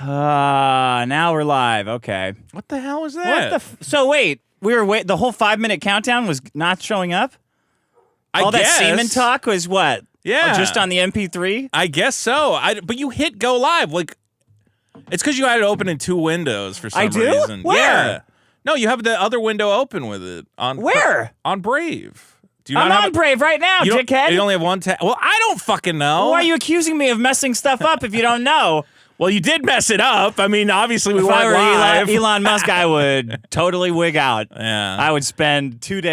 Now we're live. Okay. What the hell was that? What the? So wait, the whole 5-minute countdown was not showing up. All guess. that semen talk was what? Yeah. Just on the MP3. I guess so. But you hit go live. Like, it's because you had it open in 2 windows for some I do? reason. Where? Yeah. No, you have the other window open with it. Where? On Brave. Do you I'm not on Brave right now, dickhead. You only have one tab. Well, I don't fucking know. Why are you accusing me of messing stuff up if you don't know? Well, you did mess it up. I mean, obviously we If weren't I were live. Elon Musk, I would totally wig out. Yeah. I would spend 2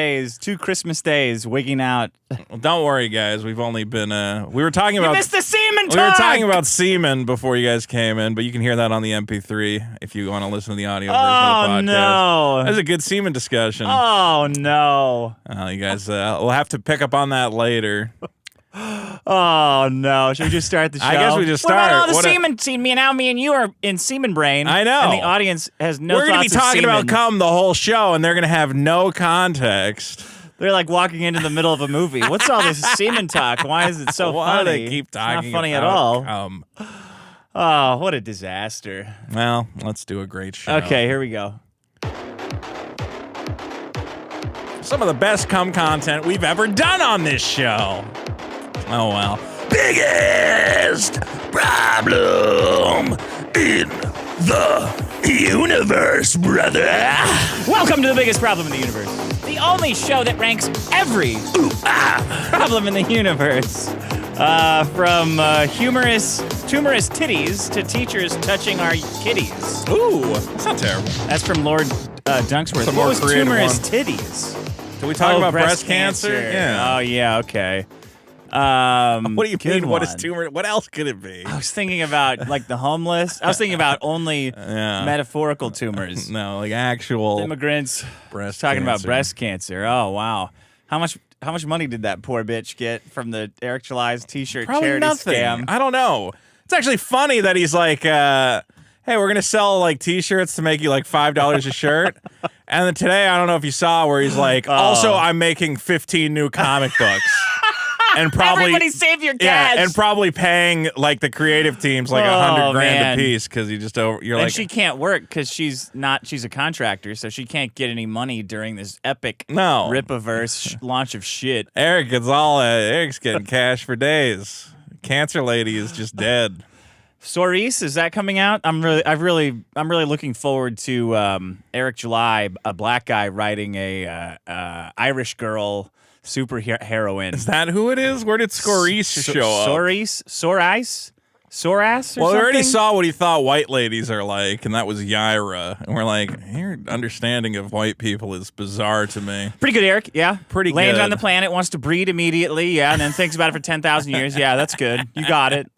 Christmas days wigging out. Well, don't worry, guys. We've only been. We were talking about. You missed the semen talk. We were talking about semen before you guys came in, but you can hear that on the MP3 if you want to listen to the audio version of the podcast. No. That was a good semen discussion. Oh no. You guys, we'll have to pick up on that later. Oh no! Should we just start the show? I guess we just start. What about all the semen scene? Me and you are in semen brain. I know. And the audience has no. We're going to be talking about cum the whole show, and they're gonna have no context. They're like walking into the middle of a movie. What's all this semen talk? Why is it so Why funny? do they keep talking? It's not funny about at all. Cum? Oh, what a disaster! Well, let's do a great show. Okay, here we go. Some of the best cum content we've ever done on this show. Oh, well. Biggest problem in the universe, brother. Welcome to the biggest problem in the universe. The only show that ranks every problem in the universe. From humorous titties to teachers touching our kitties. Ooh, that's not terrible. That's from Lord Dunksworth. Some What more was creative tumorous one. titties? Can we talk about breast cancer? Yeah. Oh, yeah, okay. What do you mean? What is one. tumor? What else could it be? I was thinking about, like, the homeless. I was thinking about only metaphorical tumors. No, like actual Immigrants. breast Talking about cancer. breast cancer. Oh, wow. How much money did that poor bitch get from the Eric July's t-shirt Probably charity nothing. scam? I don't know. It's actually funny that he's like, hey, we're going to sell like t-shirts to make you like $5 a shirt. And then today, I don't know if you saw where he's like, also, I'm making 15 new comic books. And probably Everybody save your cash. Yeah, and probably paying like the creative teams like $100 grand a piece because you're and like, she can't work because she's a contractor, so she can't get any money during this epic No. Rip-averse launch of shit. Eric's getting cash for days. Cancer lady is just dead. Cerise, is that coming out? I'm really looking forward to Eric July, a black guy writing a Irish girl superheroine. Is that who it is? Where did Scorice show up? Sorace? Sorace? Well, we already something? saw what he thought white ladies are like, and that was Yaira. And we're like, your understanding of white people is bizarre to me. Pretty good, Eric. Yeah. Pretty Lands good. on the planet, wants to breed immediately. Yeah, and then thinks about it for 10,000 years. Yeah, that's good. You got it.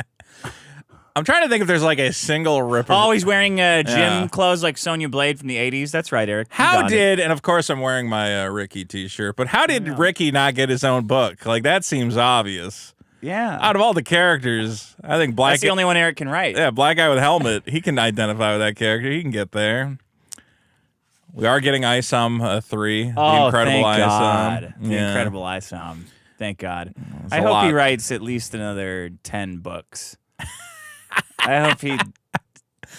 I'm trying to think if there's like a single ripper. Always wearing gym clothes like Sonya Blade from the 80s. That's right, Eric. And of course I'm wearing my Ricky t-shirt, but how did Ricky not get his own book? Like, that seems obvious. Yeah. Out of all the characters, I think That's the only one Eric can write. Yeah, black guy with helmet. He can identify with that character. He can get there. We are getting Isom 3. Oh, the Incredible thank Isom. God. The Yeah. Incredible Isom. Thank God. It's I a hope lot. he writes at least another 10 books. I hope he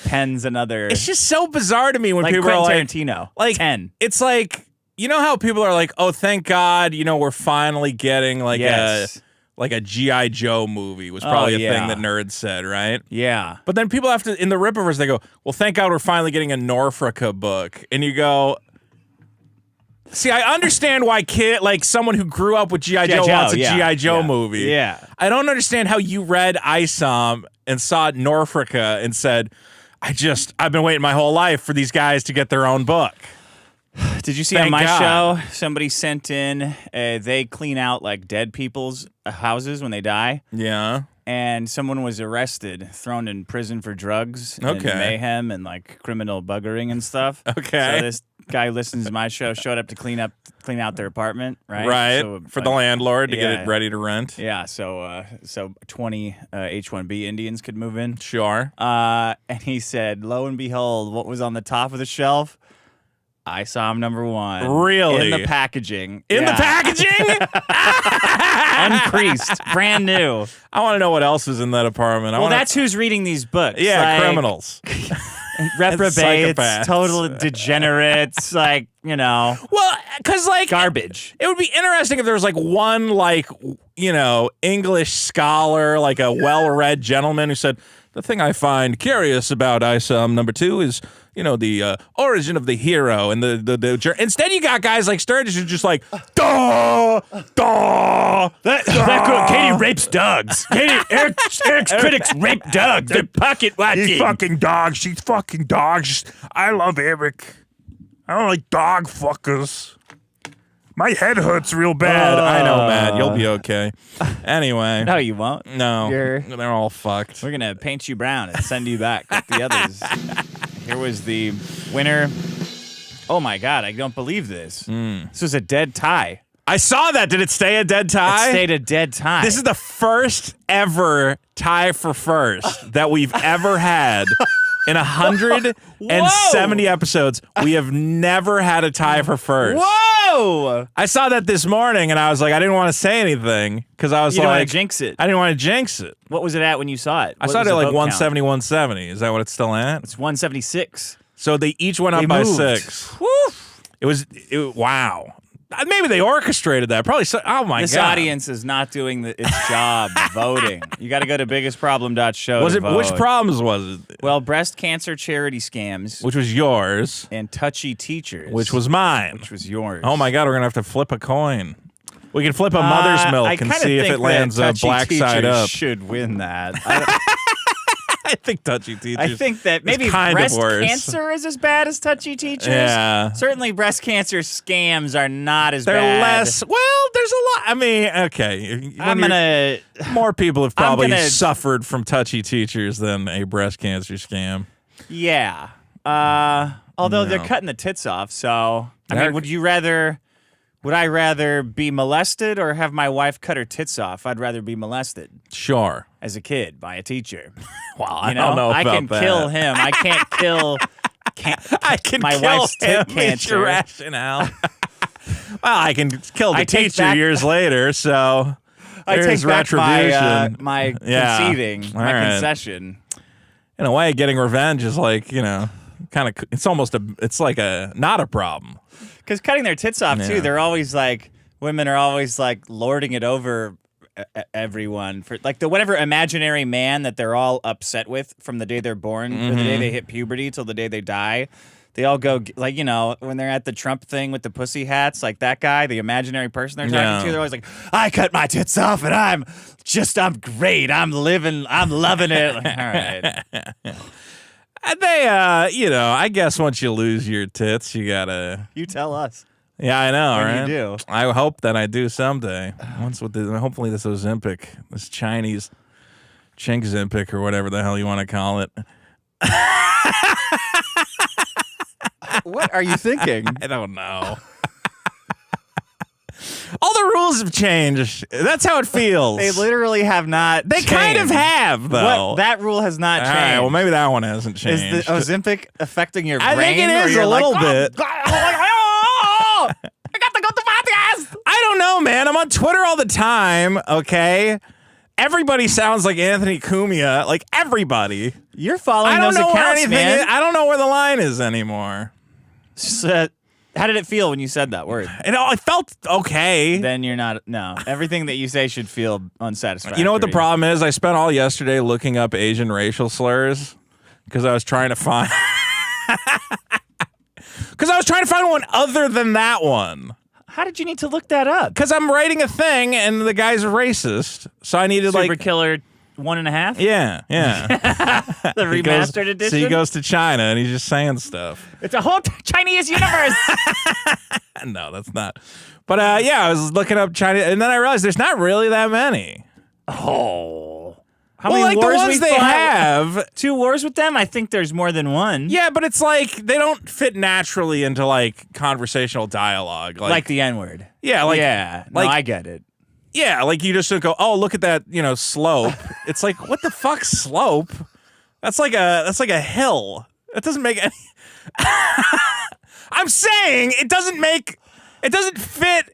pens another. It's just so bizarre to me when like people are Quentin like, Tarantino. 10. It's like, you know how people are like, oh, thank God, we're finally getting like a G.I. Joe movie was probably a thing that nerds said, right? Yeah. But then people have to, in the Rippaverse, they go, well, thank God we're finally getting a Norfolka book. And you go, see, I understand why someone who grew up with G.I. Joe wants a G.I. Joe movie. Yeah. I don't understand how you read Isom and saw Norfolka and said, I've been waiting my whole life for these guys to get their own book. Did you see Thank on my God. show, somebody sent in, they clean out like dead people's houses when they die. Yeah. And someone was arrested, thrown in prison for drugs and Okay. mayhem and like criminal buggering and stuff. Okay. So this guy listens to my show, showed up to clean out their apartment, right? Right. So, for the landlord to get yeah. it ready to rent. Yeah, so 20 H-1B Indians could move in. Sure. And he said, lo and behold, what was on the top of the shelf? I saw him number 1. Really? In the packaging. In the packaging? Uncreased. Brand new. I want to know what else is in that apartment. That's who's reading these books. Yeah, like, criminals. Reprobates, psychopaths. total degenerates, like, Well, because, like... garbage. It would be interesting if there was, like, one, like, English scholar, like a well-read gentleman who said, the thing I find curious about ISOM number 2 is... the origin of the hero and the instead you got guys like Sturgis who just like duh. That girl, Katie rapes dogs. Eric's critics rape dogs. They're pocket watching. She's fucking dogs. She's fucking dogs. I love Eric. I don't like dog fuckers. My head hurts real bad. I know, Matt. You'll be okay. Anyway. No, you won't. No. They're all fucked. We're gonna paint you brown and send you back with the others. Here was the winner. Oh my God, I don't believe this. This was a dead tie. I saw that. Did it stay a dead tie? It stayed a dead tie. This is the first ever tie for first that we've ever had. In 170 episodes, we have never had a tie for first. Whoa! I saw that this morning, and I was like, I didn't want to say anything because I was You like, didn't want to jinx it. I didn't want to jinx it. What was it at when you saw it? I saw it at like 170, 170. Is that what it's still at? It's 176. So they each went up by 6. Woo! Wow. Maybe they orchestrated that. Probably. Oh my God. This audience is not doing its job voting. You got to go to biggestproblem.show. Was to it? vote. Which problems was it? Well, breast cancer charity scams. Which was yours. And touchy teachers. Which was mine. Which was yours. Oh my God, we're gonna have to flip a coin. We can flip a mother's milk and see if it lands black side up. Should win that. I think touchy teachers. I think that maybe breast cancer is as bad as touchy teachers. Yeah. Certainly breast cancer scams are not as They're bad. less. Well, there's a lot. I mean, okay. More people have probably suffered from touchy teachers than a breast cancer scam. Yeah. Although they're cutting the tits off, so I mean, would I rather be molested or have my wife cut her tits off? I'd rather be molested. Sure. As a kid by a teacher. Well, I don't know about that. I can kill him. I can't kill my wife's tit cancer. Your rationale. Well, I can kill the teacher years later, so there's retribution. My conceding, my concession. In a way, getting revenge is like, kind of, it's like not a problem. Because cutting their tits off, too, they're always like, women are always like lording it over everyone for like whatever imaginary man that they're all upset with from the day they're born or the day they hit puberty till the day they die. They all go like, when they're at the Trump thing with the pussy hats, like that guy, the imaginary person they're talking to, they're always like, I cut my tits off and I'm great. I'm loving it. Like, all right. They, I guess once you lose your tits, you gotta. You tell us. Yeah, I know, right? You do. I hope that I do someday. Hopefully this Ozempic, this Chinese chink Zempic or whatever the hell you want to call it. What are you thinking? I don't know. All the rules have changed. That's how it feels. They literally have not They changed. kind of have, though. That rule has not changed. All right, well, maybe that one hasn't changed. Is the Ozempic affecting your brain? I think it is a little bit. I got to go to podcast. I don't know, man. I'm on Twitter all the time, okay? Everybody sounds like Anthony Cumia. Like, everybody. You're following those accounts, man. I don't know where the line is anymore. How did it feel when you said that word? I felt okay. Then you're not. No. Everything that you say should feel unsatisfactory. You know what the problem is? I spent all yesterday looking up Asian racial slurs because I was trying to find... Because I was trying to find one other than that one. How did you need to look that up? Because I'm writing a thing and the guy's a racist. So I needed Super Killer 1.5? Yeah. The remastered edition? So he goes to China and he's just saying stuff. It's a whole Chinese universe. No, that's not. But I was looking up China and then I realized there's not really that many. Oh. How many wars the ones they have? 2 wars with them? I think there's more than one. Yeah, but it's like they don't fit naturally into like conversational dialogue. Like the N-word. Yeah, no, I get it. Yeah, like you just go, oh, look at that, slope. It's like, what the fuck, slope? That's like a hill. That doesn't make any. I'm saying it doesn't fit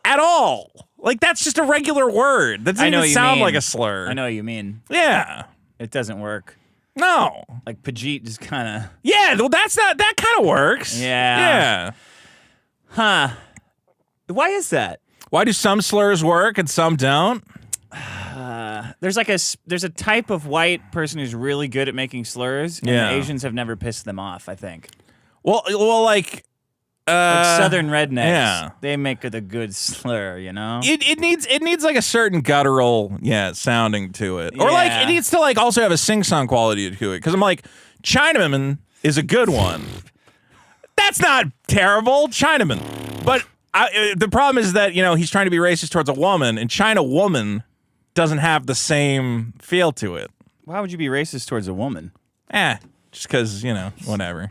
at all. Like, that's just a regular word. That doesn't even sound like a slur. I know what you mean. Yeah. It doesn't work. No. Like, Pajit just kind of... Yeah, well, that kind of works. Yeah. Yeah. Huh. Why is that? Why do some slurs work and some don't? There's a type of white person who's really good at making slurs, and the Asians have never pissed them off, I think. Well, like Southern rednecks, yeah. They make it a good slur, you know? It needs like a certain guttural, sounding to it. Or like, it needs to like also have a sing-song quality to it. Because I'm like, Chinaman is a good one. That's not terrible, Chinaman. But the problem is that, he's trying to be racist towards a woman, and China woman doesn't have the same feel to it. Why would you be racist towards a woman? Just because, whatever.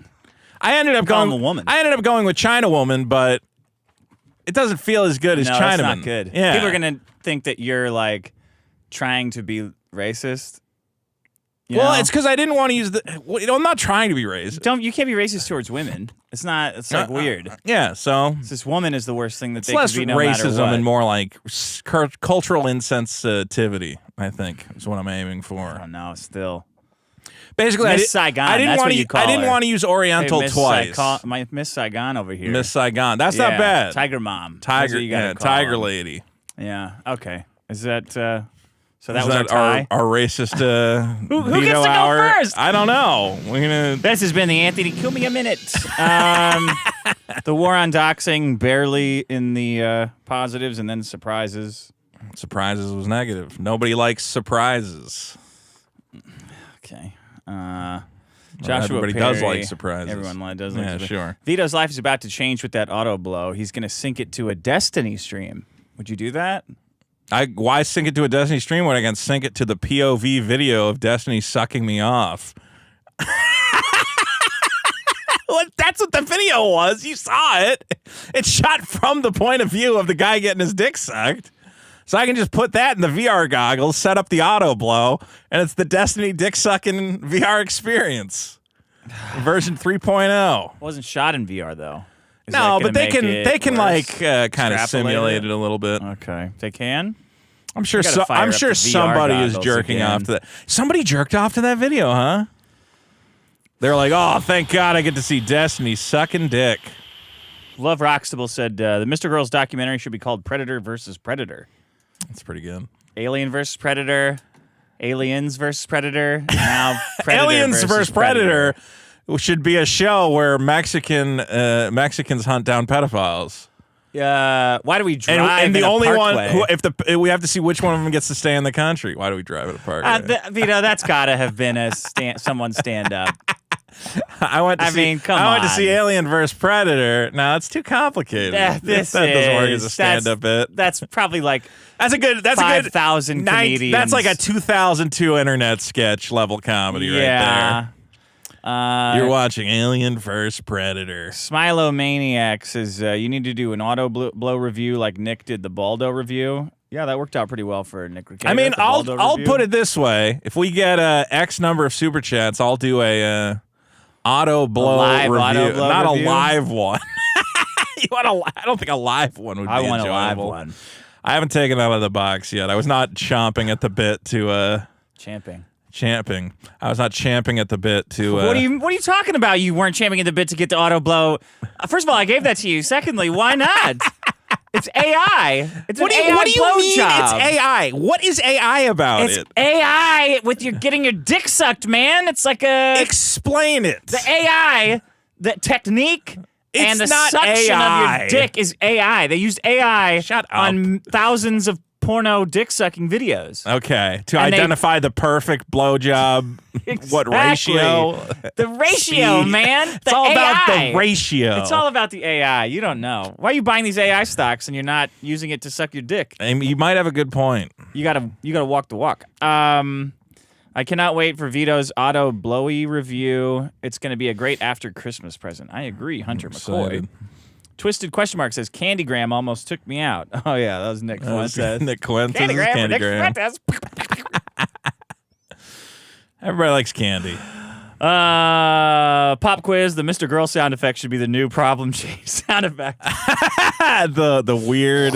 I ended up going with China woman, but it doesn't feel as good as Chinaman. That's not good. Yeah. People are gonna think that you're like trying to be racist. Well, it's because I didn't want to use I'm not trying to be racist. You can't be racist towards women. It's not. It's like weird. Yeah. So this woman is the worst thing that they less could be. No racism matter what. and more like cultural insensitivity, I think, is what I'm aiming for. Oh no, still. Basically, Miss Saigon. I didn't want to use Oriental twice. My Miss Saigon over here. Miss Saigon. That's not bad. Tiger Mom. Tiger Lady. Yeah. Okay. Is that? So that is was that our racist who veto gets to hour? go first? I don't know. We're gonna. This has been the Anthony Kill Me a Minute. The war on doxing barely in the positives, and then surprises. Surprises was negative. Nobody likes surprises. Okay. Joshua everybody Perry, does like surprises. Everyone does like surprises. Sure. Vito's life is about to change with that auto blow. He's going to sync it to a Destiny stream. Would you do that? Why sync it to a Destiny stream when I can sync it to the POV video of Destiny sucking me off? That's what the video was. You saw it. It's shot from the point of view of the guy getting his dick sucked. So I can just put that in the VR goggles, set up the auto blow, and it's the Destiny dick sucking VR experience. Version 3.0. It wasn't shot in VR though. No, but they can like kind of simulate it a little bit. Okay, they can. I'm sure somebody is jerking off to that. Somebody jerked off to that video, huh? They're like, oh, thank God I get to see Destiny sucking dick. Love Rockstable said the Mr. Girls documentary should be called Predator versus Predator. That's pretty good. Alien versus Predator, Aliens versus Predator. Now Predator Aliens versus Predator should be a show where Mexicans hunt down pedophiles. Why do we drive? And the only parkway? one we have to see which one of them gets to stay in the country. Why do we drive at a parkway? Vito, that's got to have been someone stand up. I went to see Alien vs. Predator. No, it's too complicated. That doesn't work as a stand-up bit. That's probably like that's a good 5,000 comedians. That's like a 2002 internet sketch level comedy right there. You're watching Alien vs. Predator. Smilomaniac says you need to do an auto blow review like Nick did the Baldo review. Yeah, that worked out pretty well for Nick Ricada. I mean, I'll put it this way: if we get X number of super chats, I'll do a auto blow review, not a live one. I don't think a live one would be enjoyable. I want a live one. I haven't taken it out of the box yet. I was not chomping at the bit to Champing. I was not champing at at the bit to. What are you talking about? You weren't champing at the bit to get the auto blow. First of all, I gave that to you. Secondly, why not? It's AI. It's an AI what do you mean job. It's AI? What is AI about it? It's AI with getting your dick sucked, man. It's like a... Explain it. The AI, the technique, and the suction AI. of your dick is AI. They used AI on thousands of porno dick-sucking videos. Okay. To identify the perfect blowjob, exactly. What ratio? The ratio, man. It's all about the ratio. It's all about the AI. You don't know. Why are you buying these AI stocks and you're not using it to suck your dick? I mean, you might have a good point. You gotta walk the walk. I cannot wait for Vito's auto blowy review. It's going to be a great after Christmas present. I agree, Hunter McCoy. Twisted question mark says Candygram almost took me out. Oh yeah, that was Nick Fuentes. Nick Fuentes. Candygram. Everybody likes candy. Pop quiz. The Mr. Girl sound effect should be the new problem change sound effect. the weird.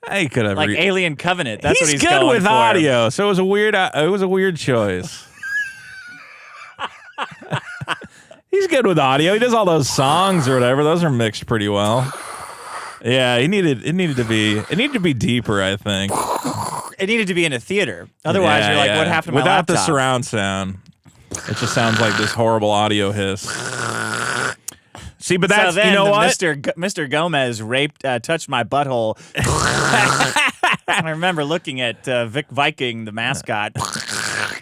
I could have like Alien Covenant. That's what he's good going with for. audio, so it was a weird. It was a weird choice. He's good with audio. He does all those songs or whatever. Those are mixed pretty well. Yeah, it needed to be deeper, I think. It needed to be in a theater. Otherwise, you're like, what happened to my Without laptop? the surround sound, it just sounds like this horrible audio hiss. See, but that's, so then you know what? Mr. Gomez touched my butthole. I remember looking at Vic Viking, the mascot.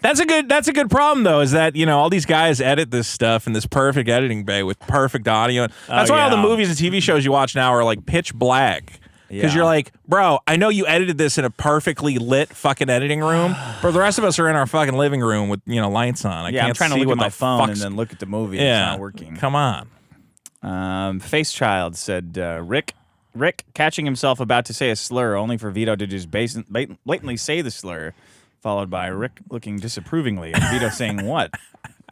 That's a good problem though, is that, you know, all these guys edit this stuff in this perfect editing bay with perfect audio. That's why all the movies and TV shows you watch now are like pitch black. Because you're like, bro, I know you edited this in a perfectly lit fucking editing room, but the rest of us are in our fucking living room with, you know, lights on. I can't I'm trying see to look what at my the phone fuck's... and then look at the movie. Yeah, it's not working. Come on. Facechild said, Rick catching himself about to say a slur, only for Vito to just blatantly say the slur, followed by Rick looking disapprovingly and Vito saying what?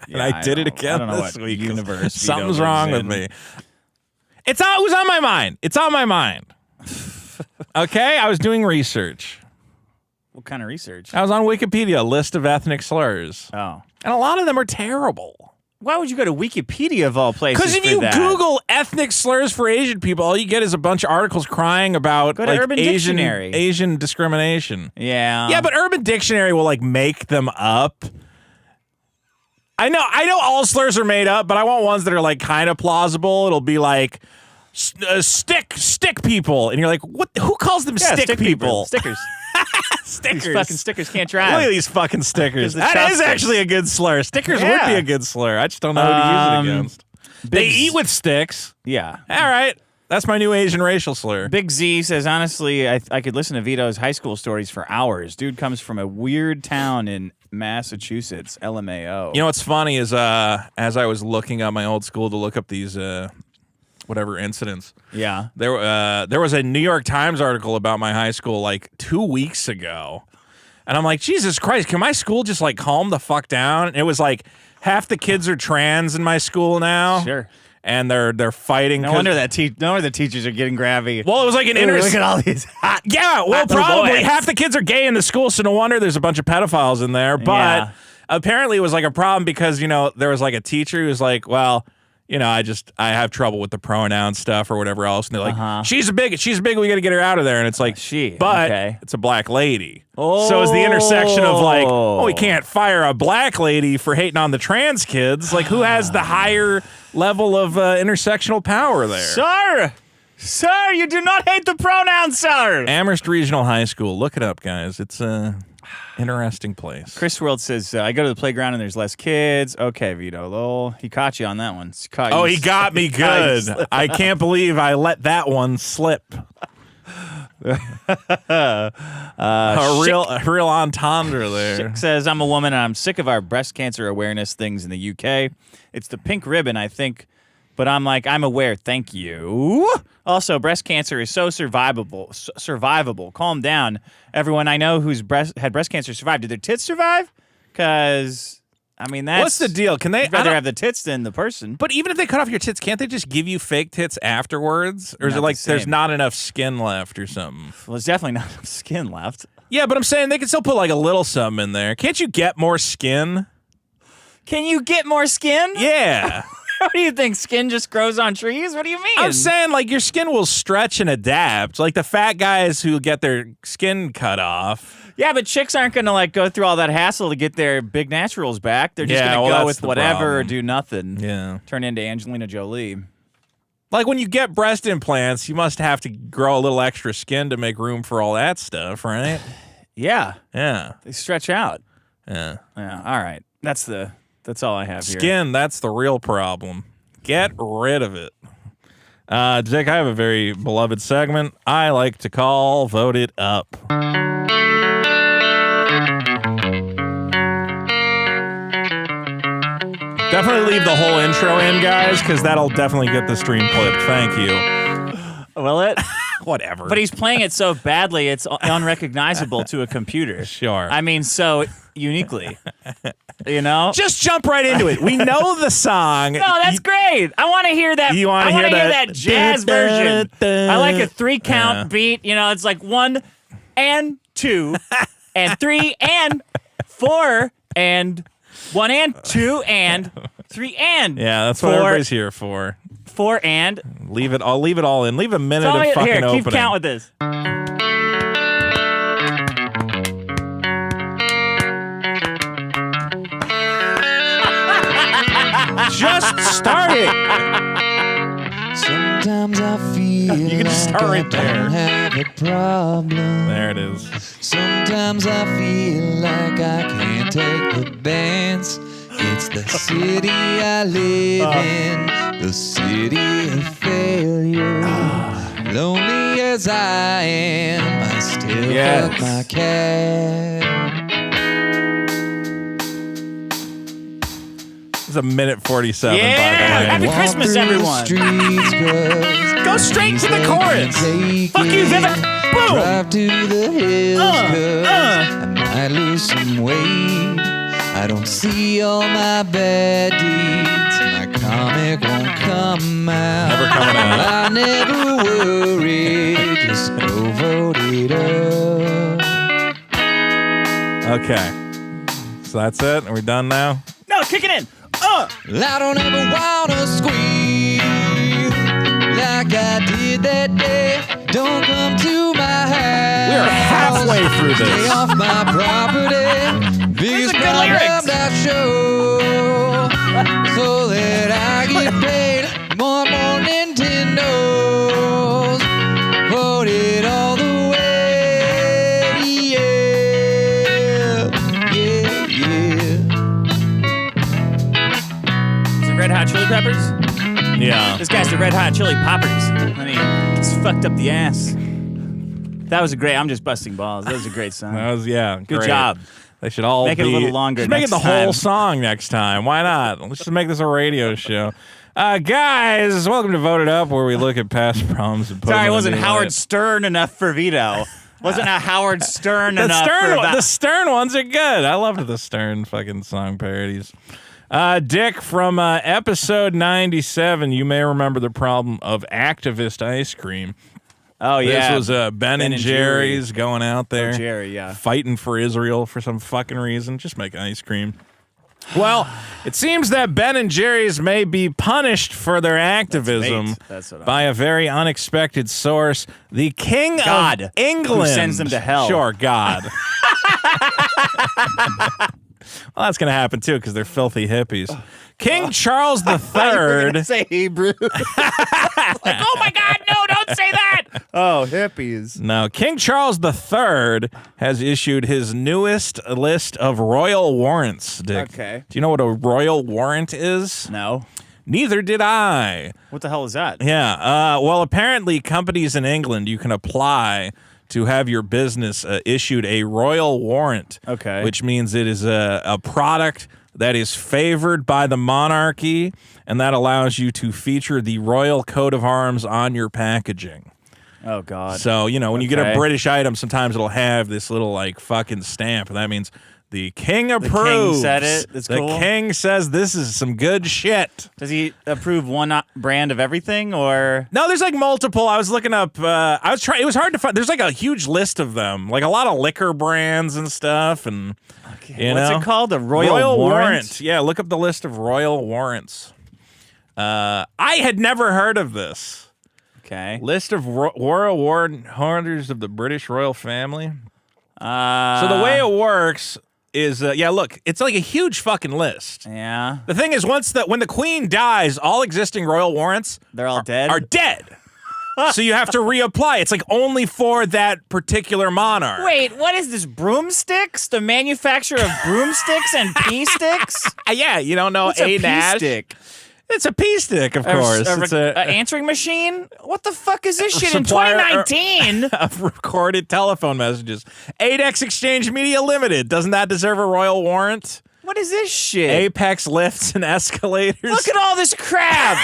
And I did it again. I don't know this what week. universe Something's Vito wrong lives with in. me. It was on my mind. It's on my mind. Okay, I was doing research. What kind of research? I was on Wikipedia, a list of ethnic slurs. Oh. And a lot of them are terrible. Why would you go to Wikipedia of all places? Because if for you that? Google ethnic slurs for Asian people, all you get is a bunch of articles crying about Go to like Urban Dictionary. Asian discrimination. Yeah. Yeah, but Urban Dictionary will like make them up. I know all slurs are made up, but I want ones that are like kind of plausible. It'll be like stick people, and you're like, what? Who calls them stick people? Stickers. Stickers. These fucking stickers can't drive. Look at these fucking stickers. The That is chopsticks. actually a good slur. Stickers would be a good slur. I just don't know who to use it against. They eat with sticks. Yeah. All right. That's my new Asian racial slur. Big Z says, honestly, I could listen to Vito's high school stories for hours. Dude comes from a weird town in Massachusetts, LMAO. You know what's funny is as I was looking up my old school to look up these whatever incidents. Yeah. There was a New York Times article about my high school like 2 weeks ago. And I'm like, Jesus Christ, can my school just like calm the fuck down? And it was like half the kids are trans in my school now. Sure. And they're fighting. No wonder the teachers are getting grabby. Well, it was like an Look at all these hot. Yeah, well, hot little probably boys. half the kids are gay in the school, so no wonder there's a bunch of pedophiles in there. But Yeah. apparently it was like a problem because, you know, there was like a teacher who was like, well, you know, I have trouble with the pronoun stuff or whatever else. And they're like, she's a bigot, we got to get her out of there. And it's like, but it's a black lady. Oh. So it's the intersection of like, we can't fire a black lady for hating on the trans kids. Like, who has the higher level of intersectional power there? Sir, you do not hate the pronoun, sir. Amherst Regional High School. Look it up, guys. It's a interesting place. Chris World says, I go to the playground and there's less kids. Okay, Vito. Lol. He caught you on that one. He got me good. I can't believe I let that one slip. A real entendre there. Chick says, I'm a woman and I'm sick of our breast cancer awareness things in the UK. It's the pink ribbon, I think. But I'm like, I'm aware. Thank you. Also, breast cancer is so survivable. Calm down. Everyone I know who's had breast cancer survived. Did their tits survive? Because, I mean, that's... What's the deal? Can they... I'd rather have the tits than the person. But even if they cut off your tits, can't they just give you fake tits afterwards? Or is Not it like the same. there's not enough skin left or something? Well, there's definitely not enough skin left. Yeah, but I'm saying they can still put like a little something in there. Can't you get more skin? Can you get more skin? Yeah. What do you think? Skin just grows on trees? What do you mean? I'm saying, like, your skin will stretch and adapt. Like the fat guys who get their skin cut off. Yeah, but chicks aren't going to, like, go through all that hassle to get their big naturals back. They're just going to go that's with the whatever problem. or do nothing. Yeah. Turn into Angelina Jolie. Like when you get breast implants, you must have to grow a little extra skin to make room for all that stuff, right? Yeah. Yeah. They stretch out. Yeah. Yeah. All right. That's all I have here. Skin, that's the real problem. Get rid of it. Jake, I have a very beloved segment I like to call Vote It Up. Definitely leave the whole intro in, guys, because that'll definitely get the stream clipped. Thank you. Will it? Whatever. But he's playing it so badly, it's unrecognizable to a computer. Sure. I mean, so uniquely. You know? Just jump right into it. We know the song. No, that's great. I want to hear that. You want I to wanna hear that jazz version. I like a 3-count beat. You know, it's like 1 and 2 and 3 and 4 and 1 and 2 and 3 and. Yeah, that's 4, what everybody's here for. 4 and. Leave it all in. Leave a minute of fucking here, opening. keep count with this. Just start it. Sometimes I feel You can just like start I right there. don't have a problem. There it is. Sometimes I feel like I can't take the bands. It's the city I live in, the city of failure. Lonely as I am, I still Yes. fuck my cat. It's a minute 47, Yeah, by the way. happy Christmas, everyone. Go straight to the chorus. Fuck you, Vivek. Boom. Drive to the hills, 'cause I might lose some weight. I don't see all my bad deeds. My comic won't come out. Never coming out. I never worry. Just go vote it up. Okay. So that's it? Are we done now? No, kick it in. Well, I don't ever wanna squeal like I did that day. Don't come to my house. We are halfway through this. Stay off my property. Biggest good problem lyrics. I show. So that I get paid more Nintendos. Vote it all the way. Yeah. Yeah, yeah. Is it Red Hot Chili Peppers? Yeah. This guy's the Red Hot Chili Poppers. And he just fucked up the ass. That was a great. I'm just busting balls. That was a great song. That was, yeah. Good great. job. They should all Make it a little longer Just make it next the whole time. song next time. Why not? Let's just make this a radio show. Guys, welcome to Vote It Up, where we look at past problems and put Sorry, them it in wasn't the Howard light. Stern enough for Vito. Wasn't a Howard Stern The enough Stern, for the Stern ones are good. I loved the Stern fucking song parodies. Dick, from episode 97, you may remember the problem of activist ice cream. Oh, yeah. This was Ben and Jerry's going out there. Jerry, yeah. Fighting for Israel for some fucking reason. Just make ice cream. Well, it seems that Ben and Jerry's may be punished for their activism That's what by a very unexpected source. The King God, of England. who sends them to hell. Sure, God. Well, that's going to happen, too, because they're filthy hippies. King Charles III. Say Hebrew. Like, oh my God, no, don't say that. Oh, hippies. No, King Charles III has issued his newest list of royal warrants, Dick. Okay. Do you know what a royal warrant is? No. Neither did I. What the hell is that? Yeah. Well, apparently companies in England, you can apply to have your business issued a royal warrant. Okay. Which means it is a product that is favored by the monarchy, and that allows you to feature the royal coat of arms on your packaging. Oh, God. So, you know, when you get a Okay. British item, sometimes it'll have this little, like, fucking stamp, and that means the king approves. king said it? That's the cool. king says this is some good shit. Does he approve one brand of everything, or? No, there's like multiple. I was looking up. It was hard to find. There's like a huge list of them, like a lot of liquor brands and stuff. And you What's know? it called? A royal warrant? Yeah, look up the list of royal warrants. I had never heard of this Okay. list of royal warrant holders of the British royal family. So So the way it works is, look, it's like a huge fucking list. Yeah. The thing is, when the queen dies, all existing royal warrants They're all dead? Are dead. So you have to reapply. It's like only for that particular monarch. Wait, what is this? Broomsticks? The manufacturer of broomsticks and pea sticks? Yeah, you don't know What's a pea Nash? stick? It's a pea stick, of course. It's a answering machine? What the fuck is this shit in supplier- 2019? of recorded telephone messages. 8X Exchange Media Limited. Doesn't that deserve a royal warrant? What is this shit? Apex lifts and escalators. Look at all this crap.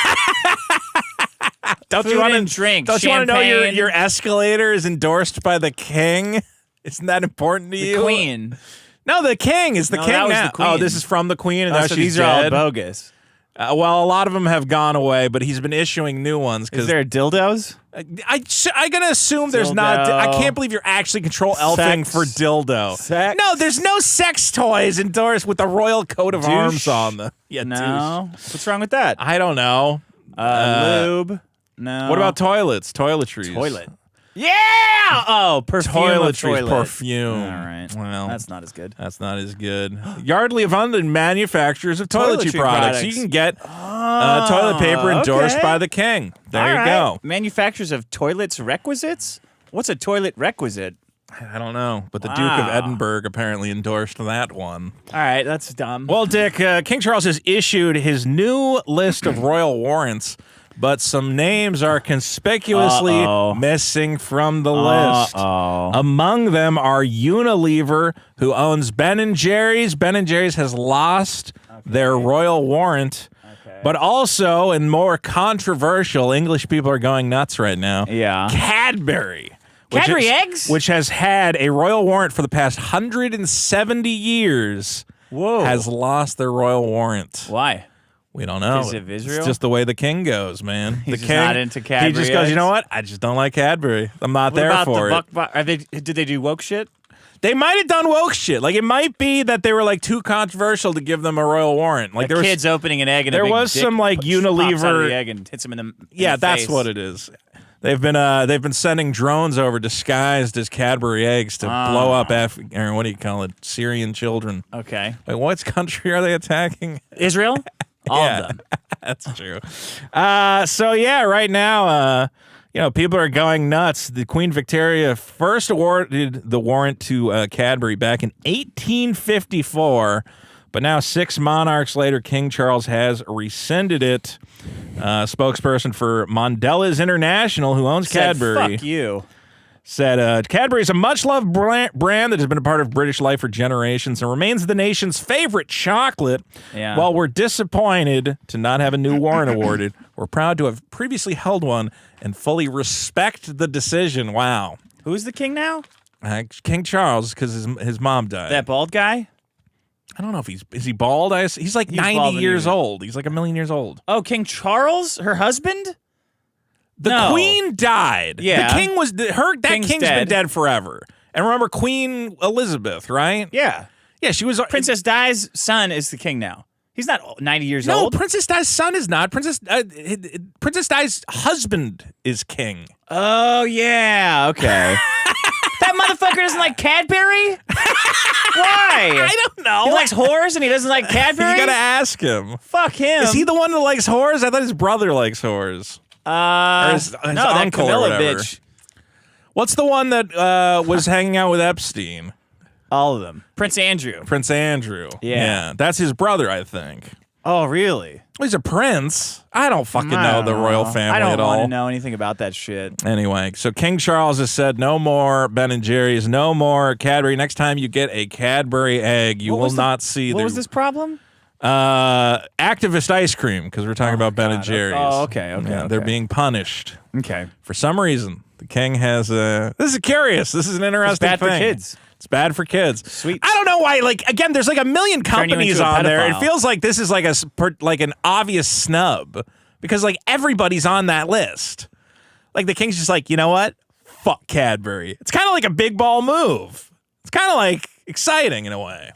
Don't Food you want and to drink, Don't you want to know champagne. your escalator is endorsed by the king? Isn't that important to The you? queen. No, the king is the No, king that was now. the queen. Oh, this is from the queen, and now so she's these are all dead. bogus. Well, a lot of them have gone away, but he's been issuing new ones. Is there dildos? I'm gonna assume there's not. Dildo. I can't believe you're actually control elfing Sex. for dildo. Sex. No, there's no sex toys endorsed with the royal coat of arms on them. Yeah, No. What's wrong with that? I don't know. Lube. No. What about toilets? Toiletries. toilet? Yeah. Oh, perfume. Toiletries, Toilet. perfume. All right. Well, That's not as good. That's not as good. Yardley of London manufacturers of toiletry products. You can get toilet paper endorsed by the king. There you go. Manufacturers of toilets requisites? What's a toilet requisite? I don't know, but the Duke of Edinburgh apparently endorsed that one. All right, that's dumb. Well, Dick, King Charles has issued his new list of royal warrants, but some names are conspicuously missing from the list. Among them are Unilever, who owns Ben & Jerry's. Ben & Jerry's has lost their royal warrant. But also, and more controversial, English people are going nuts right now. Yeah. Cadbury. Cadbury eggs? Which has had a royal warrant for the past 170 years. Whoa. Has lost their royal warrant. Why? We don't know. Is it Israel? It's just the way the king goes, man. He's the just king, not into Cadbury He just goes, eggs? you know what? I just don't like Cadbury. I'm not there for it. Did they do woke shit? They might have done woke shit. Like, it might be that they were, like, too controversial to give them a royal warrant. Like, The kid's opening an egg and there a big was dick some, like, pops out of Unilever the egg and hits him in the Yeah, that's face. what it is. They've been sending drones over disguised as Cadbury eggs to blow up or what do you call it? Syrian children. Okay. Wait, what country are they attacking? Israel? All of them. That's true. So yeah, right now, people are going nuts. The Queen Victoria first awarded the warrant to Cadbury back in 1854, but now 6 monarchs later, King Charles has rescinded it. Spokesperson for Mondelez International, who owns Cadbury, Fuck you. said Cadbury is a much-loved brand that has been a part of British life for generations and remains the nation's favorite chocolate. Yeah. While we're disappointed to not have a new warrant awarded, we're proud to have previously held one and fully respect the decision. Wow. Who's the king now? King Charles, because his mom died. That bald guy? I don't know if is he bald? He's like 90 years old. He's like 1,000,000 years old. Oh, King Charles? Her husband? The queen died. Yeah. The king was that king's been dead forever. And remember Queen Elizabeth, right? Yeah. Yeah, she was Princess Di's son is the king now. He's not 90 years No, old. Princess Di's son is not. Princess Di's husband is king. Oh, yeah. Okay. That motherfucker doesn't like Cadbury? Why? I don't know. He likes whores and he doesn't like Cadbury? You gotta ask him. Fuck him. Is he the one that likes whores? I thought his brother likes whores. Or his no, that uncle or Camilla whatever. bitch. What's the one that was hanging out with Epstein? All of them. Prince Andrew. Prince Andrew. Yeah. That's his brother, I think. Oh, really? He's a prince. I don't fucking know the royal family I don't at all. want to know anything about that shit. Anyway, so King Charles has said no more Ben & Jerry's, no more Cadbury. Next time you get a Cadbury egg, you will not see What was this problem? activist ice cream, because we're talking about Ben & Jerry's. Oh, okay. Yeah, they're being punished. Okay. For some reason, the king has this is curious. This is an interesting It's bad thing. for kids. It's bad for kids. Sweet. I don't know why. Like again, there's like a million Turn you companies into a on there. It pedophile. feels like this is like an obvious snub because like everybody's on that list. Like the king's just like, you know what? Fuck Cadbury. It's kind of like a big ball move. It's kind of like exciting in a way.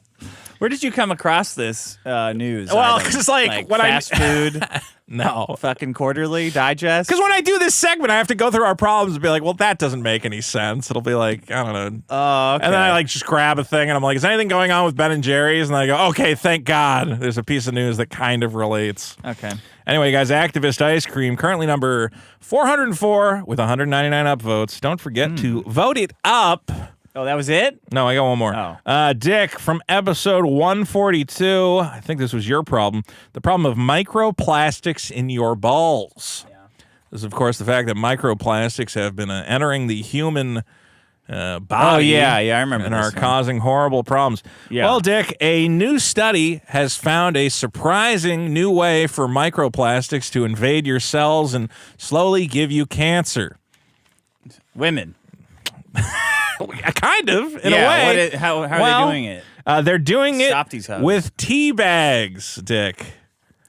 Where did you come across this news? Well, item? 'cause it's like when fast food, No. fucking quarterly digest. Because when I do this segment, I have to go through our problems and be like, well, that doesn't make any sense. It'll be like, I don't know. Oh, okay. And then I like just grab a thing and I'm like, is anything going on with Ben & Jerry's? And I go, okay, thank God. There's a piece of news that kind of relates. Okay. Anyway, guys, Activist Ice Cream, currently number 404 with 199 upvotes. Don't forget to vote it up. Oh, that was it? No, I got one more. Oh. Dick, from episode 142, I think this was your problem, the problem of microplastics in your balls. Yeah. This is, of course, the fact that microplastics have been entering the human body. Oh, yeah, I remember and this are one. causing horrible problems. Yeah. Well, Dick, a new study has found a surprising new way for microplastics to invade your cells and slowly give you cancer. Women. Kind of, in a way. How are they doing it? They're doing Stop it these hoes. with tea bags, Dick.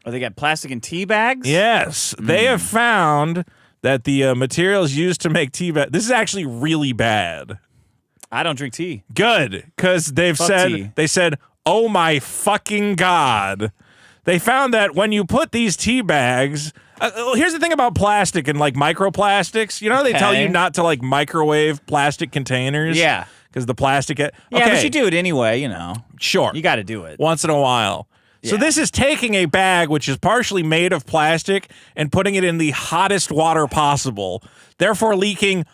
Oh, they got plastic and tea bags? Yes. They have found that the materials used to make tea bags, this is actually really bad. I don't drink tea. Good, because they said, oh my fucking God. They found that when you put these tea bags, here's the thing about plastic and like microplastics. You know, they tell you not to like microwave plastic containers. Yeah. Because the plastic. Yeah, but you do it anyway, you know. Sure. You got to do it. Once in a while. So Yeah. this is taking a bag which is partially made of plastic and putting it in the hottest water possible, therefore leaking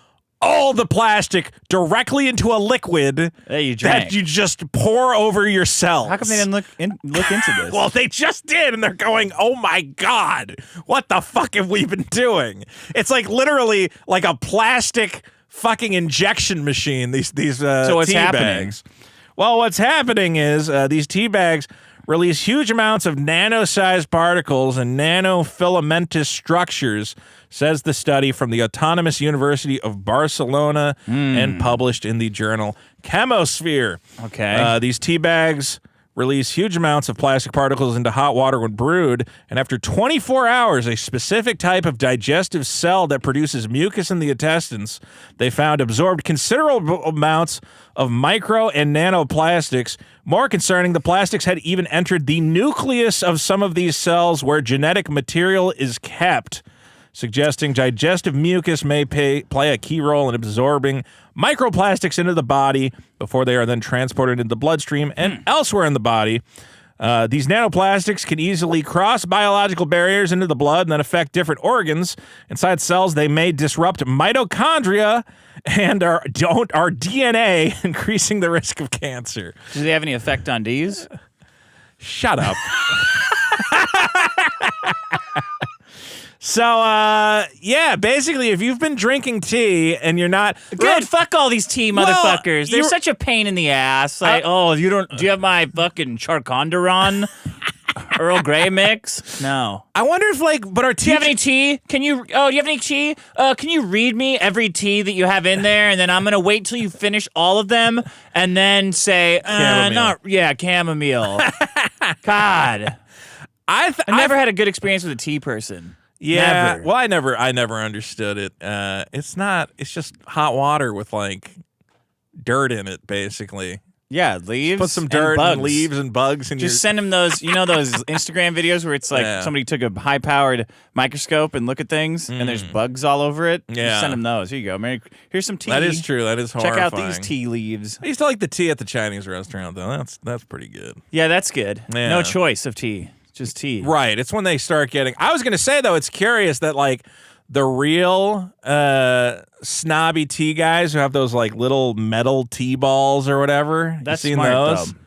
all the plastic directly into a liquid you drank. that you just pour over your cells. How come they didn't look into this? Well, they just did, and they're going, oh my God, what the fuck have we been doing? It's like literally like a plastic fucking injection machine, these So what's tea happening? bags. Well, what's happening is these tea bags release huge amounts of nano-sized particles and nanofilamentous structures, says the study from the Autonomous University of Barcelona and published in the journal Chemosphere. Okay. These tea bags release huge amounts of plastic particles into hot water when brewed, and after 24 hours, a specific type of digestive cell that produces mucus in the intestines, they found absorbed considerable amounts of micro and nanoplastics. More concerning, the plastics had even entered the nucleus of some of these cells where genetic material is kept, suggesting digestive mucus may play a key role in absorbing microplastics into the body before they are then transported into the bloodstream and elsewhere in the body. These nanoplastics can easily cross biological barriers into the blood and then affect different organs. Inside cells, they may disrupt mitochondria and our DNA, increasing the risk of cancer. Do they have any effect on D's? Shut up. So, yeah, basically, if you've been drinking tea and you're not Good, fuck all these tea motherfuckers. They're such a pain in the ass. Like, do you have my fucking Charconderon Earl Grey mix? No. I wonder if but our tea. Do you have any tea? Do you have any tea? Can you read me every tea that you have in there, and then I'm gonna wait till you finish all of them, and then say, chamomile. God, I never had a good experience with a tea person. Yeah, Never. well, I never understood it. It's just hot water with dirt in it, basically. Yeah, leaves. Put some dirt and and leaves and bugs in Just send them those, those Instagram videos where it's like somebody took a high-powered microscope and look at things, and there's bugs all over it. Yeah. Just send them those. Here you go. Mary, here's some tea. That is true. That is horrifying. Check out these tea leaves. I used to like the tea at the Chinese restaurant, though. That's pretty good. Yeah, that's good. Yeah. No choice of tea. Just tea. Right. It's when they start getting. I was going to say, though, it's curious that, the real snobby tea guys who have those, little metal tea balls or whatever. That's you seen smart, those? though.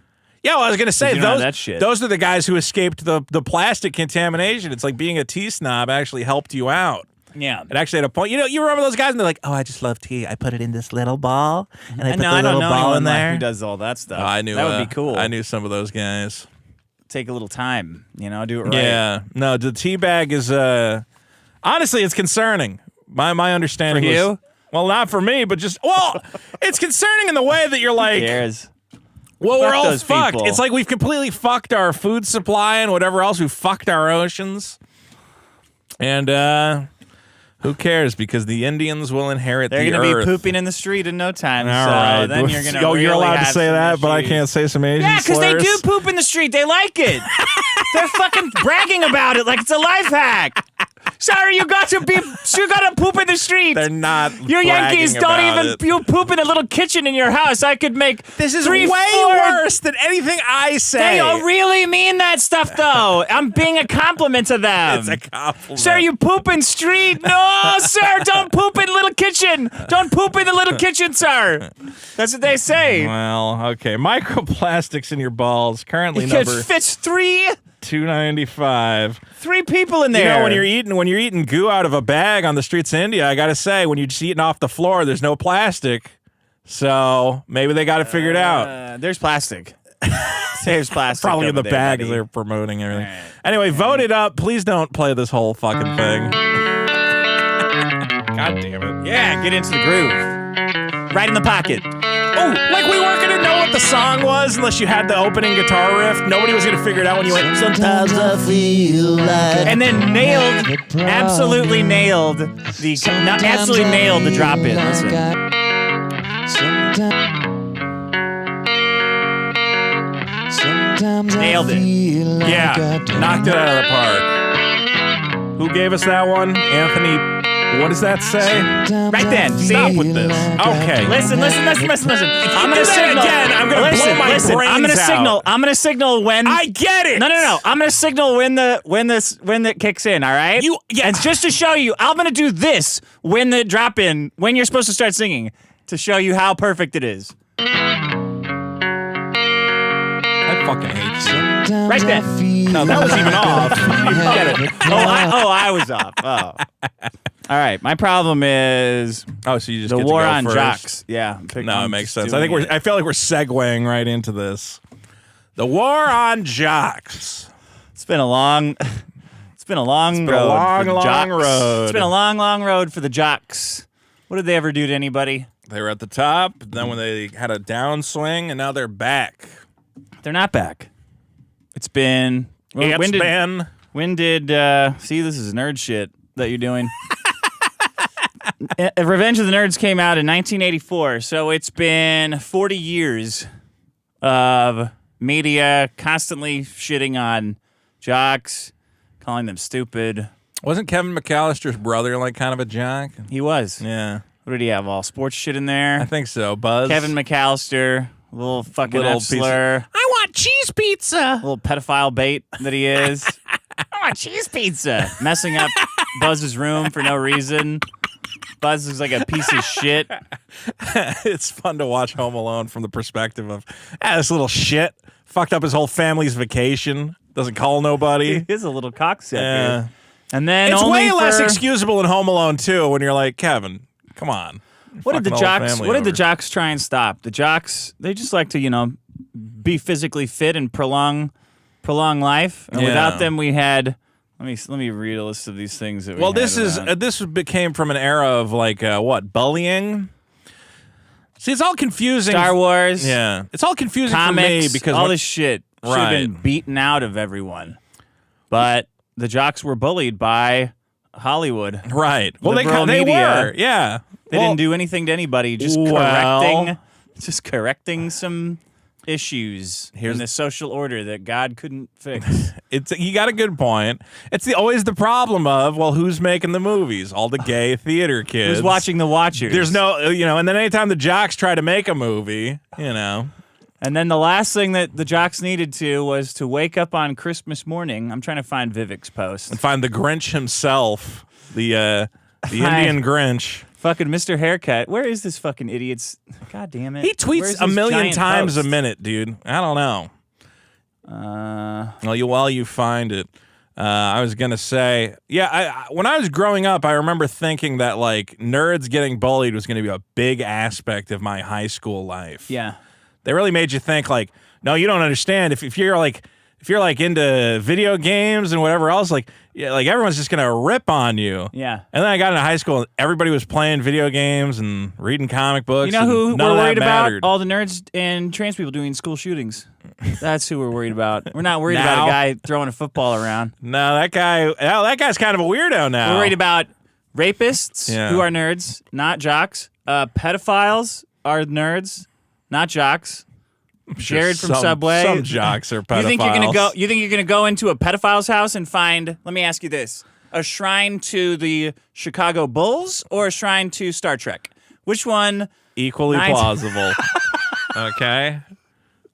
Yeah, well, I was going to say, You don't have that shit. those are the guys who escaped the plastic contamination. It's like being a tea snob actually helped you out. Yeah. It actually had a point. You remember those guys, and they're like, "Oh, I just love tea. I put it in this little ball, and I put the I little don't know ball in anyone there." who does all that stuff. I knew that would be cool. I knew some of those guys. Take a little time, do it right. Yeah, no, the tea bag is honestly, it's concerning. My understanding For you? Well, not for me, but it's concerning in the way that you're like, Who cares? well, we're Fuck all those fucked. people. It's like we've completely fucked our food supply and whatever else. We fucked our oceans, and who cares? Because the Indians will inherit They're the going to be earth. pooping in the street in no time. All so right. then you're going to you're allowed to say that, but I issues. can't say some Asian Yeah, because they slurs. do poop in the street. They like it. They're fucking bragging about it like it's a life hack. Sorry, you got to poop in the street. They're not. You Yankees bragging don't about even it. you poop in a little kitchen in your house. I could make This is 3, way 4 worse than anything I say. They don't really mean that stuff though. I'm being a compliment to them. It's a compliment. Sir, you poop in street? No, sir, don't poop in little kitchen. Don't poop in the little kitchen, sir. That's what they say. Well, okay. Microplastics in your balls currently It number fits 3 $2.95. people in there. When you're eating goo out of a bag on the streets of India, I gotta say, when you're just eating off the floor, there's no plastic. So maybe they got it figured out. There's plastic. There's plastic. Probably in the over there, bag buddy. they're promoting everything. All right. Anyway, vote it up. Please don't play this whole fucking thing. God damn it. Yeah, get into the groove. Right in the pocket. Oh, like we weren't gonna know what the song was unless you had the opening guitar riff. Nobody was gonna figure it out when you went. Sometimes I feel like. And then absolutely nailed the drop in. Listen. Nailed it. Yeah, knocked it out of the park. Who gave us that one? Anthony. What does that say? Right then. Stop with this. Okay. Listen. I'm gonna signal again. I'm gonna blow my brains out. I'm gonna signal when. I get it. No. I'm gonna signal when it kicks in. All right. And just to show you, I'm gonna do this when the drop in when you're supposed to start singing to show you how perfect it is. I fucking hate you. Right then. No, that was even off. You get it. I was off. Oh. All right. My problem is so you just the get war to go on first. Jocks. Yeah. No, it makes sense. I feel like we're segueing right into this. The war on Jocks. It's been a long road. It's been a long road. It's been a long road for the Jocks. What did they ever do to anybody? They were at the top, then when they had a downswing, and now they're back. They're not back. It's been when did see, this is nerd shit that you're doing. Revenge of the Nerds came out in 1984, so it's been 40 years of media constantly shitting on Jocks, calling them stupid. Wasn't Kevin McAllister's brother like kind of a jock? He was. Yeah. What did he have? All sports shit in there? I think so. Buzz. Kevin McAllister, little fucking slur. I want cheese pizza. Little pedophile bait that he is. I want cheese pizza. Messing up Buzz's room for no reason. Buzz is like a piece of shit. It's fun to watch Home Alone from the perspective of, this little shit fucked up his whole family's vacation. Doesn't call nobody. He is a little cocksucker. Yeah. And then it's way less excusable in Home Alone 2 when you're like, Kevin, come on. What did the Jocks try and stop? The Jocks, they just like to, be physically fit and prolong life. And without them, we had. Let me read a list of these things that we had this became from an era of bullying. See, it's all confusing. Star Wars. Yeah. It's all confusing comics, for me because all this shit should have been beaten out of everyone. But the Jocks were bullied by Hollywood. Right. Well, they were. Yeah. They didn't do anything to anybody, just correcting some issues in the social order that God couldn't fix. You got a good point. It's always the problem of, who's making the movies? All the gay theater kids. Who's watching the Watchers? There's no, and then anytime the Jocks try to make a movie, And then the last thing that the Jocks needed to was to wake up on Christmas morning. I'm trying to find Vivek's post. And find the Grinch himself, the Indian Grinch. Fucking Mr. Haircut. Where is this fucking idiot's? God damn it. He tweets a million times a minute, dude. I don't know. While you find it, I was going to say, when I was growing up, I remember thinking that, nerds getting bullied was going to be a big aspect of my high school life. Yeah. They really made you think, no, you don't understand. If you're into video games and whatever else, everyone's just gonna rip on you. Yeah. And then I got into high school and everybody was playing video games and reading comic books. You know who we're worried about? All the nerds and trans people doing school shootings. That's who we're worried about. We're not worried about a guy throwing a football around. No, that guy's kind of a weirdo now. We're worried about rapists who are nerds, not jocks. Pedophiles are nerds, not jocks. Jared from Subway. Some jocks are pedophiles. You think you're gonna go into a pedophile's house and find? Let me ask you this: a shrine to the Chicago Bulls or a shrine to Star Trek? Which one? Equally plausible. Okay.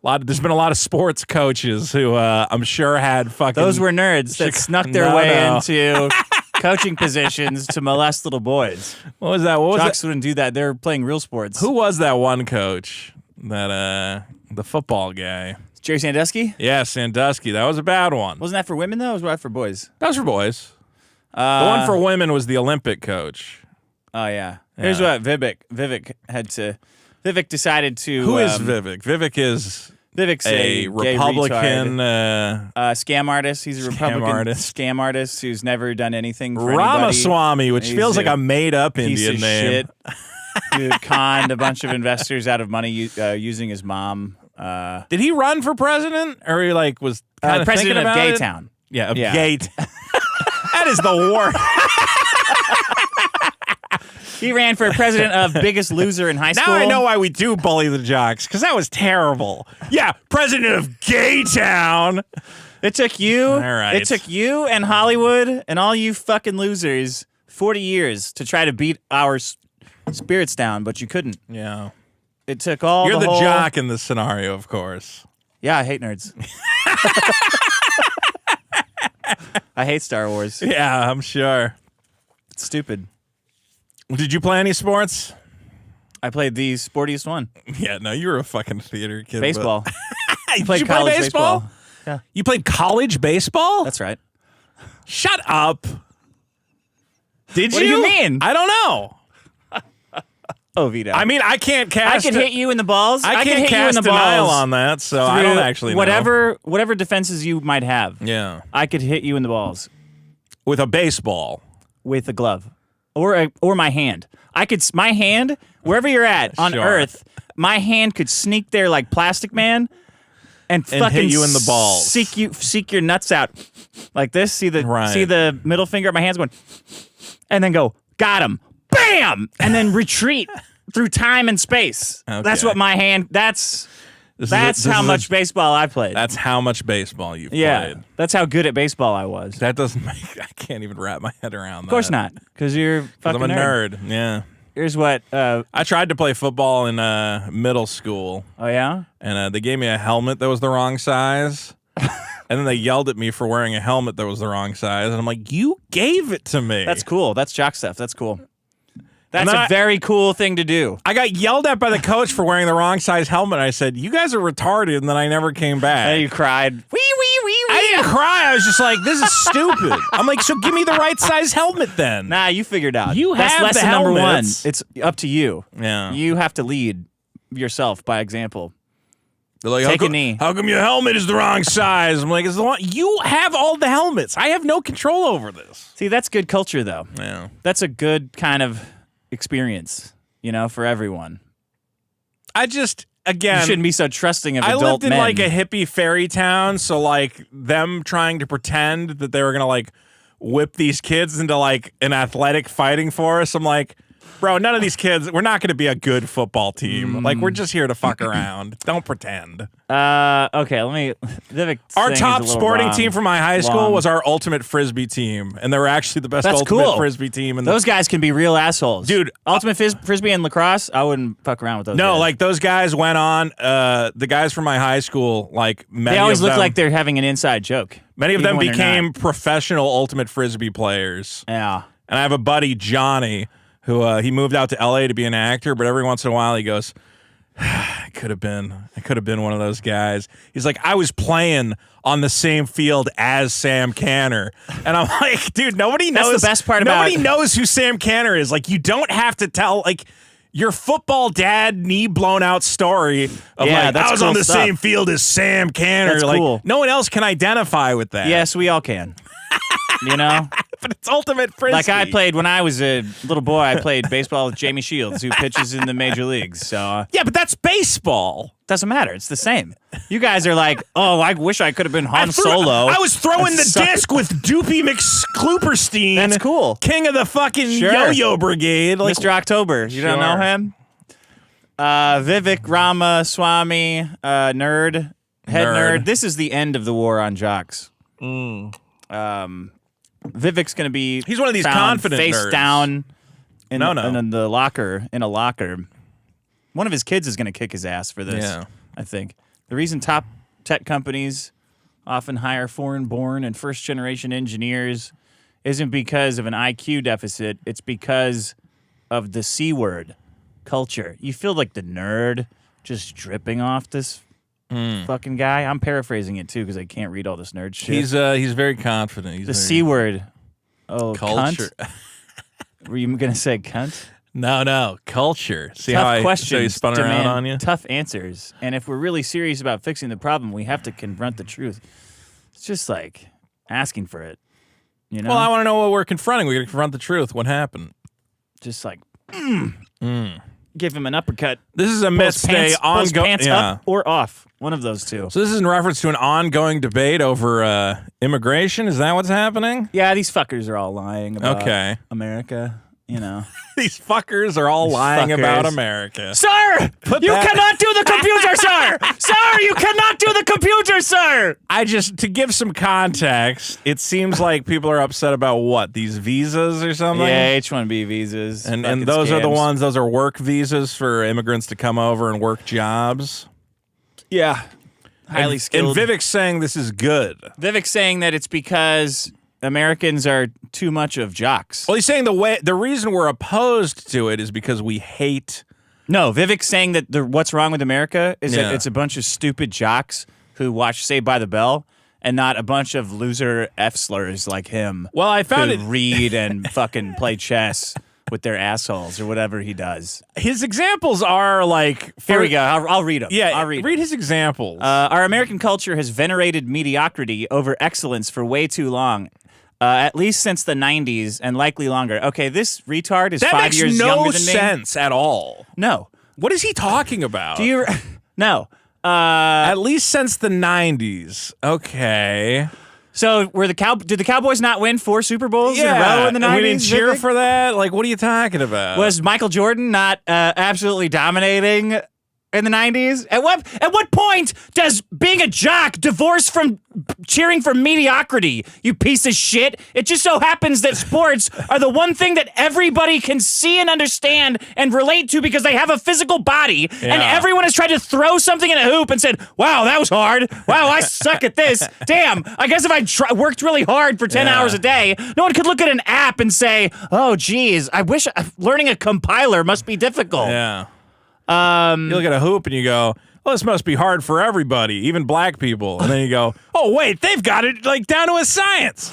There's been a lot of sports coaches who I'm sure had fucking. Those were nerds that snuck their way into coaching positions to molest little boys. What was that? Jocks wouldn't do that. They're playing real sports. Who was that one coach? That the football guy. Jerry Sandusky? Yeah, Sandusky. That was a bad one. Wasn't that for women though? Or was that for boys? That was for boys. The one for women was the Olympic coach. Oh yeah. Here's what Vivek decided to. Who is Vivek? Vivek's a Republican scam artist. He's a Republican scam artist who's never done anything for Ramaswamy, which feels like a made-up Indian name. Shit. who conned a bunch of investors out of money using his mom. Did he run for president, or he like was kind of president thinking of about Gaytown? Yeah, of Yeah. Gate. That is the worst. He ran for president of Biggest Loser in high school. Now I know why we do bully the jocks, because that was terrible. Yeah, president of Gaytown. It took you. All right. It took you and Hollywood and all you fucking losers 40 years to try to beat our spirits down, but you couldn't. Yeah. It took all. You're the whole... jock in this scenario, of course. Yeah, I hate nerds. I hate Star Wars. Yeah, I'm sure. It's stupid. Did you play any sports? I played the sportiest one. Yeah, no, you were a fucking theater kid. Baseball. Did Played you play college baseball? Yeah. You played college baseball? That's right. Shut up. Did What do you mean? I don't know. Oh, Vito. I mean, I can't I cast. could hit you in the balls. I could can't hit you in cast the denial balls on that, so I don't actually know. Whatever defenses you might have. Yeah. I could hit you in the balls With a baseball. with a glove or my hand. My hand, wherever you're at on Sure. Earth, my hand could sneak there like Plastic Man and fucking hit you in the balls. Seek your nuts out like this. See Right. the middle finger of my hands going, and then go, got him, bam, and then retreat through time and space. Okay. That's what my hand. That's how much baseball I played. That's how much baseball you've Yeah, played. that's how good at baseball I was. That doesn't make. I can't even wrap my head around that. Of course not, because you're fucking I'm a nerd. Yeah. Here's what. I tried to play football in middle school, Oh yeah. and they gave me a helmet that was the wrong size. And then they yelled at me for wearing a helmet that was the wrong size. And I'm like, you gave it to me. That's cool. That's jock stuff. That's cool. And That's then a very cool thing to do. I got yelled at by the coach for wearing the wrong size helmet. I said, you guys are retarded. And then I never came back. And you cried. Wee wee wee wee. I didn't cry. I was just like, this is stupid. I'm like, so give me the right size helmet then. Nah, you figured out. You That's have lesson the number one. helmets. It's up to you. Yeah. You have to lead yourself by example. They're like, Take a knee. How come your helmet is the wrong size? I'm like, it's the one. You have all the helmets. I have no control over this. See, that's good culture, though. Yeah. That's a good kind of experience, for everyone. I just, You again, shouldn't be so trusting of I adult lived in men. like a hippie fairy town, so like them trying to pretend that they were gonna like whip these kids into like an athletic fighting force. I'm like, bro, none of these kids. We're not gonna be a good football team. Like we're just here to fuck around. Don't pretend. Okay, let me. Vivek Our thing is top a little sporting wrong. team from my high school Long. was our ultimate frisbee team, and they were actually the best That's ultimate cool. frisbee team. And Those guys can be real assholes, Dude, Ultimate frisbee and lacrosse, I wouldn't fuck around with those. no, guys. like those guys went on. The guys from my high school, like many they always of look them, like they're having an inside joke. many of even them when they're became not. professional ultimate frisbee players. Yeah. And I have a buddy, Johnny, who he moved out to LA to be an actor, but every once in a while he goes, I could have been one of those guys. He's like, I was playing on the same field as Sam Canner. And I'm like, dude, nobody knows. That's the best part about Nobody knows who Sam Canner is. Like, you don't have to tell, like, your football dad knee blown out story of Yeah, like, that's I was cool on the stuff. same field as Sam Canner. That's like, cool. no one else can identify with that. Yes, we all can. But it's ultimate frisbee. Like I played when I was a little boy. I played baseball with Jamie Shields, who pitches in the major leagues. So Yeah, but that's baseball. doesn't matter. It's the same. You guys are like, oh, I wish I could have been Han Solo. I was throwing That's the disc with Doopy McClooperstein. That's cool. King of the fucking Sure. yo-yo brigade. Like, Mr. October. You don't know Sure. him? Vivek Ramaswamy, nerd, head Nerd. nerd. This is the end of the war on jocks. Vivek's going to be He's one of these found confident face nerds. down in No. the locker, in a locker. One of his kids is going to kick his ass for this, Yeah. I think. The reason top tech companies often hire foreign-born and first-generation engineers isn't because of an IQ deficit. It's because of the C word, culture. You feel like the nerd just dripping off this fucking guy. I'm paraphrasing it, too, because I can't read all this nerd shit. he's very confident. He's the very C word. Oh, culture. cunt? Were you going to say cunt? No, culture. See how Tough I questions so he spun around demand on you? tough answers. And if we're really serious about fixing the problem, we have to confront the truth. It's just like asking for it, you know? Well, I want to know what we're confronting. We're going to confront the truth. What happened? Just like, Give him an uppercut. This is a Pulls midstay pants ongoing. up or off. One of those two. So this is in reference to an ongoing debate over immigration. Is that what's happening? Yeah, these fuckers are all lying about Okay. America. You know. These fuckers are all lying about America. Sir! Cannot do the computer, sir! Sir, you cannot do the computer, sir! To give some context, it seems like people are upset about what? These visas or something? Yeah, H-1B visas. And fucking those are the scams. ones, those are work visas for immigrants to come over and work jobs. Yeah. Highly skilled. And Vivek's saying this is good. Vivek's saying that it's because Americans are too much of jocks. Well, he's saying the reason we're opposed to it is because we hate. No, Vivek's saying that what's wrong with America is Yeah. that it's a bunch of stupid jocks who watch Saved by the Bell and not a bunch of loser F-slurs like him. Well, I found who it. read and fucking play chess with their assholes or whatever he does. His examples are like. Here we go. I'll read them. Yeah, I'll read his examples. Our American culture has venerated mediocrity over excellence for way too long. At least since the 90s and likely longer. Okay, this retard is that 5 makes years no younger than me. sense at all. No. What is he talking about? Do you... No. At least since the 90s. Okay. So did the Cowboys not win 4 Super Bowls in a row in the 90s? and we didn't cheer Vivek? for that? Like, what are you talking about? Was Michael Jordan not absolutely dominating in the 90s? At what point does being a jock divorce from cheering for mediocrity, you piece of shit? It just so happens that sports are the one thing that everybody can see and understand and relate to because they have a physical body, and everyone has tried to throw something in a hoop and said, wow, that was hard. Wow, I suck at this. Damn, I guess if I worked really hard for 10 hours a day, no one could look at an app and say, oh, geez, I wish learning a compiler must be difficult. Yeah. You look at a hoop and you go, well, this must be hard for everybody, even black people. And then you go, oh, wait, they've got it like down to a science.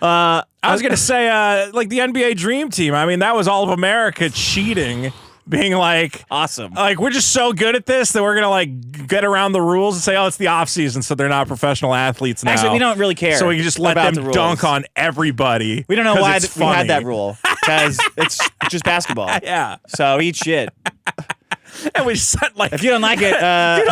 I was going to say, like the NBA Dream Team. I mean, that was all of America cheating, being like, Awesome. like, we're just so good at this that we're going to like get around the rules and say, oh, it's the off season, so they're not professional athletes now. Actually, we don't really care. So we can just let about them the rules. dunk on everybody. We don't know 'cause why it's we had funny. that rule because it's just basketball. Yeah. So eat shit. And we just said, like, If you don't like it, dude,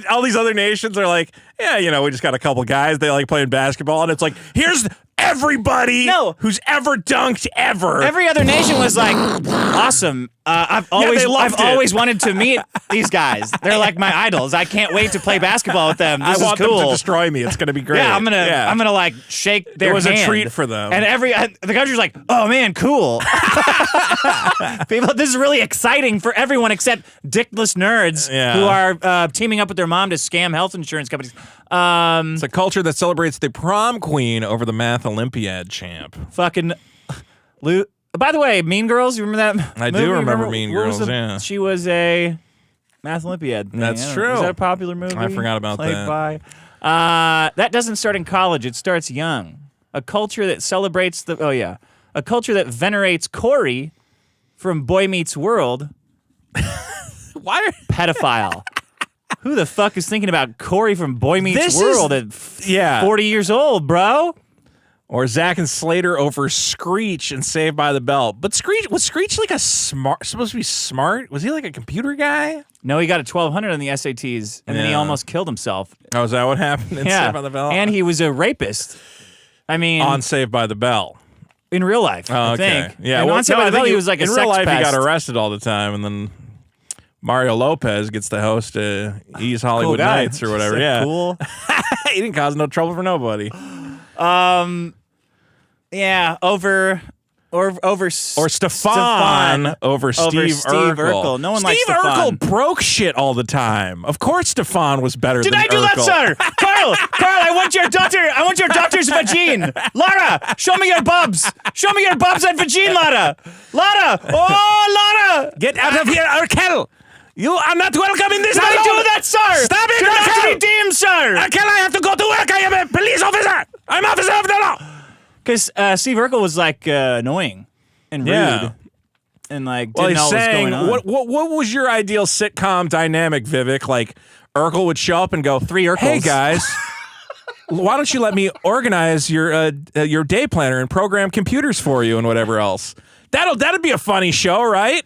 all these other nations are like, yeah, you know, we just got a couple guys. They like playing basketball, and it's like, here's everybody who's ever dunked ever. every other nation was like, awesome. I've always wanted to meet these guys. They're like my idols. I can't wait to play basketball with them. This I want is cool. them to destroy me. It's gonna be great. Yeah, I'm gonna like shake their It was hand. a treat for them. And the country's like, oh man, cool. People, this is really exciting for everyone except dickless nerds who are teaming up with their mom to scam health insurance companies. It's a culture that celebrates the prom queen over the math Olympiad champ. Fucking by the way, Mean Girls, you remember that I movie? do remember Mean what was Girls, the- yeah. She was a math Olympiad thing. That's I don't know. true. Was that a popular movie? I forgot about Played that. by that doesn't start in college, it starts young. A culture that celebrates a culture that venerates Corey from Boy Meets World. Why? Pedophile. Who the fuck is thinking about Corey from Boy Meets This World is- at 40 years old, bro? Or Zack and Slater over Screech and Saved by the Bell. But was Screech like supposed to be smart? Was he like a computer guy? No, he got a 1200 on the SATs, and then he almost killed himself. Oh, is that what happened in Saved by the Bell? And he was a rapist. I mean, on Saved by the Bell. in real life, Oh, I okay. think. Yeah, And on Saved by the Bell, he was like a in sex real life, pest. he got arrested all the time, and then Mario Lopez gets to host East Hollywood Cool guy. Nights or whatever. Is that Yeah, cool. he didn't cause no trouble for nobody. Yeah, over Or Stefan over Steve Urkel. No one likes Steve Stefan. Urkel broke shit all the time. Of course, Stefan was better Did than I do Urkel. that, sir? Carl, I want your daughter. I want your daughter's vagine. Lara, show me your bubs. Show me your bubs and vagine, Lara. Lara, oh, Lara. Get out of here, Urkel! You are not welcome in this Did I household. do that, sir? Stop it, Do not Urkel! redeem, sir. Urkel, I have to go to work. I am a police officer. I'm officer of the law. Because Steve Urkel was like annoying and rude. Yeah. And like Well, didn't know he's what was saying, going on. what was your ideal sitcom dynamic, Vivek? Like, Urkel would show up and go, Three Urkels. Hey, guys, why don't you let me organize your day planner and program computers for you and whatever else? That'd be a funny show, right?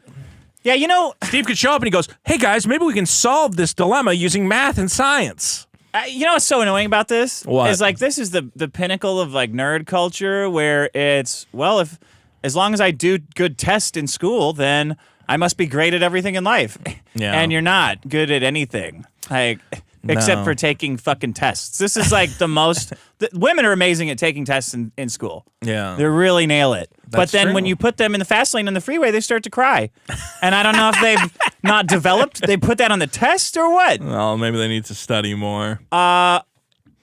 Yeah, you know, Steve could show up and he goes, hey guys, maybe we can solve this dilemma using math and science. you know what's so annoying about this? What? Is like this is the pinnacle of like nerd culture where it's, well, if as long as I do good tests in school, then I must be great at everything in life. Yeah. And you're not good at anything. Like except No. for taking fucking tests. This is like the most women are amazing at taking tests in school. Yeah. They really nail it. But That's then true. when you put them in the fast lane on the freeway, they start to cry. And I don't know if they've not developed, they put that on the test or what. Well, maybe they need to study more.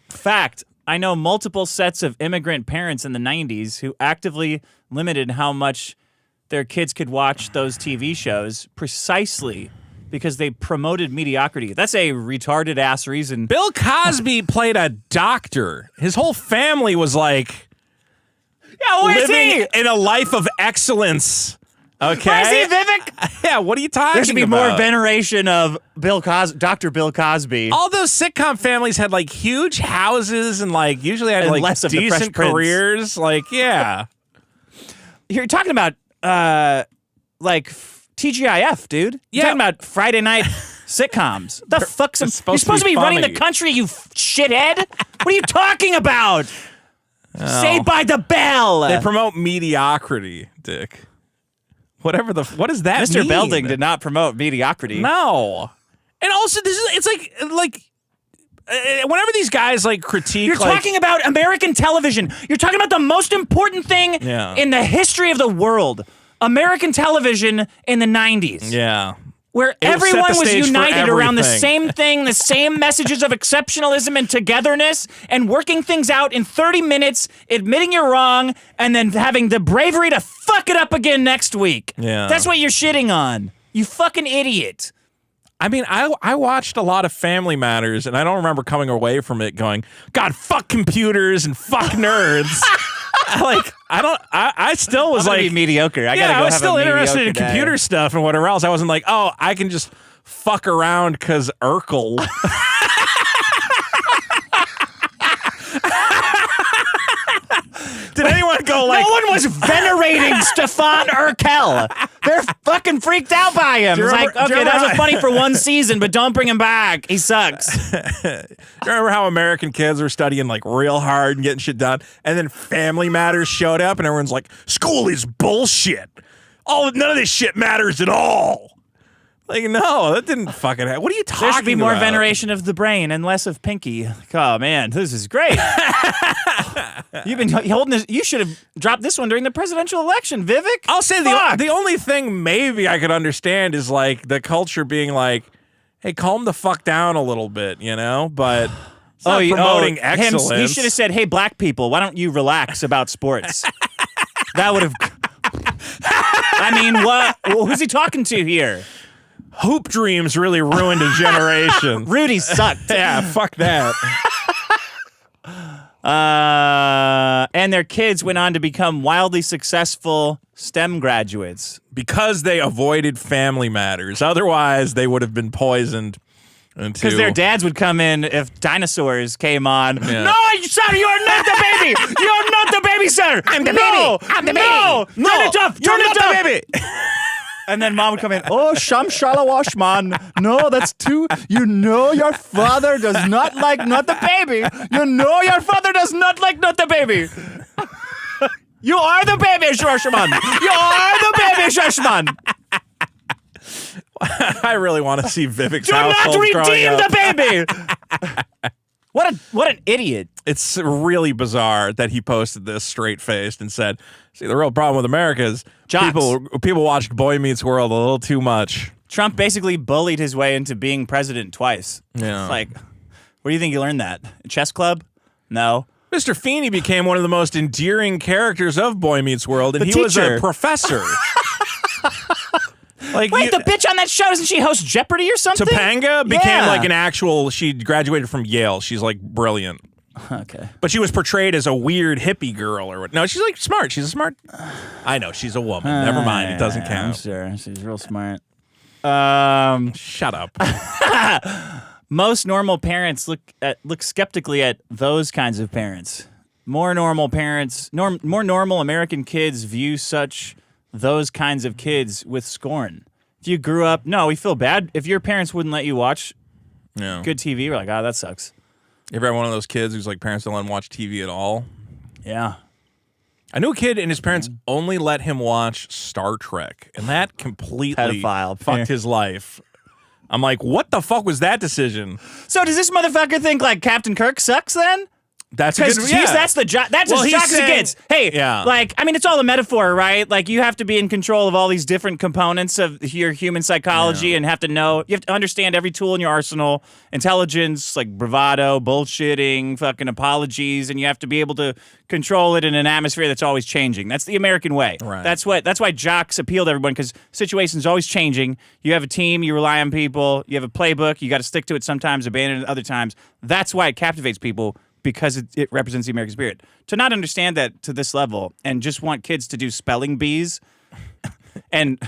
Fact, I know multiple sets of immigrant parents in the 90s who actively limited how much their kids could watch those TV shows precisely because they promoted mediocrity. That's a retarded ass reason. Bill Cosby played a doctor. His whole family was like Yeah, where is living he? in a life of excellence. Okay. Where is he, Vivek? Yeah, what are you talking about? There should be more veneration of Dr. Bill Cosby. All those sitcom families had like huge houses and like usually had And like less of the Fresh decent Prince. careers. Like, yeah. You're talking about like TGIF, dude. You're Yeah. talking about Friday night sitcoms. The fuck's It's supposed you're supposed to to be be running funny. the country, you shithead. What are you talking about? Saved by the Bell. They promote mediocrity, Dick. What does that Mr. mean? Belding did not promote mediocrity. No. And also, it's like whenever these guys like critique, You're talking about American television. You're talking about the most important thing Yeah. in the history of the world. American television in the 90s. yeah. Where It set everyone the was stage for united around the everything. same thing, the same messages of exceptionalism and togetherness, and working things out in 30 minutes, admitting you're wrong, and then having the bravery to fuck it up again next week. Yeah. That's what you're shitting on. You fucking idiot. I mean, I watched a lot of Family Matters, and I don't remember coming away from it going, God, fuck computers and fuck nerds. I still was I'm gonna like be mediocre. I yeah, gotta go I was have still a interested in mediocre day. computer stuff and whatever else. I wasn't like, oh, I can just fuck around because Urkel. Did anyone go like? No one was venerating Stefan Urkel. They're fucking freaked out by him. Do you It's remember- like, do you okay, that remember- was funny for one season, but don't bring him back. He sucks. Remember how American kids were studying like real hard and getting shit done, and then Family Matters showed up, and everyone's like, "School is bullshit. None of this shit matters at all." Like, no, that didn't fucking happen. What are you talking about? There should be more veneration of the brain and less of Pinky. Like, oh man, this is great. You've been holding this. You should have dropped this one during the presidential election, Vivek. I'll say Fuck. the only thing maybe I could understand is like the culture being like, "Hey, calm the fuck down a little bit," you know. But it's not promoting excellence. He should have said, "Hey, black people, why don't you relax about sports?" That would have. I mean, what? Who's he talking to here? Hoop dreams really ruined a generation. Rudy sucked. Yeah, fuck that. And their kids went on to become wildly successful STEM graduates. Because they avoided Family Matters. Otherwise, they would have been poisoned. Because their dads would come in if dinosaurs came on. Yeah. No, sir, you are not the baby. You are not the baby, sir. I'm the baby. I'm the baby. No, turn it off. Turn it off, baby. And then mom would come in. Oh, Sham Shalawashman. No, that's too. You know your father does not like not the baby. You know your father does not like not the baby. You are the baby, Shashman. You are the baby, Shashman. I really want to see Vivek's Do not household growing redeem up. the baby. What an idiot. It's really bizarre that he posted this straight-faced and said, see, the real problem with America is Jocks. people watched Boy Meets World a little too much. Trump basically bullied his way into being president twice. Yeah. It's like, where do you think you learned that? A chess club? No. Mr. Feeney became one of the most endearing characters of Boy Meets World, and The he was a teacher. professor. Like Wait, the bitch on that show, doesn't she host Jeopardy or something? Topanga became Yeah. like an actual, she graduated from Yale. She's like brilliant. Okay. But she was portrayed as a weird hippie girl or what. No, she's like smart. She's a smart. I know, she's a woman. Never mind. It doesn't I'm count. sure. She's real smart. Shut up. Most normal parents look skeptically at those kinds of parents. More normal parents, more normal American kids view those kinds of kids with scorn. If you grew up, no, we feel bad. If your parents wouldn't let you watch Yeah. good TV, we're like, that sucks. You ever had one of those kids who's like parents don't let him watch TV at all? Yeah. I knew a kid and his parents only let him watch Star Trek, and that completely Pedophile. fucked his life. I'm like, what the fuck was that decision? So does this motherfucker think like Captain Kirk sucks then? That's a good, Because yeah. that's the that's Well, as he's Jocks as it saying- gets. Hey, Yeah. like I mean, it's all a metaphor, right? Like you have to be in control of all these different components of your human psychology, and have to know. You have to understand every tool in your arsenal: intelligence, like bravado, bullshitting, fucking apologies, and you have to be able to control it in an atmosphere that's always changing. That's the American way. Right. That's why Jocks appeal to everyone, because situations always changing. You have a team, you rely on people, you have a playbook, you got to stick to it sometimes, abandon it other times. That's why it captivates people. Because it represents the American spirit. To not understand that to this level and just want kids to do spelling bees and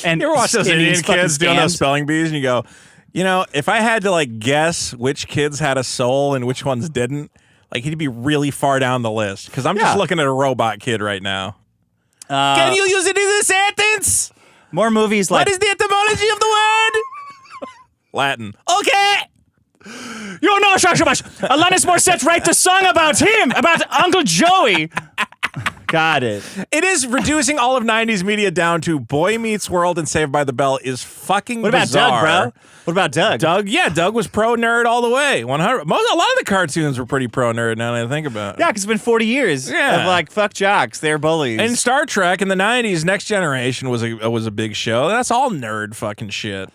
You ever watch those Indian kids doing those scams? spelling bees and you go, you know, if I had to like guess which kids had a soul and which ones didn't, like he'd be really far down the list. Because I'm just looking at a robot kid right now. Can you use it in a sentence? More movies like What is the etymology of the word? Latin. Okay. you know, Alanis Morissette write the song about him, about Uncle Joey. Got it. It is reducing all of 90s media down to Boy Meets World and Saved by the Bell is fucking What about bizarre. Doug, bro? What about Doug? Doug was pro nerd all the way. 100. A lot of the cartoons were pretty pro nerd now that I think about it. Yeah, because it's been 40 years Yeah. of like fuck jocks, they're bullies. And Star Trek in the 90s, Next Generation was a big show. That's all nerd fucking shit.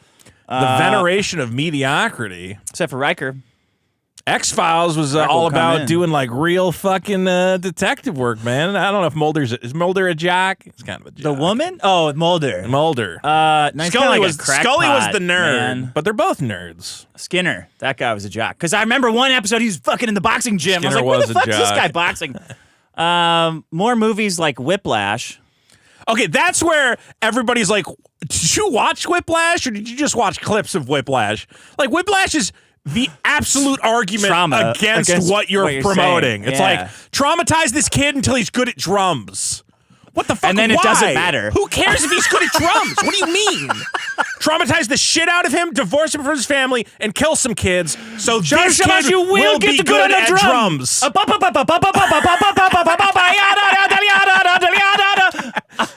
The veneration of mediocrity. Except for Riker. X-Files was Riker all will come about in. doing like real fucking detective work, man. I don't know if is Mulder a jock? He's kind of a jock. The woman? Oh, Mulder. Mulder. Nice, Scully like was the nerd, man. but they're both nerds. Skinner, that guy was a jock. Because I remember one episode he was fucking in the boxing gym. I was Skinner like, where was the a fuck is this jock. guy boxing? More movies like Whiplash. Okay, that's where everybody's like, did you watch Whiplash or did you just watch clips of Whiplash? Like, Whiplash is the absolute argument Trauma against what you're promoting. saying. It's Yeah. like, traumatize this kid until he's good at drums. What the fuck? And then it Why? doesn't matter. Who cares if he's good at drums? What do you mean? Traumatize the shit out of him, divorce him from his family, and kill some kids so this kid you will get be to good at drums. drums.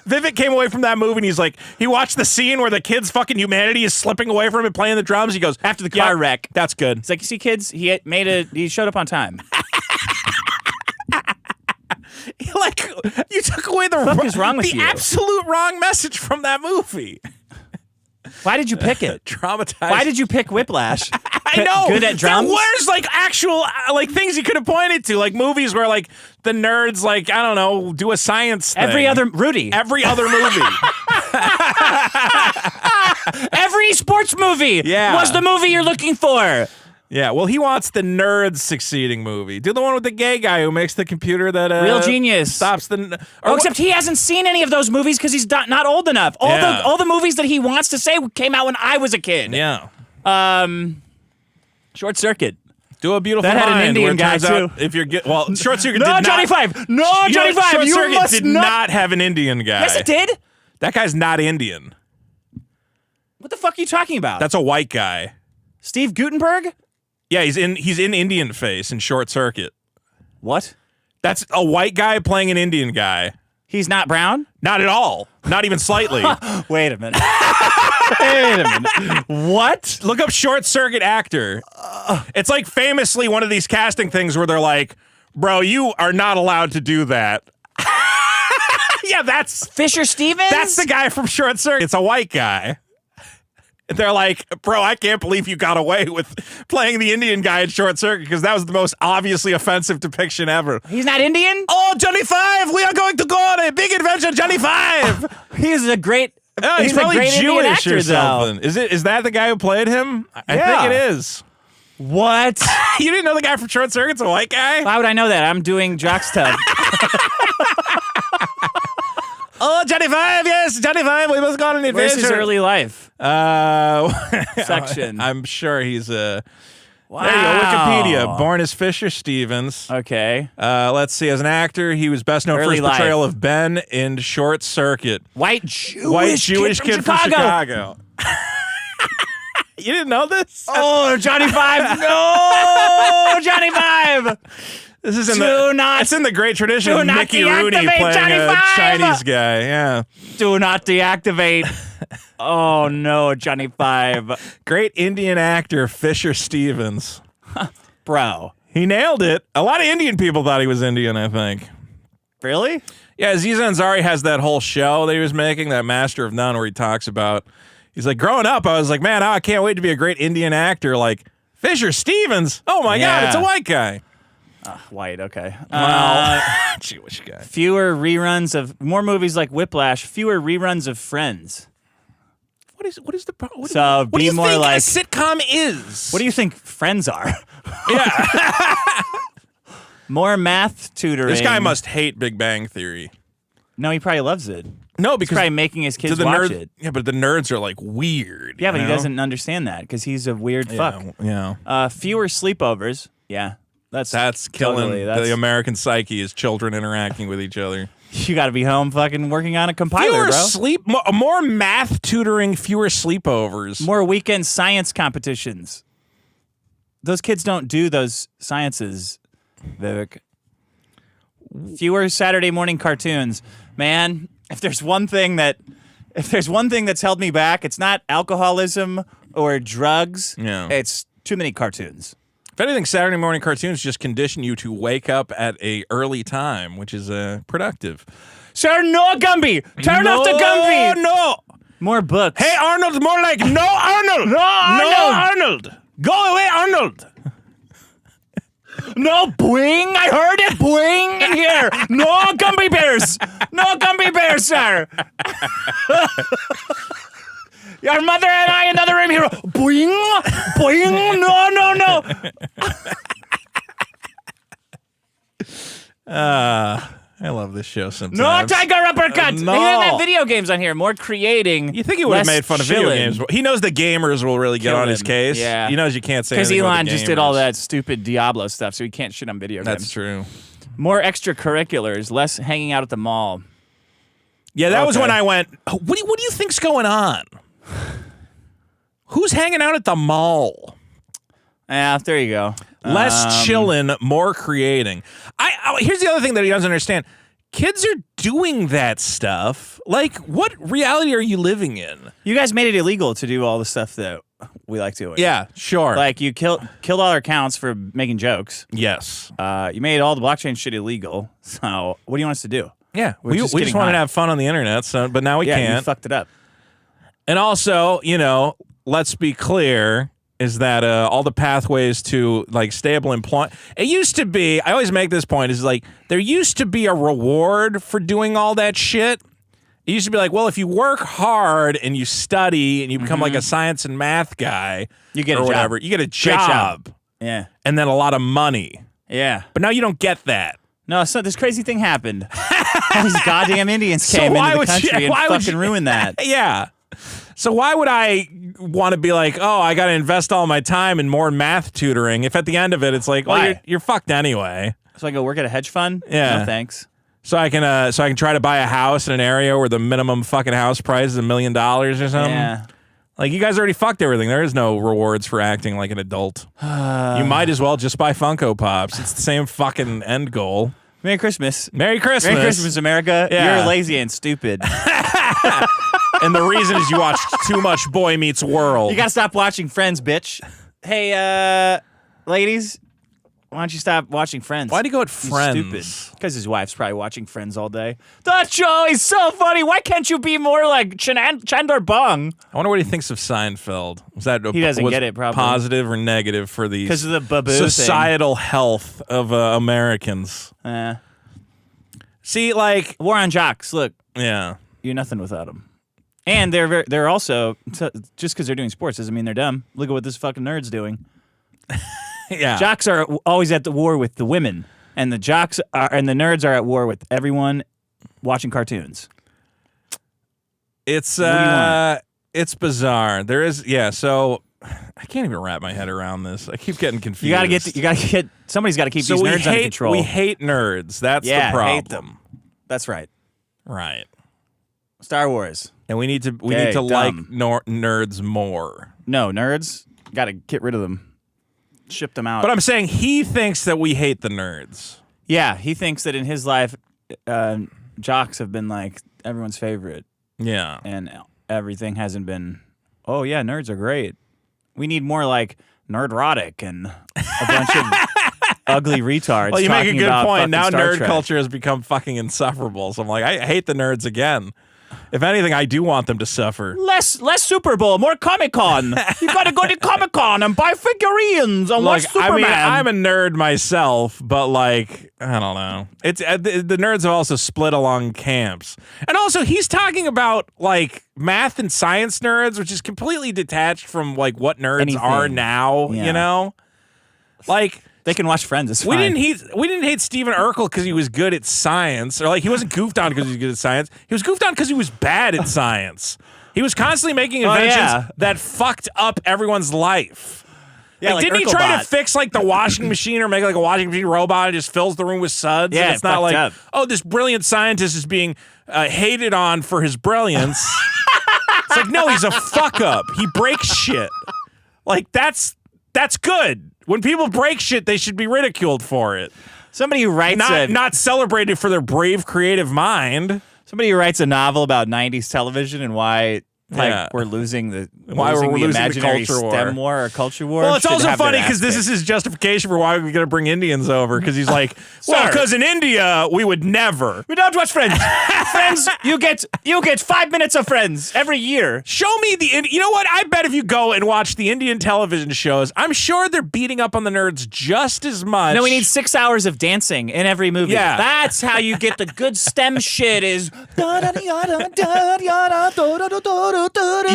Vivek came away from that movie and he's like, he watched the scene where the kid's fucking humanity is slipping away from him and playing the drums. He goes, After the car wreck. That's good. It's like, you see, kids, he showed up on time. Like, you took away the fuck is wrong with you? absolute wrong message from that movie. Why did you pick it? Traumatized. Why did you pick Whiplash? I know. Good at drums? There was like actual like things you could have pointed to, like movies where like the nerds like, I don't know, do a science thing. Every other movie. Every Sports movie Yeah. was the movie you're looking for. Yeah, well, he wants the nerds succeeding movie. Do the one with the gay guy who makes the computer that Real Genius. stops the. Oh, except he hasn't seen any of those movies because he's not old enough. All the movies that he wants to say came out when I was a kid. Yeah. Short Circuit. Do a Beautiful That had an Mind, Indian where it guy, turns out too. If you're Short Circuit No, did not. Johnny Five. No, Johnny Five. Short You Circuit must did not. not have an Indian guy. Yes, it did. That guy's not Indian. What the fuck are you talking about? That's a white guy. Steve Guttenberg? Yeah, he's in Indian Face in Short Circuit. What? That's a white guy playing an Indian guy. He's not brown? Not at all. Not even slightly. Wait a minute. Wait a minute. What? Look up Short Circuit actor. It's like famously one of these casting things where they're like, bro, you are not allowed to do that. Yeah, that's Fisher Stevens? That's the guy from Short Circuit. It's a white guy. They're like, bro, I can't believe you got away with playing the Indian guy in Short Circuit because that was the most obviously offensive depiction ever. He's not Indian? Oh, Johnny Five, we are going to go on a big adventure, Johnny Five. He's a great. Oh, he's probably a great Indian Jewish actor, or something. Is that the guy who played him? I Yeah. think it is. What? You didn't know the guy from Short Circuit's a white guy? Why would I know that? I'm doing Jocks stuff. Oh, Johnny Five, yes, Johnny Five, we must go on an adventure. Where's his early life Uh, section? I'm sure he's Wow. There you go, Wikipedia. Born as Fisher Stevens. Okay. Let's see. As an actor, he was best known for Early his portrayal of Ben in Short Circuit. White Jewish kid from Chicago. You didn't know this? Oh, Johnny Five. No, Johnny Five. This is it's in the great tradition of Mickey Rooney playing Johnny a Five. Chinese guy. Yeah. Do not deactivate. Oh, no, Johnny Five. Great Indian actor Fisher Stevens. Bro. He nailed it. A lot of Indian people thought he was Indian, I think. Really? Yeah, Aziz Ansari has that whole show that he was making, that Master of None, where he talks about, he's like, growing up, I was like, man, I can't wait to be a great Indian actor like Fisher Stevens. Oh, my God, it's a white guy. White, okay. Well, Jewish guy. More movies like Whiplash, fewer reruns of Friends. What is the problem? What Be do you more think like a sitcom is? What do you think Friends are? Yeah. More math tutoring. This guy must hate Big Bang Theory. No, he probably loves it. No, He's because probably making his kids watch it. Yeah, but the nerds are like weird. Yeah, but you he know? doesn't understand that because he's a weird fuck. Yeah. Fewer sleepovers. Yeah. That's killing totally, the American psyche is children interacting with each other. You got to be home fucking working on a compiler, bro. More math tutoring, fewer sleepovers. More weekend science competitions. Those kids don't do those sciences, Vivek. Fewer Saturday morning cartoons. Man, if there's one thing that's held me back, it's not alcoholism or drugs. Yeah. It's too many cartoons. If anything, Saturday morning cartoons just condition you to wake up at a early time, which is productive. Sir, no Gumby! Turn off the Gumby! No! More books. Hey, Arnold, more like, no, Arnold! No, Arnold! No, Arnold! Go away, Arnold! No boing! I heard it boing in here! No Gumby bears! No Gumby bears, sir! Your mother and I in another room here. Boing! Boing! No, no, no! I love this show sometimes. No tiger uppercut! No. He doesn't have video games on here. More creating. You think he would have made fun of video games? He knows the gamers will really get Kill on his him. case. Yeah. He knows you can't say Because anything about Elon the just did all gamers. that stupid Diablo stuff, so he can't shit on video games. That's true. More extracurriculars, less hanging out at the mall. Yeah, that was Okay. when I went, what do you think's going on? Who's hanging out at the mall? Yeah, there you go. Less chillin', more creating. Here's the other thing that he doesn't understand. Kids are doing that stuff. Like, what reality are you living in? You guys made it illegal to do all the stuff that we like doing. Yeah, sure. Like, you killed all our accounts for making jokes. Yes. You made all the blockchain shit illegal. So, what do you want us to do? Yeah, We're we just just getting wanted high. to have fun on the internet, but now we Yeah, can't. you fucked it up. And also, let's be clear, is that all the pathways to like stable employment. It used to be, I always make this point, is like there used to be a reward for doing all that shit. It used to be like, well, if you work hard and you study and you become like a science and math guy, You get or a job. whatever, you get a job. job Yeah. and then a lot of money. Yeah. But now you don't get that. No, so this crazy thing happened. All these goddamn Indians So came why into the would you- country and why would fucking you- ruined that. Yeah. So why would I want to be like, oh, I got to invest all my time in more math tutoring if at the end of it it's like, well, Why? you're fucked anyway. So I go work at a hedge fund? Yeah. No, thanks. So I can try to buy a house in an area where the minimum fucking house price is $1 million or something. Yeah. Like you guys already fucked everything. There is no rewards for acting like an adult. You might as well just buy Funko Pops. It's the same fucking end goal. Merry Christmas. Merry Christmas. Merry Christmas, America. Yeah. You're lazy and stupid. And the reason is you watched too much Boy Meets World. You gotta stop watching Friends, bitch. Hey, ladies, why don't you stop watching Friends? Why'd he go at He's Friends? stupid. Because his wife's probably watching Friends all day. That show is so funny. Why can't you be more like Chandler Bong? I wonder what he thinks of Seinfeld. Was that He doesn't get it, probably. positive or negative for the 'Cause of the Babu societal health of Americans? See, like, War on Jocks. Look, yeah, you're nothing without them. And they're also, just because they're doing sports doesn't mean they're dumb. Look at what this fucking nerd's doing. yeah. Jocks are always at the war with the women, and the nerds are at war with everyone watching cartoons. It's do you want? it's bizarre. There is So I can't even wrap my head around this. I keep getting confused. You gotta get. Somebody's got to keep these nerds under control. We hate nerds. That's the problem. Hate them. That's right. Right. Star Wars. And we need to like nerds more. No, nerds. Got to get rid of them. Ship them out. But I'm saying he thinks that we hate the nerds. Yeah, he thinks that in his life, jocks have been like everyone's favorite. Yeah. And everything hasn't been, oh yeah, nerds are great. We need more like nerdrotic and a bunch of ugly retards. Well, you make a good point. Now Star nerd Trek. culture has become fucking insufferable. So I'm like, I hate the nerds again. If anything, I do want them to suffer. Less Super Bowl, more Comic Con. You gotta go to Comic Con and buy figurines and watch Superman. I mean, I'm a nerd myself, but like, I don't know. It's the nerds have also split along camps, and also he's talking about like math and science nerds, which is completely detached from like what nerds are now. Yeah. You know, like. They can watch Friends. It's We fine. didn't hate Stephen Urkel because he was good at science, or like he wasn't goofed on because he was good at science. He was goofed on because he was bad at science. He was constantly making inventions that fucked up everyone's life. Yeah, like didn't he Urkelbot. try to fix like the washing machine or make like a washing machine robot and just fills the room with suds? Yeah, and it's not like, up. oh, this brilliant scientist is being hated on for his brilliance. It's like, no, he's a fuck up. He breaks shit. Like that's good. When people break shit, they should be ridiculed for it. Somebody who writes not celebrated for their brave creative mind. Somebody who writes a novel about 90s television and why we're losing the imaginary culture war. STEM war or culture war. Well, it's should also have funny their because this ass is his justification for why we're going to bring Indians over. Because he's like, well, Sir. because in India we would never. We don't watch Friends. Friends, you get 5 minutes of Friends every year. Show me you know what? I bet if you go and watch the Indian television shows, I'm sure they're beating up on the nerds just as much. No, we need 6 hours of dancing in every movie. Yeah. That's how you get the good STEM shit is. You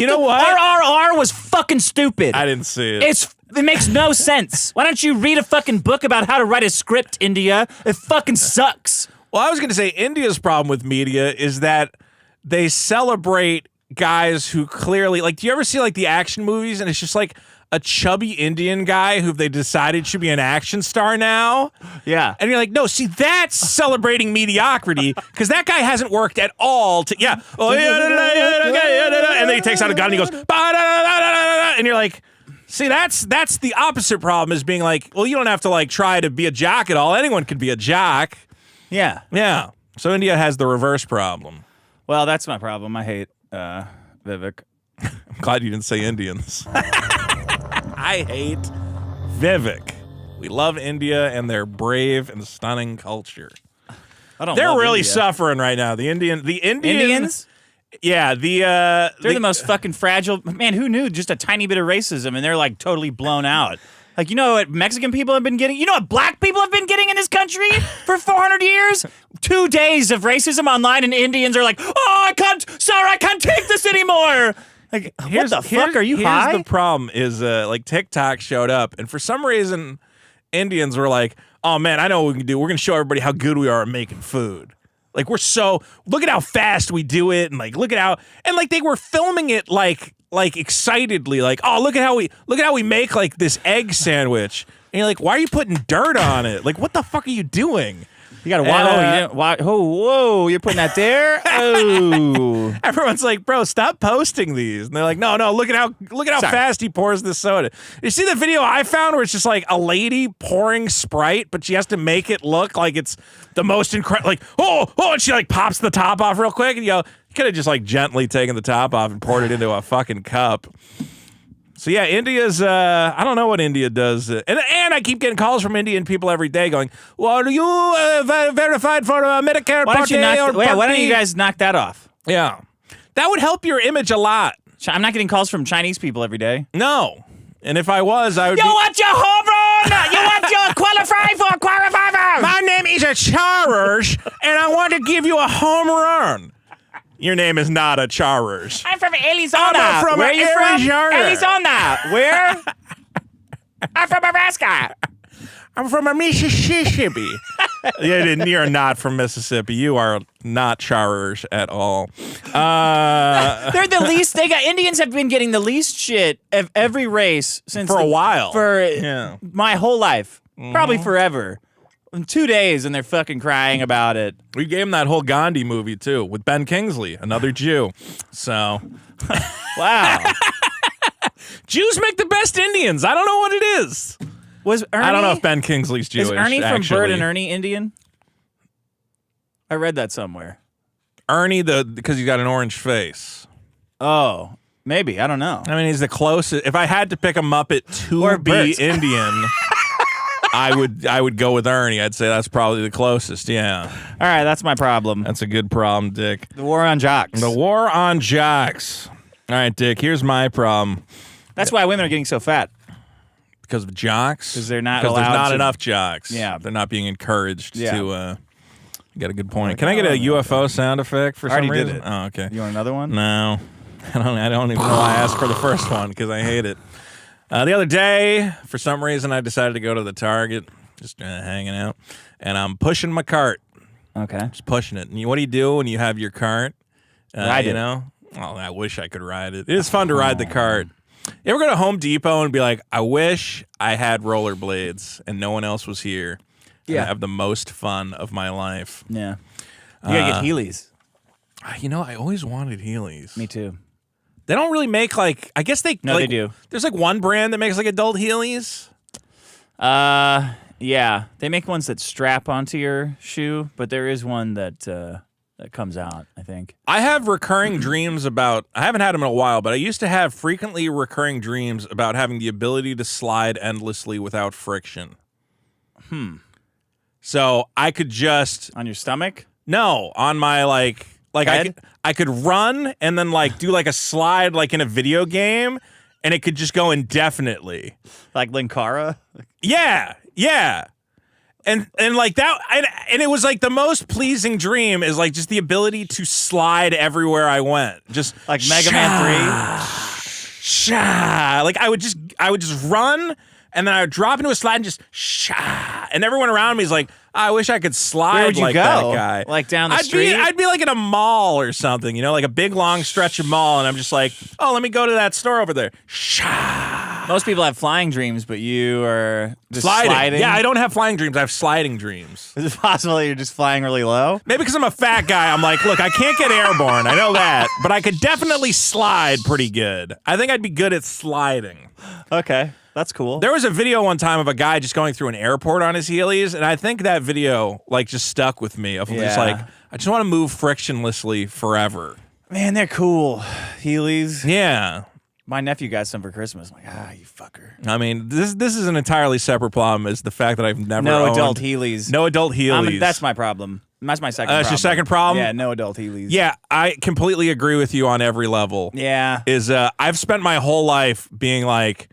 know what? RRR was fucking stupid. I didn't see it. It makes no sense. Why don't you read a fucking book about how to write a script, India? It fucking sucks. Well, I was going to say India's problem with media is that they celebrate guys who clearly, like, do you ever see like the action movies and it's just like a chubby Indian guy who they decided should be an action star now? Yeah. And you're like, no, see, that's celebrating mediocrity because that guy hasn't worked at all. Oh, yeah, and then he takes out a gun and he goes, and you're like, see, that's the opposite problem is being like, well, you don't have to like try to be a jock at all. Anyone could be a jock. Yeah. Yeah. So India has the reverse problem. Well, that's my problem. I hate Vivek. I'm glad you didn't say Indians. I hate Vivek. We love India and their brave and stunning culture. They're really suffering right now. The Indians? Yeah, they're the most fucking fragile. Man, who knew just a tiny bit of racism and they're like totally blown out. Like, you know what Mexican people have been getting? You know what black people have been getting in this country for 400 years? 2 days of racism online and Indians are like, oh, I can't take this anymore. Like, what the fuck? Are you high? Here's the problem is, like, TikTok showed up, and for some reason, Indians were like, oh, man, I know what we can do. We're going to show everybody how good we are at making food. Like, look at how fast we do it, and, like, look at how, and, like, they were filming it, like excitedly, like, oh, look at how we make, like, this egg sandwich. And you're like, why are you putting dirt on it? Like, what the fuck are you doing? You got to whoa, you're putting that there? Oh. Everyone's like, bro, stop posting these. And they're like, no, look at how fast he pours this soda. You see the video I found where it's just like a lady pouring Sprite, but she has to make it look like it's the most incredible, like, oh, and she like pops the top off real quick. And you could have just like gently taken the top off and poured it into a fucking cup. So yeah, India's, I don't know what India does. And I keep getting calls from Indian people every day going, well, are you verified for Medicare Part A or Part B? Why don't you guys knock that off? Yeah. That would help your image a lot. I'm not getting calls from Chinese people every day. No. And if I was, I would You want your home run? You want your qualify? My name is a Chargers, and I want to give you a home run. Your name is not a Chargers. I'm from Arizona. I'm from Where are you Arizona. from? Arizona. Where? I'm from Nebraska. I'm from Mississippi. You're not from Mississippi. You are not charers at all. They're the least. Indians have been getting the least shit of every race since For a while. For my whole life, probably forever. In 2 days, and they're fucking crying about it. We gave him that whole Gandhi movie too with Ben Kingsley, another Jew. So, Wow. Jews make the best Indians. I don't know what it is. Was Ernie? I don't know if Ben Kingsley's Jewish. Is Ernie from actually. Bert and Ernie Indian? I read that somewhere. Ernie, because he's got an orange face. Oh, maybe. I don't know. I mean, he's the closest. If I had to pick a Muppet to Or be Bert. Indian, I would go with Ernie. I'd say that's probably the closest. Yeah, All right, that's my problem. that's a good problem, Dick. The war on jocks. The war on jocks. All right, Dick. Here's my problem. That's why women are getting so fat. Because of jocks? 'Cause they're not Because there's allowed not to- enough jocks. Yeah. They're not being encouraged Yeah. to. You got a good point. Can I get a UFO sound effect for some already did reason? it. Oh, okay. You want another one? No. I don't even know why I asked for the first one because I hate it. The other day, for some reason, I decided to go to the Target, just hanging out, and I'm pushing my cart. Okay. Just pushing it. And what do you do when you have your cart? Ride you it. know? Oh, I wish I could ride it. It is fun to ride the cart. You ever go to Home Depot and be like, I wish I had rollerblades and no one else was here. Yeah. And have the most fun of my life. Yeah. You gotta get Heelys. You know, I always wanted Heelys. Me too. They don't really make I guess they No, like, they do. There's one brand that makes Adult Heelys. Yeah. They make ones that strap onto your shoe, but there is one that comes out, I think. I have recurring dreams about, I haven't had them in a while, but I used to have frequently recurring dreams about having the ability to slide endlessly without friction. So I could just, On your stomach? no, on my Head? I could run and then do a slide in a video game and it could just go indefinitely. Like Linkara? Yeah, yeah. And like that, and it was the most pleasing dream is just the ability to slide everywhere I went. Just Like Mega Man 3? Sha. I would just run and then I would drop into a slide and just sha. And everyone around me is like, I wish I could slide Where would you like go? that guy. Like down the street? I'd be in a mall or something, like a big long stretch of mall, and I'm just like, oh, let me go to that store over there. Sha. Most people have flying dreams, but you are just sliding. Yeah, I don't have flying dreams. I have sliding dreams. Is it possible that you're just flying really low? Maybe because I'm a fat guy, I'm like, look, I can't get airborne. I know that. But I could definitely slide pretty good. I think I'd be good at sliding. Okay. That's cool. There was a video one time of a guy just going through an airport on his Heelys, and I think that video, just stuck with me. Of just Yeah. I just want to move frictionlessly forever. Man, they're cool. Heelys. Yeah. My nephew got some for Christmas. I'm like, you fucker. I mean, this is an entirely separate problem, is the fact that I've never No owned adult Heelys. No adult Heelys. That's my problem. That's my second problem. That's your second problem? Yeah, no adult Heelys. Yeah, I completely agree with you on every level. Yeah. I've spent my whole life being like,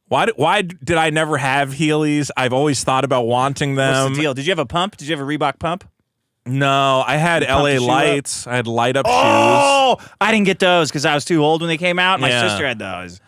why did I never have Heelys? I've always thought about wanting them. What's the deal? Did you have a pump? Did you have a Reebok pump? No, I had pumped LA the shoe lights. I had light up shoes. Oh, I didn't get those because I was too old when they came out. My Yeah. sister had those.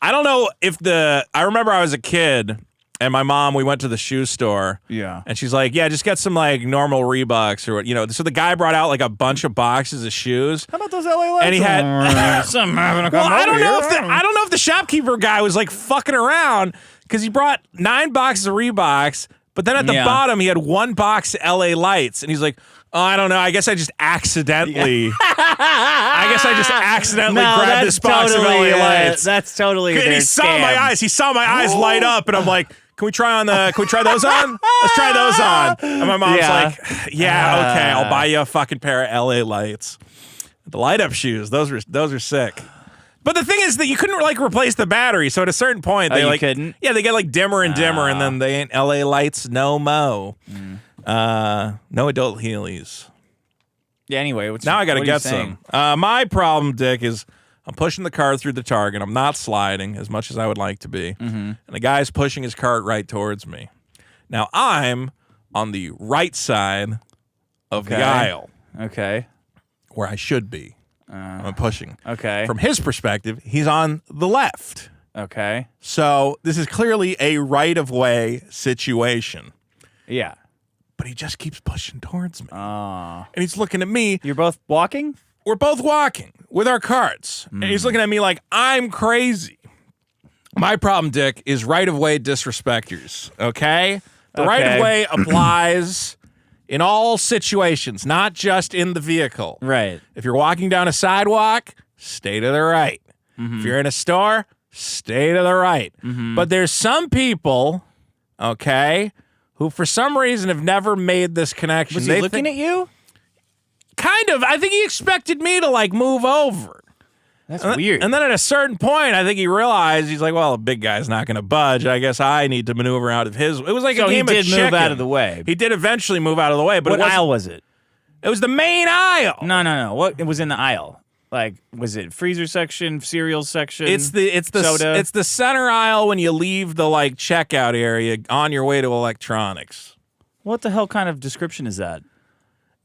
I don't know if I remember I was a kid and my mom, we went to the shoe store. Yeah. And she's like, yeah, just get some normal Reeboks or what, so the guy brought out a bunch of boxes of shoes. How about those LA lights? And he had some having to Well, come I don't over know here. if I don't know if the shopkeeper guy was fucking around because he brought 9 boxes of Reeboks, but then at the Yeah. bottom he had 1 box of LA lights, and he's like, oh, I don't know. I guess I just accidentally. Grabbed this box of LA lights. That's totally. And he saw my eyes. He saw my eyes light up, and I'm like, Can we try those on? Let's try those on. And my mom's like, yeah, okay, I'll buy you a fucking pair of LA lights. The light up shoes, those are sick. But the thing is that you couldn't replace the battery, so at a certain point they you couldn't? Yeah, they get dimmer and dimmer, and then they ain't LA lights no mo. No adult Heelys. Yeah. Anyway, Now I got to what are you get saying? some. My problem, Dick, is I'm pushing the cart through the Target. I'm not sliding as much as I would like to be. And the guy's pushing his cart right towards me. Now I'm on the right side of the aisle Okay. where I should be. I'm pushing. Okay. From his perspective, he's on the left. Okay. So this is clearly a right-of-way situation. Yeah. but he just keeps pushing towards me. Oh. And he's looking at me. You're both walking? We're both walking with our carts. And he's looking at me like I'm crazy. My problem, Dick, is right-of-way disrespecters, okay? The right-of-way applies in all situations, not just in the vehicle. Right. If you're walking down a sidewalk, stay to the right. If you're in a store, stay to the right. But there's some people, okay, who for some reason have never made this connection. Was he looking at you? Kind of. I think he expected me to, like, move over. That's weird. And then at a certain point, I think he realized, he's like, well, the big guy's not going to budge. I guess I need to maneuver out of his. It was like a game of chicken. So he did move out of the way. He did eventually move out of the way. But what aisle was it? It was the main aisle. No. What? It was in the aisle. Like, was it freezer section, cereal section? It's the soda? It's the center aisle when you leave the, like, checkout area on your way to electronics. What the hell kind of description is that?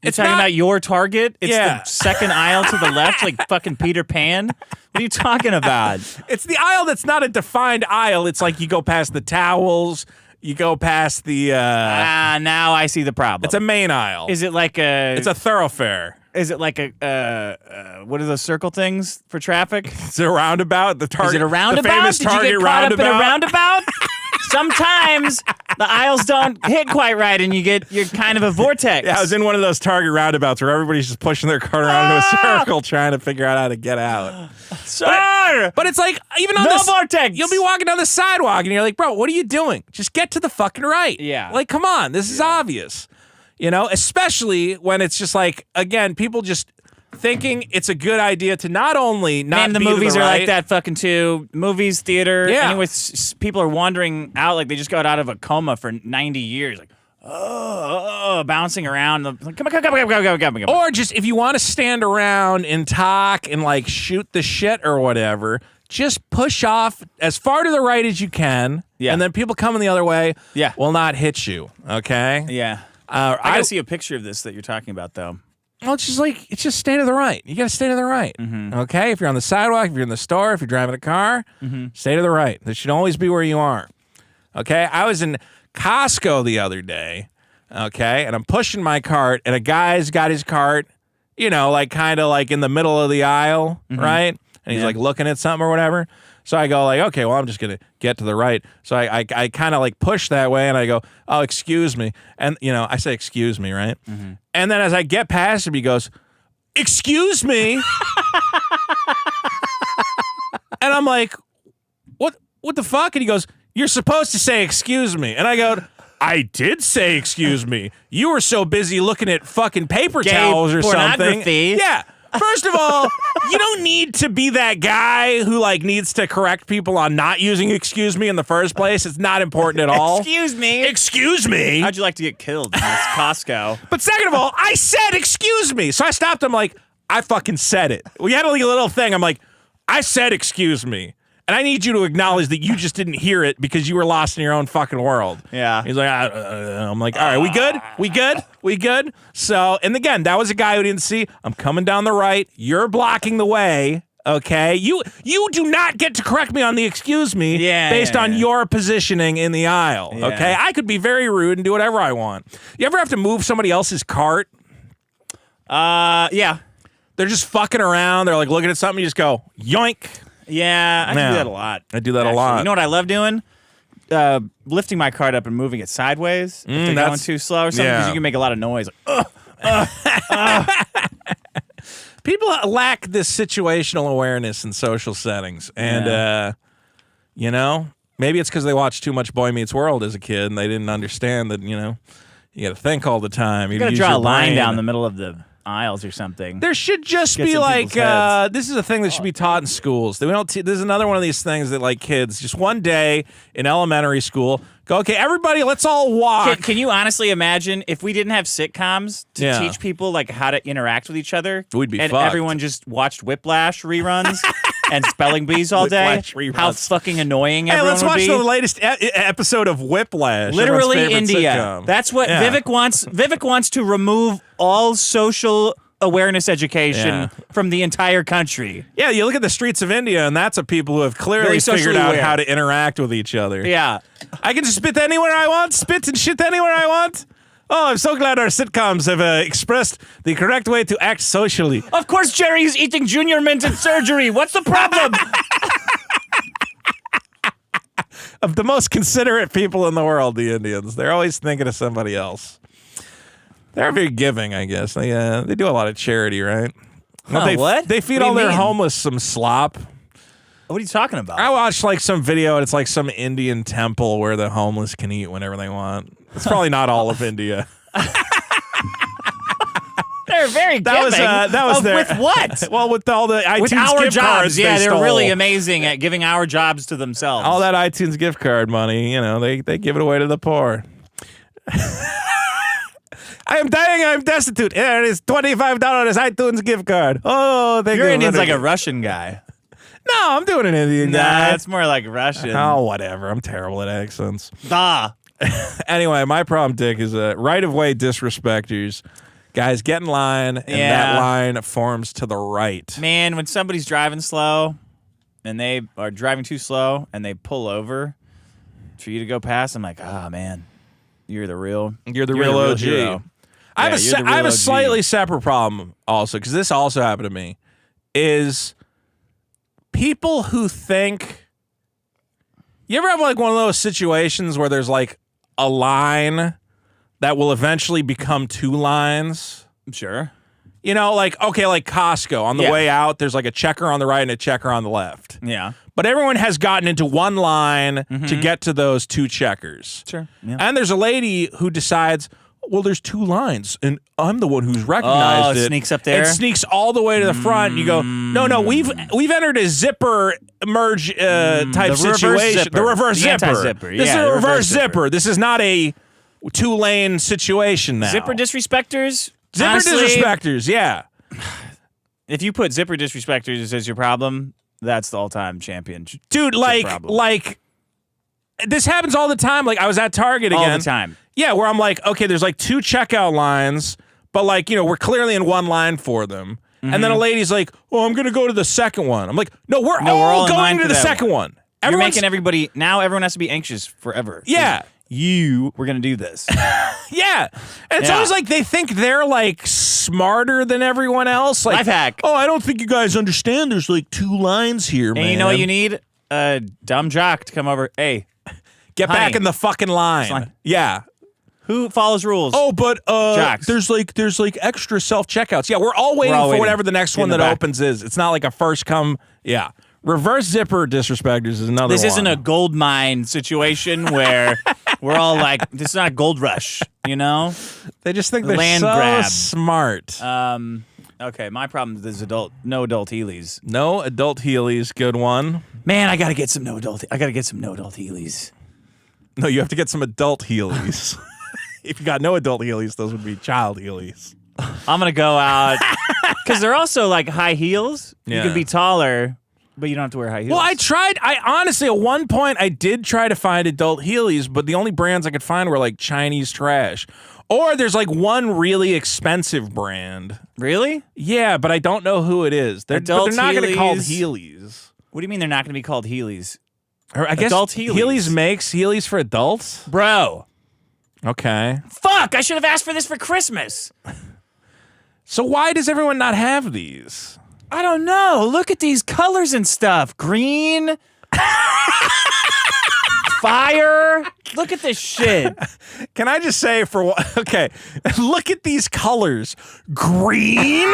You're It's talking not- about your Target? It's Yeah. the second aisle to the left, like fucking Peter Pan? What are you talking about? It's the aisle that's not a defined aisle. It's like you go past the towels, you go past the. Now I see the problem. It's a main aisle. Is it like a? It's a thoroughfare. Is it like a? What are those circle things for traffic? Is it a roundabout? The Target. Is it a roundabout? The famous Did you Target get caught roundabout. up in a roundabout? Sometimes the aisles don't hit quite right, and you're kind of a vortex. Yeah, I was in one of those Target roundabouts where everybody's just pushing their cart around into a circle trying to figure out how to get out. Sir! But it's like, even on No this, vortex! you'll be walking down the sidewalk and you're like, bro, what are you doing? Just get to the fucking right. Yeah. Like, come on, this is obvious. You know, especially when it's just like, again, people just thinking it's a good idea to not only not Man, the be to movies the are right, like that fucking too. Movies, theater. Yeah. Anyway, people are wandering out like they just got out of a coma for 90 years. Like, bouncing around. Like, come on. Or just if you want to stand around and talk and like shoot the shit or whatever, just push off as far to the right as you can. Yeah. And then people coming the other way Yeah. will not hit you. Okay? Yeah. I I gotta see a picture of this that you're talking about, though. Well, it's just stay to the right. You got to stay to the right. Okay? If you're on the sidewalk, if you're in the store, if you're driving a car, stay to the right. That should always be where you are. Okay? I was in Costco the other day, okay? And I'm pushing my cart, and a guy's got his cart, you know, like kind of like in the middle of the aisle, right? And he's like looking at something or whatever. So I go like, okay, well, I'm just going to get to the right. So I kind of like push that way, and I go, oh, excuse me. And, you know, I say, excuse me, right? And then as I get past him, he goes, excuse me. And I'm like, what the fuck? And he goes, you're supposed to say excuse me. And I go, I did say excuse me. You were so busy looking at fucking paper Gay towels or something. pornography. Yeah. First of all, you don't need to be that guy who like needs to correct people on not using excuse me in the first place. It's not important at all. Excuse me. Excuse me. How'd you like to get killed in this Costco? But second of all, I said excuse me. So I stopped him like, I fucking said it. We had like a little thing. I'm like, I said excuse me. And I need you to acknowledge that you just didn't hear it because you were lost in your own fucking world. Yeah. He's like, I'm like, all right, we good? We good? We good? So, and again, that was a guy who didn't see. I'm coming down the right. You're blocking the way. Okay. You do not get to correct me on the excuse me based on your positioning in the aisle. Yeah. Okay. I could be very rude and do whatever I want. You ever have to move somebody else's cart? Yeah. They're just fucking around. They're like looking at something. You just go, yoink. Yeah, I do that a lot. I do that actually. a lot. You know what I love doing? Lifting my cart up and moving it sideways if they're going that's- too slow or something, because yeah. you can make a lot of noise. Like, People lack this situational awareness in social settings. And, you know, maybe it's because they watched too much Boy Meets World as a kid and they didn't understand that, you know, you got to think all the time. you got to draw a line down the middle of the aisles or something. There should just Gets be in like, people's heads. this is a thing that should be taught in schools. We don't. This is another one of these things that like kids, just one day in elementary school, go, okay, everybody, let's all walk. Can you honestly imagine if we didn't have sitcoms to teach people like how to interact with each other? We'd be and fucked. everyone just watched Whiplash reruns and spelling bees all day. Whiplash reruns. How fucking annoying Hey, everyone let's would watch be. the latest episode of Whiplash. Literally everyone's favorite India. sitcom. That's what Yeah. Vivek wants. Vivek wants to remove all social awareness education from the entire country. Yeah, you look at the streets of India, and that's of people who have clearly Very figured socially out aware. how to interact with each other. Yeah. I can just spit anywhere I want, spit and shit anywhere I want. Oh, I'm so glad our sitcoms have expressed the correct way to act socially. Of course, Jerry's eating Junior Mint at surgery. What's the problem? Of the most considerate people in the world, the Indians. They're always thinking of somebody else. They're very giving, I guess. They do a lot of charity, right? Huh, what? They feed What do all you their mean? homeless some slop. What are you talking about? I watched like some video, and it's like some Indian temple where the homeless can eat whenever they want. It's probably not all of India. They're very giving. That was their, with what? Well, with all the iTunes With our gift jobs. cards, Yeah, they they're stole. really amazing at giving our jobs to themselves. All that iTunes gift card money, they give it away to the poor. I am dying. I'm destitute. Here is $25 iTunes gift card. Oh, thank you. Your Indian's like a Russian guy. No, I'm doing an Indian guy. Nah, it's more like Russian. Oh, whatever. I'm terrible at accents. Da. Anyway, my problem, Dick, is right-of-way disrespecters. Guys, get in line, and that line forms to the right. Man, when somebody's driving slow and they are driving too slow and they pull over for you to go past, I'm like, oh, man, you're the real real OG. hero. I Yeah, you're the have real a OG. slightly separate problem also, because this also happened to me, is people who think... You ever have like one of those situations where there's like a line that will eventually become two lines? Sure. Like Costco. On the way out, there's like a checker on the right and a checker on the left. Yeah. But everyone has gotten into one line to get to those two checkers. Sure. Yeah. And there's a lady who decides, well, there's two lines, and I'm the one who's recognized it. Sneaks up there? It sneaks all the way to the front. And you go, no, we've entered a zipper merge type the reverse situation. zipper. The reverse The zipper. anti-zipper. This is Yeah, a the reverse reverse zipper. zipper. This is not a two-lane situation now. Zipper disrespectors? Zipper Honestly, disrespecters, yeah. if you put zipper disrespectors as your problem, that's the all-time champion. Dude, like this happens all the time. Like I was at Target again. All the time. Yeah, where I'm like, okay, there's like two checkout lines, but like, we're clearly in one line for them. And then a lady's like, oh, I'm going to go to the second one. I'm like, no, we're all in line going to for the that second one. You're Everyone's- making everybody, now everyone has to be anxious forever. Yeah. We're going to do this. Yeah. And it's Yeah. always like they think they're like smarter than everyone else. Like, Life hack. oh, I don't think you guys understand. There's like two lines here, man. And you know what you need? A dumb jock to come over. Hey, Get honey. back in the fucking line. Line. Yeah. who follows rules? Oh, but Jocks. there's like extra self-checkouts. Yeah, we're all waiting for whatever the next In one the that back. opens is. It's not like a first come. Yeah. Reverse zipper disrespecters is another This one. isn't a gold mine situation where we're all like, this is not a gold rush, you know? They just think they're land so grab. smart. Okay, my problem is no adult Heelys. No Adult Heelys, good one. Man, I gotta get some no adult Heelys. No, you have to get some Adult Heelys. If you got no Adult Heelys, those would be Child Heelys. I'm gonna go out because they're also like high heels. You Yeah. can be taller, but you don't have to wear high heels. Well, I honestly, at one point, I did try to find Adult Heelys, but the only brands I could find were like Chinese trash. Or there's like one really expensive brand. Really? Yeah, but I don't know who it is. But Adult they're not going to be called Heelys. Heelys. What do you mean they're not gonna be called Heelys, Or I guess Adult Heelys. Heelys makes Heelys for adults? bro? Okay. Fuck! I should have asked for this for Christmas. So why does everyone not have these? I don't know. Look at these colors and stuff. Green. Fire. Look at this shit. Can I just say okay, look at these colors. Green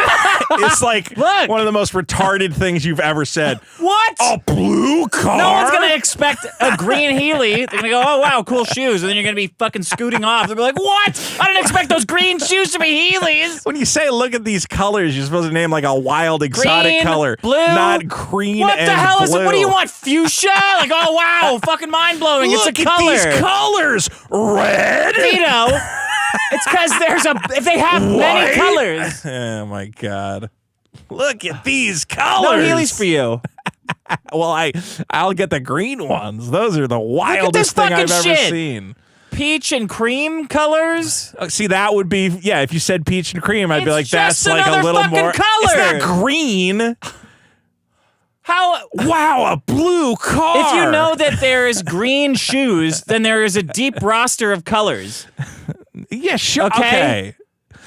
is like Look. one of the most retarded things you've ever said. What? A blue car? No one's gonna expect a green Heely. They're gonna go, oh wow, cool shoes, and then you're gonna be fucking scooting off. They'll be like, what? I didn't expect those green shoes to be Heelys. When you say look at these colors, you're supposed to name like a wild exotic Green, color. blue. Not green What and the hell is it? blue. What do you want? Fuchsia? Like, oh wow, fucking mind blowing. It's Look a color. at these colors. Red. Vito. It's because if they have many White. colors. Oh my god. Look at these colors. No Heelys for you. Well, I'll get the green ones. Those are the wildest thing fucking I've ever shit. seen. Peach and cream colors. See, that would be if you said peach and cream, I'd be It's like, that's just like a another little fucking more. color. It's not green. How? Wow, a blue car. If you know that there is green shoes, then there is a deep roster of colors. Yeah, sure. Okay. Okay.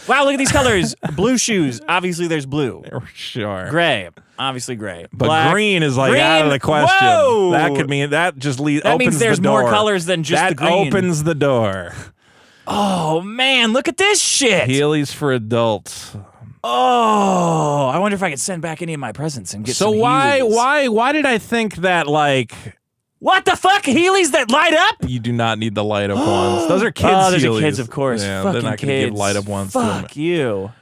Wow, look at these colors. Blue shoes. Obviously, there's blue. Sure. Gray. Obviously, gray. But Black. green is like Green? out of the question. Whoa! That could mean that just That opens means there's the door. more colors than just that the green. opens the door. Oh, man, look at this shit. Heelys for adults. Oh, I wonder if I could send back any of my presents and get So some why Heelys. did I think that like What the fuck? Heelys that light up? you do not need the light up ones? Those are kids. Oh, those Heelys. are kids, of course. Yeah, Fucking they're not kids. gonna give light up ones to them. Fuck you.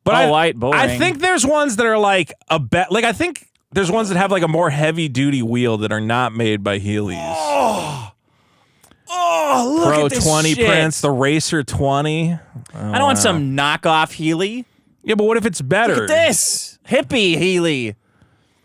But All I, white, boring. I think there's ones that are like a bet. Like I think there's ones that have like a more heavy duty wheel that are not made by Heelys. Oh, look Pro at this 20 shit. prints, the Racer 20. I don't want some knockoff Heely. Yeah, but what if it's better? Look at this. Hippie Heely.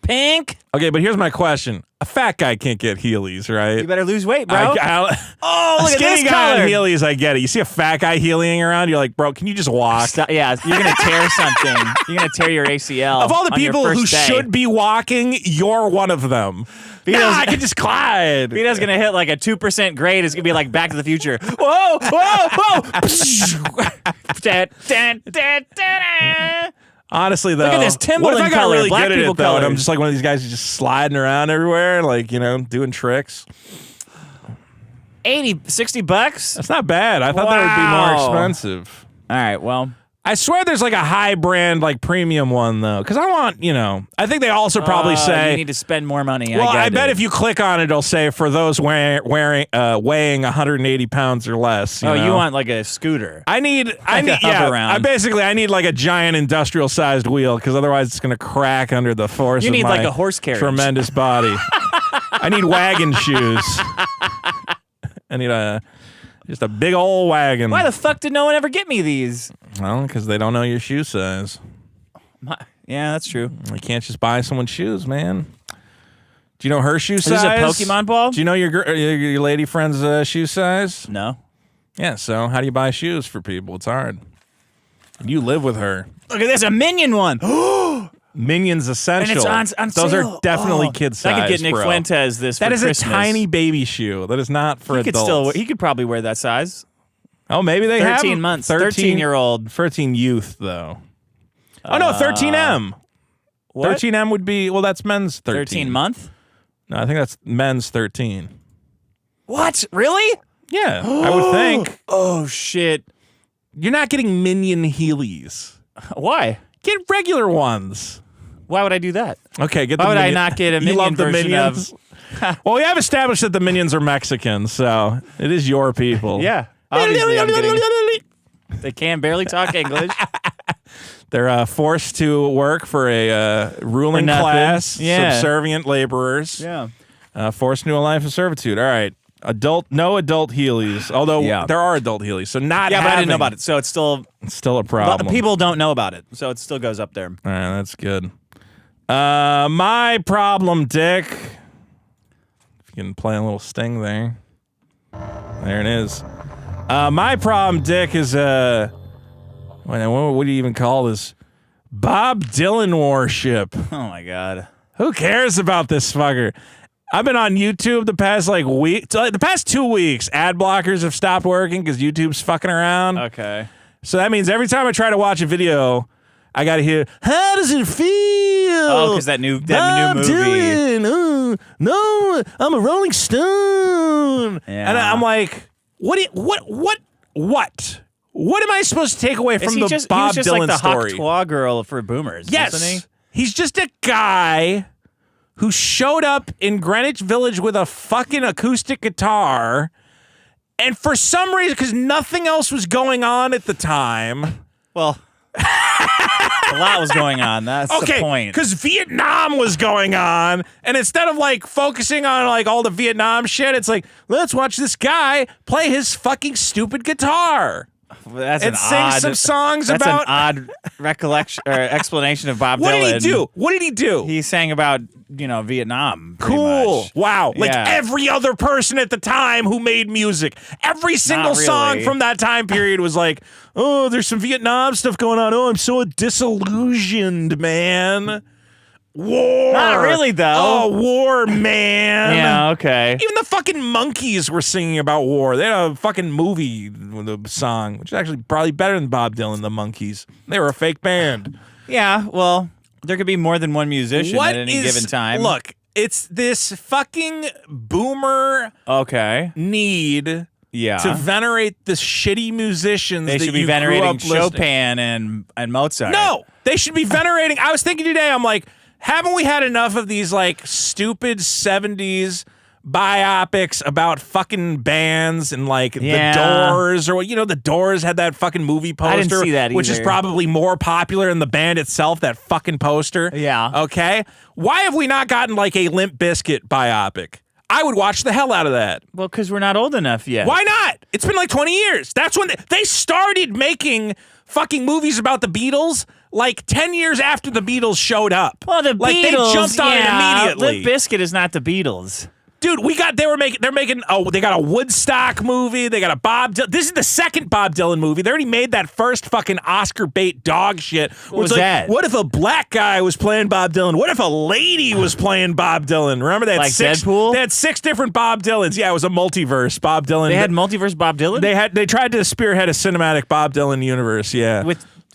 Pink. Okay, but here's my question. A fat guy can't get Heelys, right? You better lose weight, bro. Oh, Oh, a look at skinny this guy color. on Heelys, I get it. You see a fat guy Heelying around, you're like, bro, can you just walk? Stop- yeah, you're going to tear something. You're going to tear your ACL. Of all the on your people first who day. should be walking, you're one of them. Vito's- Nah, I can just glide. Vito's going to hit like a 2% grade. It's going to be like Back to the Future. Whoa, whoa, whoa. Da, da, da, da, da. Honestly, though, at this what if Timberland I got color, really black good at people it, though, and I'm colors. just like one of these guys who's just sliding around everywhere, like, you know, doing tricks? 80, 60 bucks? That's not bad. I thought that would be Wow. more expensive. All right, well. I swear there's like a high brand, like premium one, though, because I want, you know, I think they also probably say. You need to spend more money. Well, I get bet it. if you click on it, it'll say for those weighing 180 pounds or less. You know? you want like a scooter. I need, a hover round. I need like a giant industrial sized wheel because otherwise it's gonna crack under the force. You of need my like a horse carriage. Tremendous body. I need wagon shoes. I need just a big old wagon. Why the fuck did no one ever get me these? Well, because they don't know your shoe size. Yeah, that's true. You can't just buy someone's shoes, man. Do you know her shoe Is size? this a Pokemon ball? Do you know your lady friend's shoe size? No. Yeah, so how do you buy shoes for people? It's hard. You live with her. Look at this, a Minion one. Minions Essential. And it's on Those sale. are definitely kid size. I could get Nick bro. Fuentes this That for is Christmas. a tiny baby shoe. That is not for He could adults. he could probably wear that size. Oh, maybe they have 13 months. 13-year-old. 13 youth, though. Oh, no, 13M. What? 13M would be, well, that's men's 13. 13 month? No, I think that's men's 13. What? Really? Yeah, I would think. Oh, shit. You're not getting Minion Heelys. Why? Get regular ones. Why would I do that? Okay, get Why the would I Minion- not get a You Minion love the version Minions? Well, we have established that the Minions are Mexican, so it is your people. Yeah. Obviously, I'm getting... They can barely talk English. They're forced to work for a ruling For nothing. class, Yeah. subservient laborers. Yeah. Forced into a life of servitude. All right. No adult Heelys, although Yeah. there are adult Heelys, so not Yeah, but I didn't know having- about it, so it's still... It's still a problem. People don't know about it, so it still goes up there. All right, that's good. My problem, Dick. If you can play a little sting there. There it is. My problem, Dick, is what do you even call this? Bob Dylan worship. Oh, my God. Who cares about this fucker? I've been on YouTube the past the past 2 weeks. Ad blockers have stopped working because YouTube's fucking around. Okay. So that means every time I try to watch a video, I gotta hear, how does it feel? Oh, because that new Bob movie. Dylan. Oh, no, I'm a Rolling Stone. Yeah. And I'm like, what am I supposed to take away from the he Bob was just Dylan like the story? Hawk Twa girl for boomers, Yes. isn't he? He's just a guy who showed up in Greenwich Village with a fucking acoustic guitar. And for some reason, because nothing else was going on at the time. Well, a lot was going on. That's the point. Because Vietnam was going on. And instead of like focusing on like all the Vietnam shit, it's like, let's watch this guy play his fucking stupid guitar. That's And an sing odd, some songs that's about. an odd recollection or explanation of Bob What Dylan. did he do? What did he do? He sang about, Vietnam. pretty Cool. much. Wow. Like Yeah. every other person at the time who made music. Every single song really. from that time period was like, oh, there's some Vietnam stuff going on. Oh, I'm so disillusioned, man. War. Not really, though. Oh, war, man. Yeah, okay. Even the fucking monkeys were singing about war. They had a fucking movie with a song, which is actually probably better than Bob Dylan, the Monkees. They were a fake band. Yeah, well, there could be more than one musician What at any given time. Look, it's this fucking boomer need Yeah. to venerate the shitty musicians They that should be you venerating grew up listening. Chopin and Mozart. No, they should be venerating. I was thinking today, I'm like, haven't we had enough of these like stupid 70s biopics about fucking bands and like the Doors or the Doors had that fucking movie poster. I didn't see that which is either. probably more popular than the band itself, that fucking poster. Yeah. Okay. Why have we not gotten like a Limp Bizkit biopic? I would watch the hell out of that. Well, because we're not old enough yet. Why not? It's been like 20 years. That's when they started making fucking movies about the Beatles like 10 years after the Beatles showed up. Well, the like, Beatles, they jumped on it immediately. Limp Bizkit is not the Beatles. Dude, they're making they got a Woodstock movie. They got a Bob Dylan. This is the second Bob Dylan movie. They already made that first fucking Oscar bait dog shit. What was that? What if a black guy was playing Bob Dylan? What if a lady was playing Bob Dylan? Remember they had Like six, Deadpool? They had 6 different Bob Dylans. Yeah, it was a multiverse. Bob Dylan. They had multiverse Bob Dylan? They tried to spearhead a cinematic Bob Dylan universe. Yeah.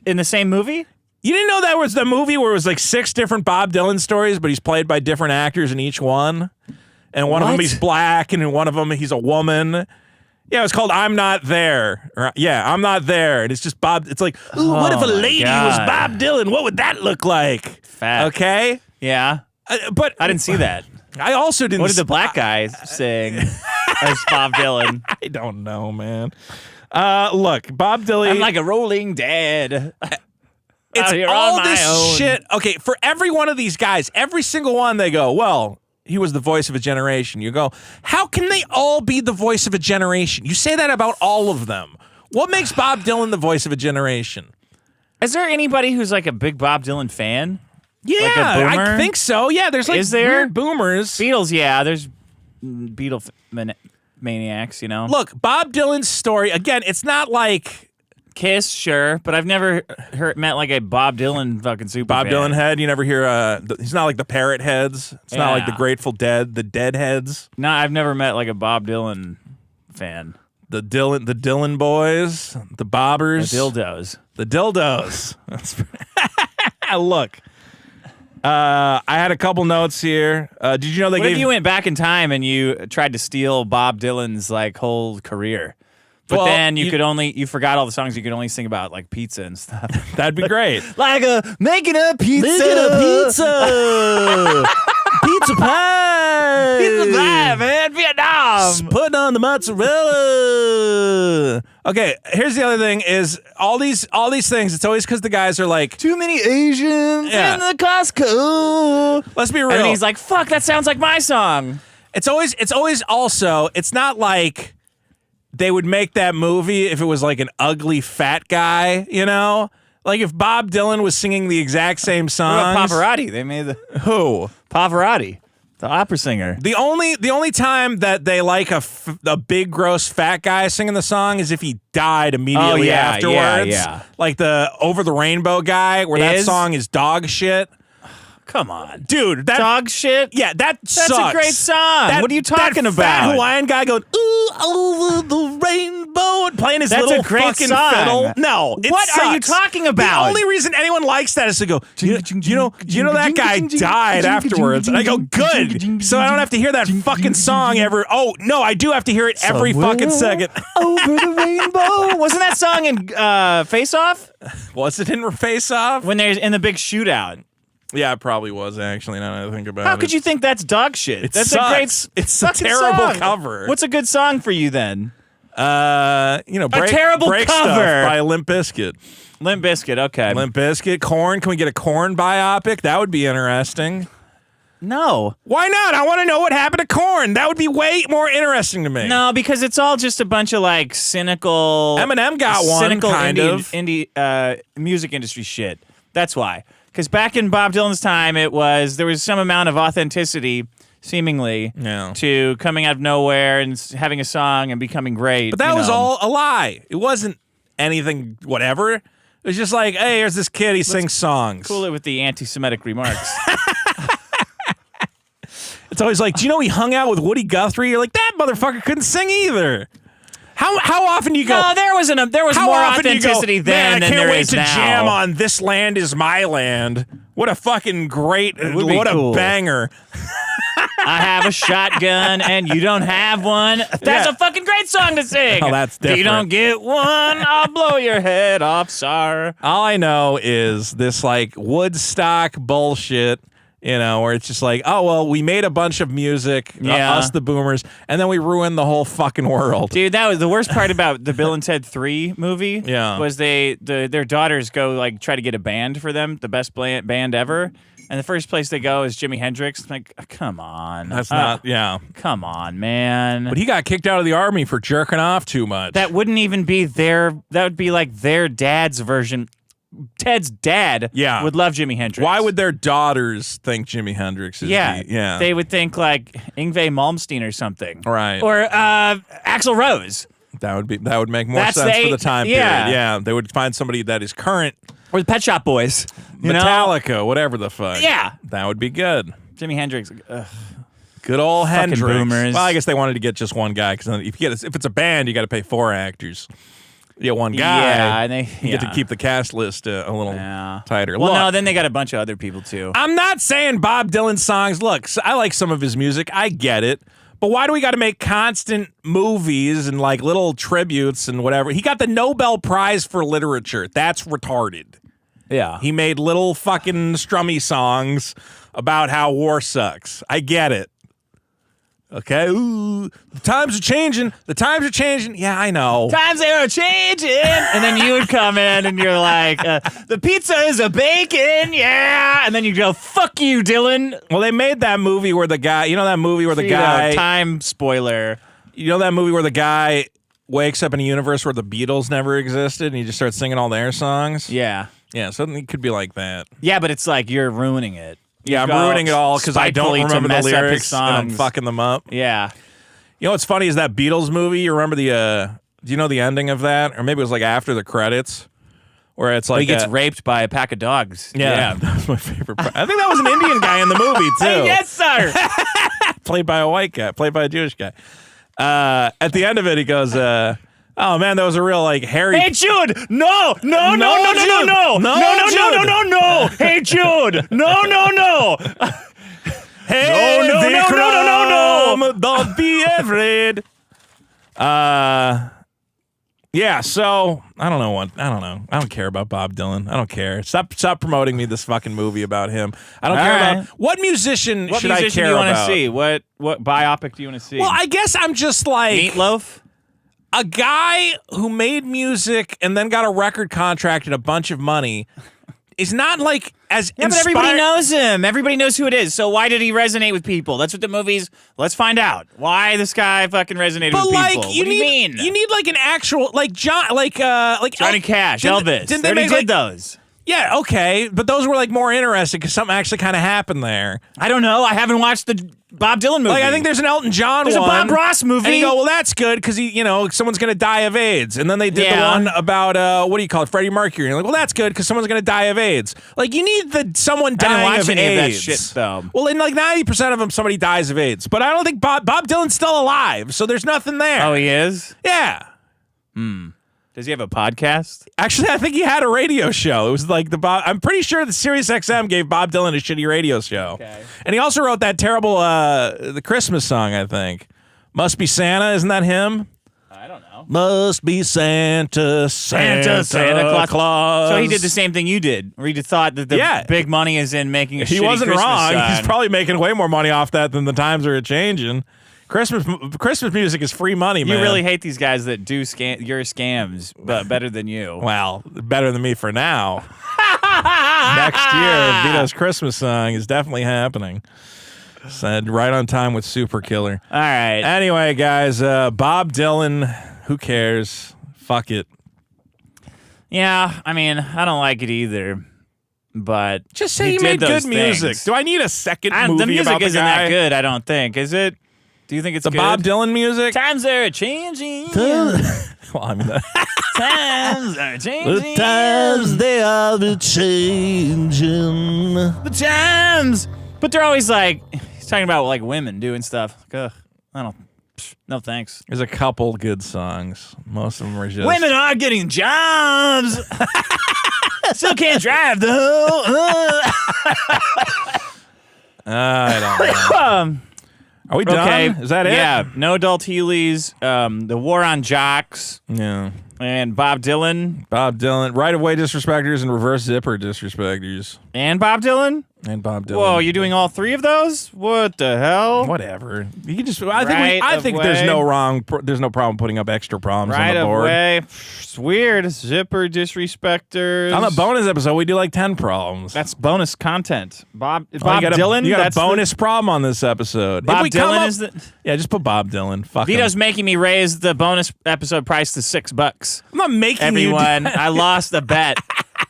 In the same movie? You didn't know that was the movie where it was like 6 different Bob Dylan stories, but he's played by different actors in each one? And one of them he's black, and in one of them he's a woman. Yeah, it's called I'm Not There. Yeah, I'm Not There. And it's just Bob. It's like, ooh, what if a lady was Bob Dylan? What would that look like? Fat. Okay? Yeah. But I didn't see that. I also didn't. What did the black guy sing as Bob Dylan? I don't know, man. Look, Bob Dylan. I'm like a rolling dead. It's here all on my this own. shit. Okay, for every one of these guys, every single one, they go, well, he was the voice of a generation. You go, how can they all be the voice of a generation? You say that about all of them. What makes Bob Dylan the voice of a generation? Is there anybody who's like a big Bob Dylan fan? Yeah, Like a boomer? I think so. Yeah, there's like Is there? weird boomers. Beatles, yeah. There's Beatle maniacs, you know? Look, Bob Dylan's story, again, it's not like Kiss, sure, but I've never met like a Bob Dylan fucking super Bob fan. Dylan head. You never hear, he's not like the Parrot Heads. It's not like the Yeah. Grateful Dead, the Deadheads. No, I've never met like a Bob Dylan fan. The Dylan boys, the Bobbers. The dildos. The dildos. Look, I had a couple notes here. Did you know they What gave if you went back in time and you tried to steal Bob Dylan's like whole career? But Well, then you forgot all the songs you could only sing about like pizza and stuff. That'd be great. Like making a pizza. Pizza pie. Pizza pie, man. Vietnam. Putting on the mozzarella. Okay, here's the other thing: is all these things. It's always because the guys are like, Too many Asians Yeah. in the Costco. let's be real. And then he's like, fuck, that sounds like my song. It's always also. It's not like they would make that movie if it was like an ugly fat guy, you know? Like if Bob Dylan was singing the exact same What songs. about Pavarotti? They made the Who? Pavarotti, the opera singer. The only time that they like a big gross fat guy singing the song is if he died immediately afterwards. Yeah. Like the Over the Rainbow guy, where that Is? song is dog shit. Come on. Dude, that Dog shit? Yeah, That's sucks. a great song. What are you talking that about? Fat Hawaiian guy going, ooh, over the rainbow, and playing his That's little a great fucking song. fiddle. No, it What are you sucks. talking about? The only reason anyone likes that is to go, you know that guy died afterwards. And I go, good. So I don't have to hear that fucking song ever. Oh, no, I do have to hear it every fucking second. Over the rainbow. Wasn't that song in Face Off? Was it in Face Off? When they're in the big shootout. Yeah, it probably was, actually, now that I think about it. How could you think that's dog shit? It That's sucks. a great It's a fucking terrible song. cover. What's a good song for you then? Break, terrible Break cover. Stuff by Limp Bizkit. Limp Bizkit, okay. Limp Bizkit, Korn. Can we get a Korn biopic? That would be interesting. No. Why not? I want to know what happened to Korn. That would be way more interesting to me. No, because it's all just a bunch of like cynical Eminem got one, cynical kind of. indie music industry shit. That's why. Because back in Bob Dylan's time, there was some amount of authenticity, seemingly, Yeah. to coming out of nowhere and having a song and becoming great. But that was all a lie. It wasn't anything, whatever. It was just like, hey, here's this kid. He sings songs. Cool it with the anti-Semitic remarks. It's always like, do you know he hung out with Woody Guthrie? You're like, that motherfucker couldn't sing either. How often do you go? No, there was more authenticity then than there is now. I can't wait to jam on This Land Is My Land. What a fucking great, what cool. a banger. I have a shotgun and you don't have one. That's a fucking great song to sing. Oh, that's different. If you don't get one, I'll blow your head off, sir. All I know is this like Woodstock bullshit, where it's just like, oh, well, we made a bunch of music, us the boomers, and then we ruined the whole fucking world. Dude, that was the worst part about the Bill and Ted 3 movie. Yeah. Was their daughters go like try to get a band for them, the best band ever. And the first place they go is Jimi Hendrix. Like, come on. That's not, Come on, man. But he got kicked out of the army for jerking off too much. That wouldn't even be that would be like their dad's version. Ted's dad would love Jimi Hendrix. Why would their daughters think Jimi Hendrix is They would think like Yngwie Malmsteen or something. Right. Or Axl Rose. That would make more sense for the time period. Yeah, they would find somebody that is current. Or the Pet Shop Boys. Metallica, whatever the fuck. Yeah. That would be good. Jimi Hendrix. Good old Fucking Hendrix. boomers. Well, I guess they wanted to get just one guy, because if it's a band, you got to pay 4 actors. You get one guy. Yeah, and you get to keep the cast list a little tighter. Well, look, no, then they got a bunch of other people, too. I'm not saying Bob Dylan songs. Look, I like some of his music. I get it. But why do we got to make constant movies and like little tributes and whatever? He got the Nobel Prize for Literature. That's retarded. Yeah. He made little fucking strummy songs about how war sucks. I get it. Okay? Ooh, the times are changing. The times are changing. Yeah, I know. Times they are changing. And then you would come in and you're like, the pizza is a bacon. Yeah. And then you go, fuck you, Dylan. Well, they made that movie where the guy, time spoiler. You know that movie where the guy wakes up in a universe where the Beatles never existed and he just starts singing all their songs? Yeah. Yeah, so it could be like that. Yeah, but it's like you're ruining it. Yeah, I'm ruining it all because I don't remember the lyrics and I'm songs. fucking them up. Yeah. You know what's funny is that Beatles movie, you remember do you know the ending of that? Or maybe it was like after the credits where it's like he gets raped by a pack of dogs. Yeah. That was my favorite part. I think that was an Indian guy in the movie too. Yes, sir. Played by a white guy, played by a Jewish guy. At the end of it, he goes, oh man, that was a real like hairy. Hey Jude, no. Hey Jude, no. Hey, no. Don't be afraid. Yeah, so I don't know. I don't care about Bob Dylan. I don't care. Stop promoting me this fucking movie about him. I don't care about what musician should I care about. What musician do you want to see? What biopic do you want to see? Well, I guess I'm just like Meatloaf. A guy who made music and then got a record contract and a bunch of money is not like as but everybody knows him. Everybody knows who it is. So why did he resonate with people? That's what the movies. Let's find out why this guy fucking resonated with people. What do you mean? You need like an actual like Johnny Cash, Elvis. They did those. Yeah, okay, but those were like more interesting because something actually kind of happened there. I don't know. I haven't watched the Bob Dylan movie. Like I think there's an Elton John one. There's a Bob Ross movie. And you go, well, that's good because someone's going to die of AIDS. And then they did the one about what do you call it, Freddie Mercury. And you're like, well, that's good because someone's going to die of AIDS. Like you need someone dying of AIDS. Of that shit, though. Well, in like 90% of them, somebody dies of AIDS. But I don't think Bob Dylan's still alive, so there's nothing there. Oh, he is? Yeah. Does he have a podcast? Actually, I think he had a radio show. It was like I'm pretty sure the Sirius XM gave Bob Dylan a shitty radio show. Okay. And he also wrote that terrible the Christmas song, I think. Must Be Santa, isn't that him? I don't know. Must be Santa Claus. So he did the same thing you did, where he thought that the big money is in making a shitty Christmas He wasn't wrong. song. He's probably making way more money off that than the times are changing. Christmas music is free money, man. You really hate these guys that do your scams, but better than you. Well, better than me for now. Next year, Vito's Christmas song is definitely happening. Said right on time with Super Killer. All right. Anyway, guys, Bob Dylan, who cares? Fuck it. Yeah, I mean, I don't like it either. But just say he made good music. Do I need a second movie the music about the isn't guy? That good, I don't think. Is it? Do you think it's the good? Bob Dylan music? Times are changing. Well, I mean, times are changing. The times they are changing. The times. But they're always like, talking about like women doing stuff. Ugh, I don't. No thanks. There's a couple good songs. Most of them are just Women are getting jobs. Still can't drive though. I don't know. Are we done? Okay, Is that it? Yeah. No Adult Heelys. The War on Jocks. Yeah. And Bob Dylan. Bob Dylan. Right-of-way disrespecters and reverse zipper disrespecters. And Bob Dylan? And Bob Dylan. Whoa, you're doing all three of those? What the hell? Whatever. You can just. I think there's no problem putting up extra problems on the board. Right of way. It's weird. Zipper disrespecters. On the bonus episode, we do like 10 problems. That's bonus content. Bob You got Dylan. a bonus problem on this episode. Bob Dylan is the. Yeah, just put Bob Dylan. Fuck Vito's him. making me raise the bonus episode price to $6. I'm not making Everyone, you. I lost the bet.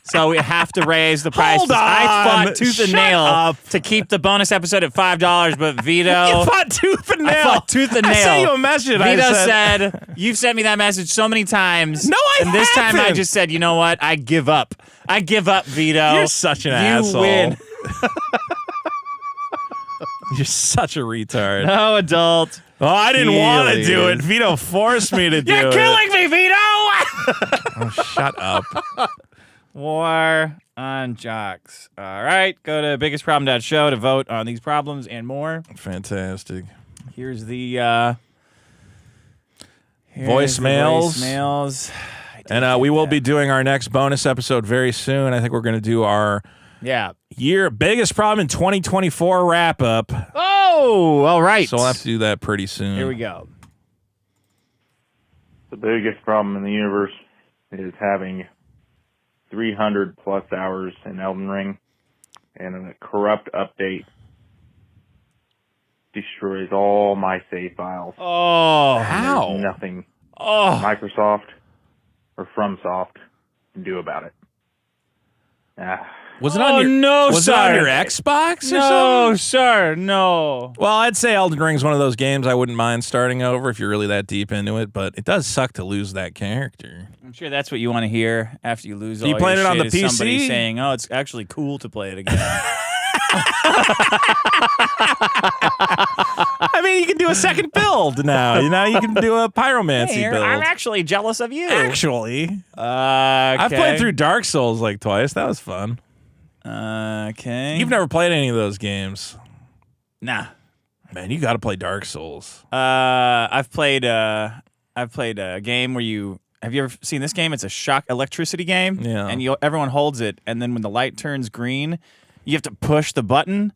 So we have to raise the price. Hold on. I fought tooth and Shut nail up. to keep the bonus episode at $5, but Vito. You fought tooth and nail. I fought tooth and nail. I sent you a message. Vito said, you've sent me that message so many times. No, I And this time I haven't. just said, you know what? I give up. I give up, Vito. You're such an asshole. Win. You're such a retard. No adult. Oh, I didn't want to do it. Heelys. Vito forced me to do it. You're killing me, Vito! Oh, shut up. War on Jocks. All right, go to biggestproblem.show to vote on these problems and more. Fantastic. Here's the Voicemails. Voicemails. And we will be doing our next bonus episode very soon. I think we're going to do our biggest problem in 2024 wrap up. Oh, all right. So we'll have to do that pretty soon. Here we go. The biggest problem in the universe is having 300 plus hours in Elden Ring, and a corrupt update destroys all my save files. Oh, And how? there's nothing Oh, Microsoft or FromSoft can do about it. Was it on your was it on your Xbox or no, something? sir, no. Well, I'd say Elden Ring's one of those games I wouldn't mind starting over if you're really that deep into it, but it does suck to lose that character. I'm sure that's what you want to hear after you lose all you your playing it on shit the is somebody PC? saying, "Oh, it's actually cool to play it again." I mean, you can do a second build now. You know, you can do a pyromancy Hey, build. I'm actually jealous of you. Actually, Okay. I've played through Dark Souls like twice. That was fun. Okay. You've never played any of those games. Nah. Man, you got to play Dark Souls. I've played a game where have you ever seen this game? It's a shock electricity game. Yeah. And everyone holds it, and then when the light turns green, you have to push the button,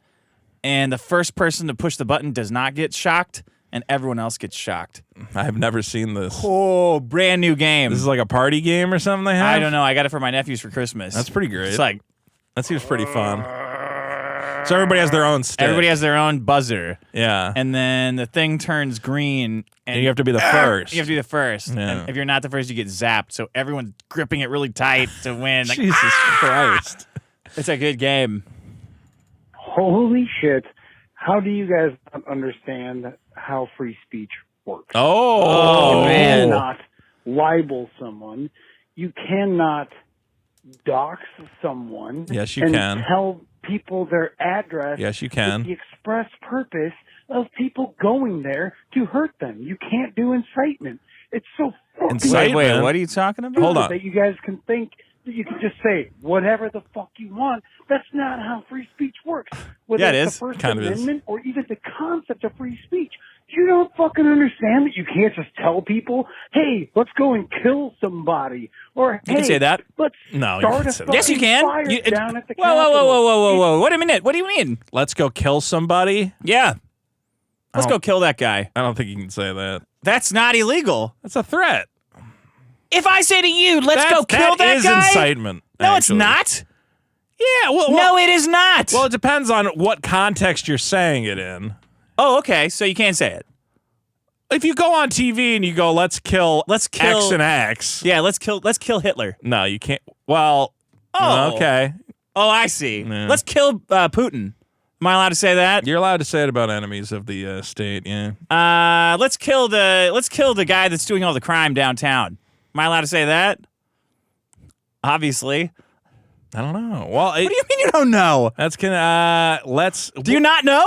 and the first person to push the button does not get shocked, and everyone else gets shocked. I've never seen this. Oh, brand new game. This is like a party game or something they have? I don't know. I got it for my nephews for Christmas. That's pretty great. It's like That seems pretty fun. So everybody has their own stick. everybody has their own buzzer, Yeah. and then the thing turns green, And you have to be the first. You have to be the first. Yeah. And if you're not the first, you get zapped. So everyone's gripping it really tight to win. Like, Jesus Christ. it's a good game. Holy shit. How do you guys not understand how free speech works? Oh, You man. cannot libel someone. You cannot dox someone. Yes, you and can. tell people their address. Yes, you With can. the express purpose of people going there to hurt them. You can't do incitement. It's so fucking Incitement? Wait, what are you talking about? Hold on. that you guys can think that you can just say whatever the fuck you want. That's not how free speech works. Whether Yeah, it it's is. the First Kind of is. Amendment or even the concept of free speech. You don't fucking understand that you can't just tell people, hey, let's go and kill somebody. Or, hey, You can say that. let's No, you start can't a say that. Yes, you fucking can. fire You- down at the Whoa, whoa, whoa, Capitol. whoa, whoa, whoa, whoa! Wait a minute. What do you mean? Let's go kill somebody? Yeah, let's Oh. go kill that guy. I don't think you can say that. That's not illegal. That's a threat. If I say to you, let's go kill that is guy. incitement. No, actually. it's not. Yeah, well, No, it is not. well, it depends on what context you're saying it in. Oh, okay. So you can't say it. If you go on TV and you go, let's kill X and X. Yeah, let's kill Hitler. No, you can't. Well, Oh. okay. Oh, I see. Yeah. Let's kill Putin. Am I allowed to say that? You're allowed to say it about enemies of the state, yeah. Let's kill the guy that's doing all the crime downtown. Am I allowed to say that? Obviously. I don't know. Well, What do you mean you don't know? let's Do you not know?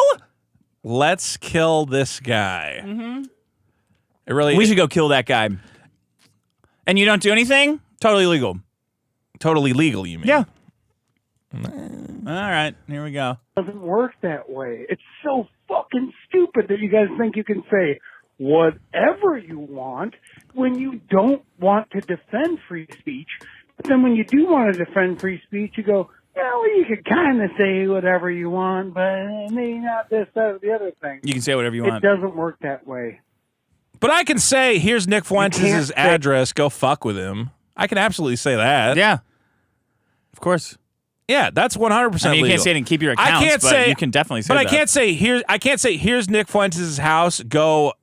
let's kill this guy. Mm-hmm. It really. We should go kill that guy. And you don't do anything? Totally legal. Totally legal, you mean? Yeah. All right, here we go. It doesn't work that way. It's so fucking stupid that you guys think you can say whatever you want when you don't want to defend free speech. But then when you do want to defend free speech, you go, well, you could kind of say whatever you want, but maybe not this, that, or the other thing. You can say whatever you want. It doesn't work that way. But I can say, here's Nick Fuentes' address. Go fuck with him. I can absolutely say that. Yeah. Of course. Yeah, that's 100% I mean, you legal. can't say it and keep your accounts, but you can definitely say that. But I can't say here's Nick Fuentes' house. Go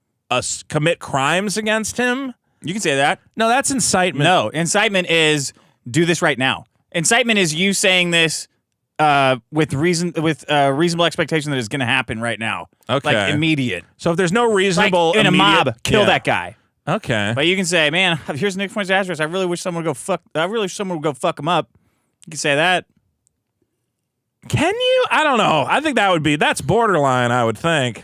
commit crimes against him. You can say that. No, that's incitement. No, incitement is do this right now. Incitement is you saying this with reasonable expectation that it's going to happen right now. Okay. Like immediate. So if there's no reasonable like in a mob, kill that guy. Okay. But you can say, man, here's Nick Fuentes' address. I really wish someone would go fuck him up. You can say that. Can you? I don't know. I think that's borderline, I would think.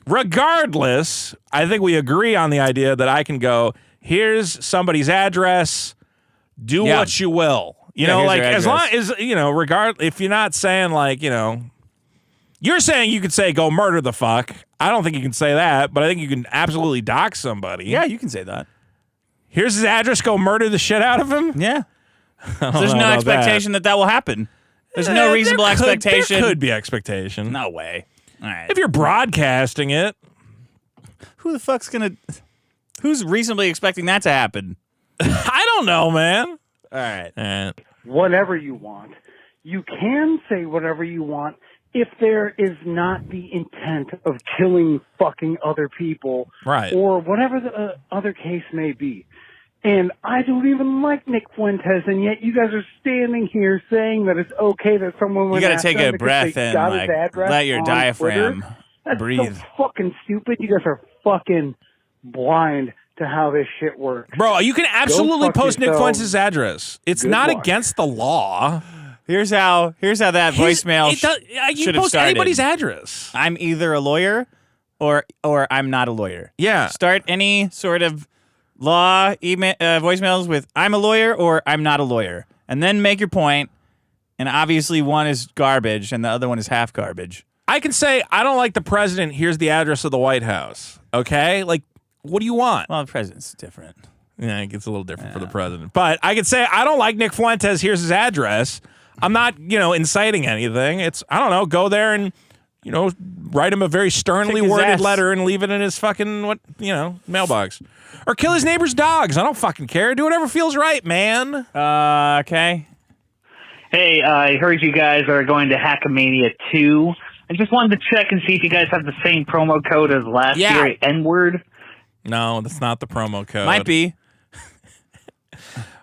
Regardless, I think we agree on the idea that I can go, here's somebody's address, do what you will. You know, like as long as, if you're not saying like, you're saying you could say go murder the fuck. I don't think you can say that, but I think you can absolutely dox somebody. Yeah, you can say that. Here's his address, go murder the shit out of him? Yeah. There's no expectation that will happen. There's no reasonable expectation. There could be expectation. No way. All right. If you're broadcasting it. Who's reasonably expecting that to happen? I don't know, man. All right. Whatever you want. You can say whatever you want if there is not the intent of killing fucking other people. Right. Or whatever the other case may be. And I don't even like Nick Fuentes, and yet you guys are standing here saying that it's okay that someone would. You got to take a breath and let your diaphragm breathe. That's so fucking stupid. You guys are fucking blind to how this shit works. Bro, you can absolutely post Nick Fuentes' address. It's not against the law. Here's how that voicemail you should can have post started. anybody's address. I'm either a lawyer or I'm not a lawyer. Yeah. Start any sort of law email voicemails with I'm a lawyer or I'm not a lawyer, and then make your point. And obviously, one is garbage and the other one is half garbage. I can say I don't like the president. Here's the address of the White House. Okay, like what do you want? Well, the president's different. Yeah, it gets a little different for the president. But I could say I don't like Nick Fuentes. Here's his address. I'm not, inciting anything. It's I don't know. Go there and write him a very sternly worded letter and leave it in his fucking mailbox. Or kill his neighbor's dogs. I don't fucking care. Do whatever feels right, man. Okay. Hey, I heard you guys are going to Hackamania 2. I just wanted to check and see if you guys have the same promo code as last year, N-word. No, that's not the promo code. Might be.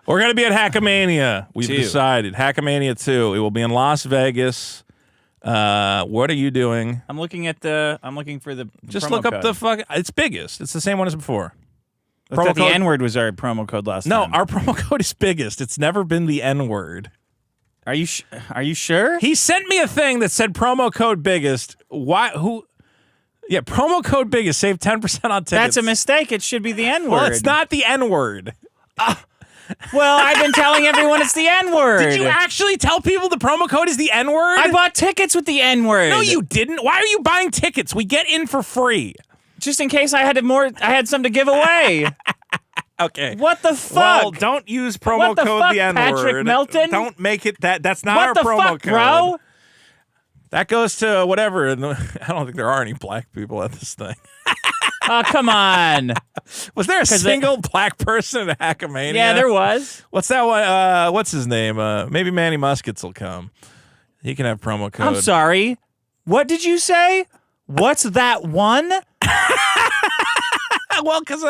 We're going to be at Hackamania. We've decided. Hackamania 2. It will be in Las Vegas. What are you doing? I'm looking for the Just promo look up code. the fuck. It's biggest. It's the same one as before. I thought the N-word was our promo code last time. No, our promo code is biggest. It's never been the N-word. Are you sure? He sent me a thing that said promo code biggest. Why? Who? Yeah, promo code biggest. Save 10% on tickets. That's a mistake. It should be the N-word. Well, it's not the N-word. Well, I've been telling everyone it's the N-word. Did you actually tell people the promo code is the N-word? I bought tickets with the N-word. No, you didn't. Why are you buying tickets? We get in for free. Just in case I had some to give away. Okay. What the fuck? Well, don't use promo code the N-word. Patrick Melton? Don't make it that. That's not our promo fuck, code. Bro? That goes to whatever. I don't think there are any black people at this thing. Oh, come on. Was there a single black person at Hackamania? Yeah, there was. What's that one? What's his name? Maybe Manny Muskets will come. He can have promo code. I'm sorry. What did you say? What's that one? Well, because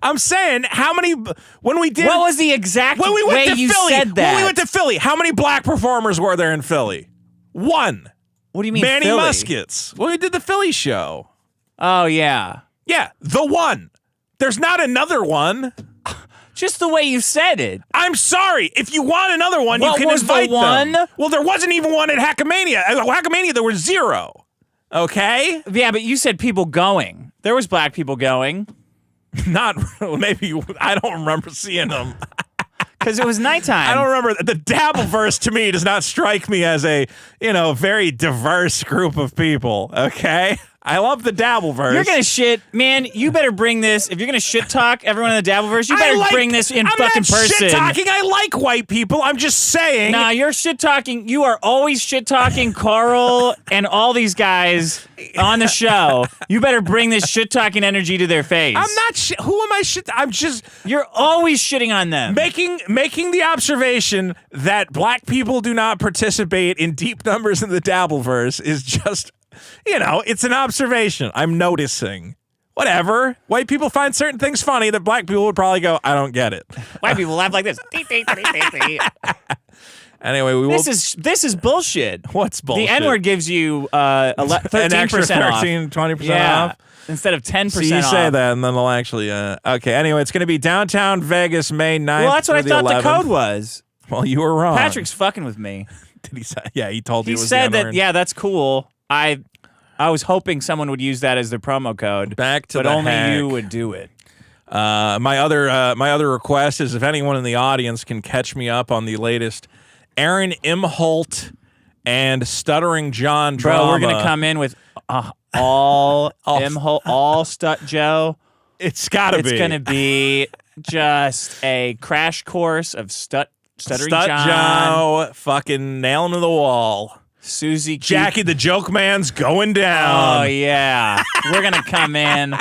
I'm saying how many when we did. What was the exact when we went way to you Philly, said that? When we went to Philly, how many black performers were there in Philly? One. What do you mean, Manny Philly? Muskets. When we did the Philly show. Oh, yeah. Yeah, the one. There's not another one. Just the way you said it. I'm sorry. If you want another one, What you can was invite the one? them. Well, there wasn't even one at Hackamania. At Hackamania, there was zero. Okay? Yeah, but you said people going. There was black people going. Not maybe. I don't remember seeing them. Because it was nighttime. I don't remember. The Dabbleverse to me does not strike me as a, very diverse group of people. Okay? I love the Dabbleverse. You're gonna shit, man. You better bring this. If you're gonna shit talk everyone in the Dabbleverse, you better bring this in fucking person. I'm not shit talking. I like white people. I'm just saying. Nah, you're shit talking. You are always shit talking Carl and all these guys on the show. You better bring this shit talking energy to their face. I'm not who am I shit? I'm just. You're always shitting on them. Making the observation that black people do not participate in deep numbers in the Dabbleverse is just. It's an observation. I'm noticing. Whatever. White people find certain things funny that black people would probably go, I don't get it. White people laugh like this. Anyway, This is bullshit. What's bullshit? The N-word gives you 13% an extra 13, off. 20% off? Instead of 10% So you off. say that, and then they'll actually... okay, anyway, it's going to be downtown Vegas, May 9th. Well, that's what I thought 11th. the code was. Well, you were wrong. Patrick's fucking with me. Did he say? Yeah, he told you He it was said the that, N-word. yeah, that's cool. I was hoping someone would use that as their promo code. Back to but the only hack. you would do it. My other request is if anyone in the audience can catch me up on the latest Aaron Imholt and Stuttering John drama. Bro, we're going to come in with all Imholt, all Stut Joe. It's got to be. It's going to be just a crash course of Stuttering Stut John. Joe, fucking nail him to the wall. Susie Q. Jackie the Joke Man's going down. Oh, yeah. We're going to come in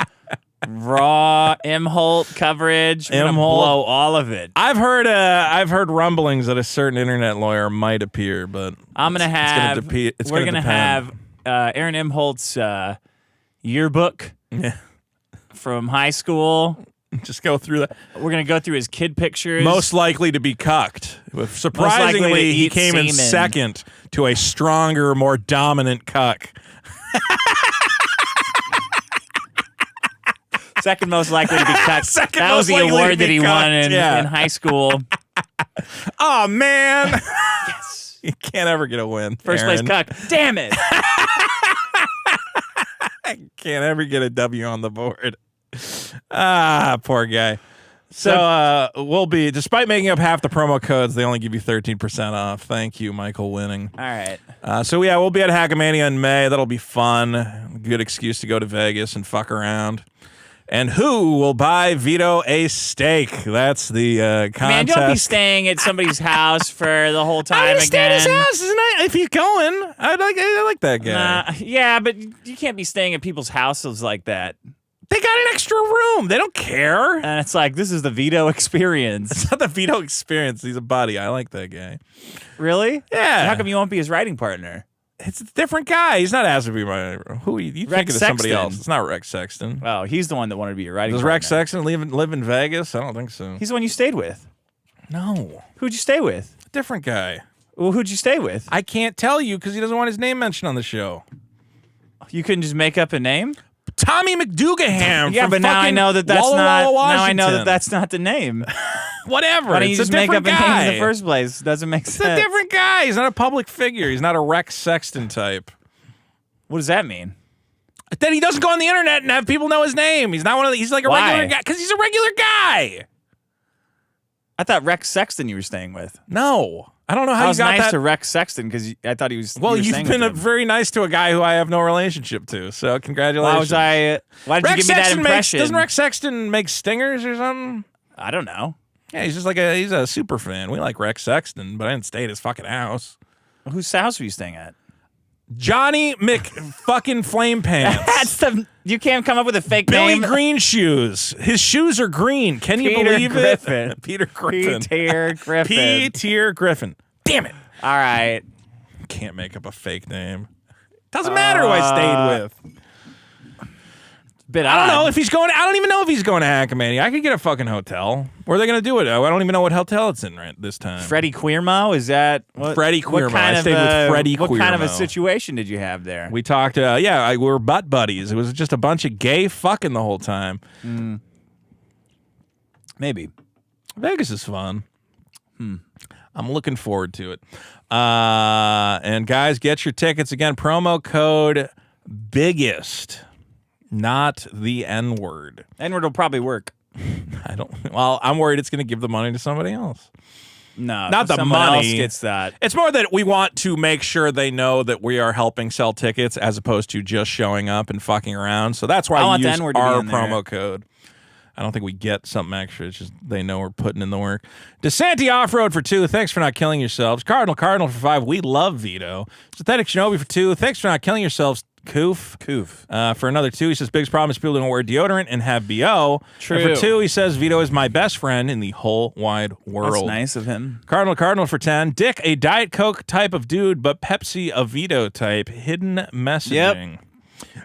raw Imholt coverage. We're going to blow all of it. I've heard rumblings that a certain internet lawyer might appear, but I'm going to have, we're going to have Aaron Imholt's yearbook from high school. Just go through that. We're going to go through his kid pictures. Most likely to be cucked. Surprisingly, he came in second to a stronger, more dominant cuck. Second most likely to be cucked. That was the most likely award to that be he cucked, won in high school. Oh, man. Yes. You can't ever get a win. First place Aaron. cuck. Damn it. Can't ever get a W on the board. Poor guy. So we'll be, despite making up half the promo codes, they only give you 13% off. Thank you, Michael Winning. All right. So yeah, we'll be at Hackamania in May. That'll be fun. Good excuse to go to Vegas and fuck around. And who will buy Vito a steak? That's the contest. Man, don't be staying at somebody's house for the whole time I'm gonna again. stay at his house, isn't it? If he's going, I like that guy. Yeah, but you can't be staying at people's houses like that. They got an extra room. They don't care. And it's like, this is the Vito experience. It's not the Vito experience. He's a buddy. I like that guy. Really? Yeah. How come you won't be his writing partner? It's a different guy. He's not asking me my. Who you thinking of somebody Sexton. else? It's not Rex Sexton. Oh, he's the one that wanted to be your writing Does partner. Rex Sexton live in Vegas? I don't think so. He's the one you stayed with. No. Who'd you stay with? Different guy. Well, who'd you stay with? I can't tell you because he doesn't want his name mentioned on the show. You couldn't just make up a name? Tommy McDougahan. Yeah, from but now I fucking know that that's Walla not. Walla, Now I know that Washington. that's not the name. Whatever. Why don't you It's just a make up different a guy. name in the first place? Doesn't make It's sense. a different guy. He's not a public figure. He's not a Rex Sexton type. What does that mean? That he doesn't go on the internet and have people know his name. He's not one of the, he's like a Why? regular guy because he's a regular guy. I thought Rex Sexton you were staying with. No, I don't know how I you was got nice that. to Rex Sexton because I thought he was. Well, you were you've staying been with him. very nice to a guy who I have no relationship to. So congratulations. Why was I? Why did Rex you give me that Sexton impression? doesn't Rex Sexton make stingers or something? I don't know. Yeah, he's just like he's a super fan. We like Rex Sexton, but I didn't stay at his fucking house. Whose house were you staying at? Johnny fucking Flame Pants. That's the. You can't come up with a fake Billy name. Green Shoes. His shoes are green. Can you Peter believe Griffin. it? Peter Griffin. Peter Griffin. Peter Griffin. Damn it. All right. Can't make up a fake name. Doesn't matter who I stayed with. Bit I don't odd. know if he's going. I don't even know if he's going to Hackamania. I could get a fucking hotel. Where are they going to do it? I don't even know what hotel it's in right this time. Freddie Queermo, is that what? Freddie what Queermo. kind I of stayed with Freddie What kind of a Queermo. situation did you have there? We talked. We were butt buddies. It was just a bunch of gay fucking the whole time. Maybe. Vegas is fun. I'm looking forward to it. And guys, get your tickets again. Promo code biggest, not the N-word. N-word will probably work. Well, I'm worried it's going to give the money to somebody else. No, Not the someone money. else gets that. It's more that we want to make sure they know that we are helping sell tickets as opposed to just showing up and fucking around. So that's why I I want the use N-word to be our in there. promo code. I don't think we get something extra. It's just they know we're putting in the work. DeSanti Off-Road for 2. Thanks for not killing yourselves. Cardinal for 5. We love Vito. Synthetic Shinobi for 2. Thanks for not killing yourselves. Koof. For another 2, he says, biggest problem is people don't wear deodorant and have BO. True. And for 2, he says, Vito is my best friend in the whole wide world. That's nice of him. Cardinal for 10. Dick, a Diet Coke type of dude, but Pepsi a Vito type. Hidden messaging.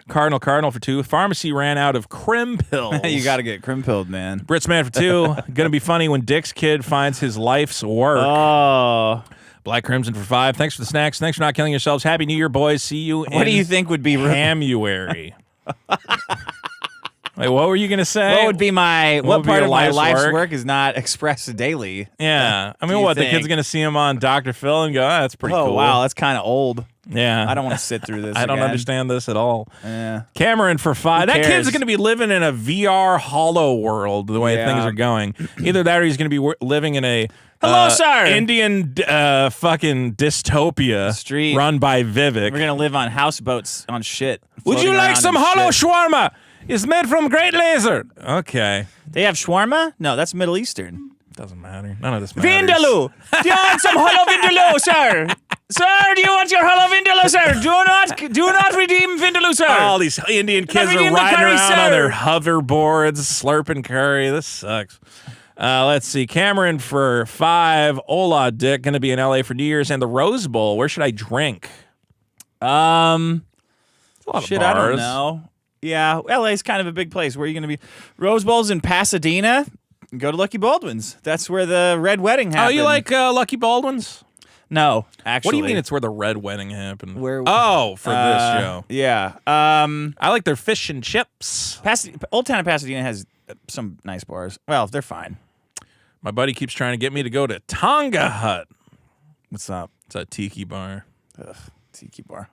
Cardinal for 2. Pharmacy ran out of Crim pills. You got to get crim-pilled, man. Britsman for 2. Gonna be funny when Dick's kid finds his life's work. Oh. Black Crimson for 5. Thanks for the snacks. Thanks for not killing yourselves. Happy New Year, boys. See you in What do you think would be... January. Wait, what were you going to say? What would be my... What would be part your of my life's life's work? work is not expressed daily? Yeah. I mean, you what? The think? kid's going to see him on Dr. Phil and go, that's pretty Oh, cool. wow. That's kind of old. Yeah. I don't want to sit through this I don't again. understand this at all. Yeah. Cameron for 5. That cares? kid's going to be living in a VR hollow world the way Yeah. things are going. Either that or he's going to be living in a Hello, sir. Indian fucking dystopia Street. run by Vivek. We're going to live on houseboats on shit. Would you floating like around some in hollow shit. shawarma? It's made from great laser. Okay. They have shawarma? No, that's Middle Eastern. Doesn't matter. None of this matters. Vindaloo! Do you want some hollow vindaloo, sir? Sir, do you want your hollow vindaloo, sir? Do not redeem vindaloo, sir. All these Indian kids are redeem the riding curry, around sir. on their hoverboards, slurping curry. This sucks. Let's see. Cameron for 5. Ola Dick going to be in LA for New Year's and the Rose Bowl. Where should I drink? Shit, A lot of I don't bars. know. Yeah, LA's kind of a big place. Where are you going to be? Rose Bowl's in Pasadena. Go to Lucky Baldwin's. That's where the Red Wedding happened. Oh, you like Lucky Baldwin's? No, actually. What do you mean it's where the Red Wedding happened? Where- Oh, for this show. Yeah. I like their fish and chips. Old Town of Pasadena has some nice bars. Well, they're fine. My buddy keeps trying to get me to go to Tonga Hut. What's up? It's a tiki bar. Tiki bar.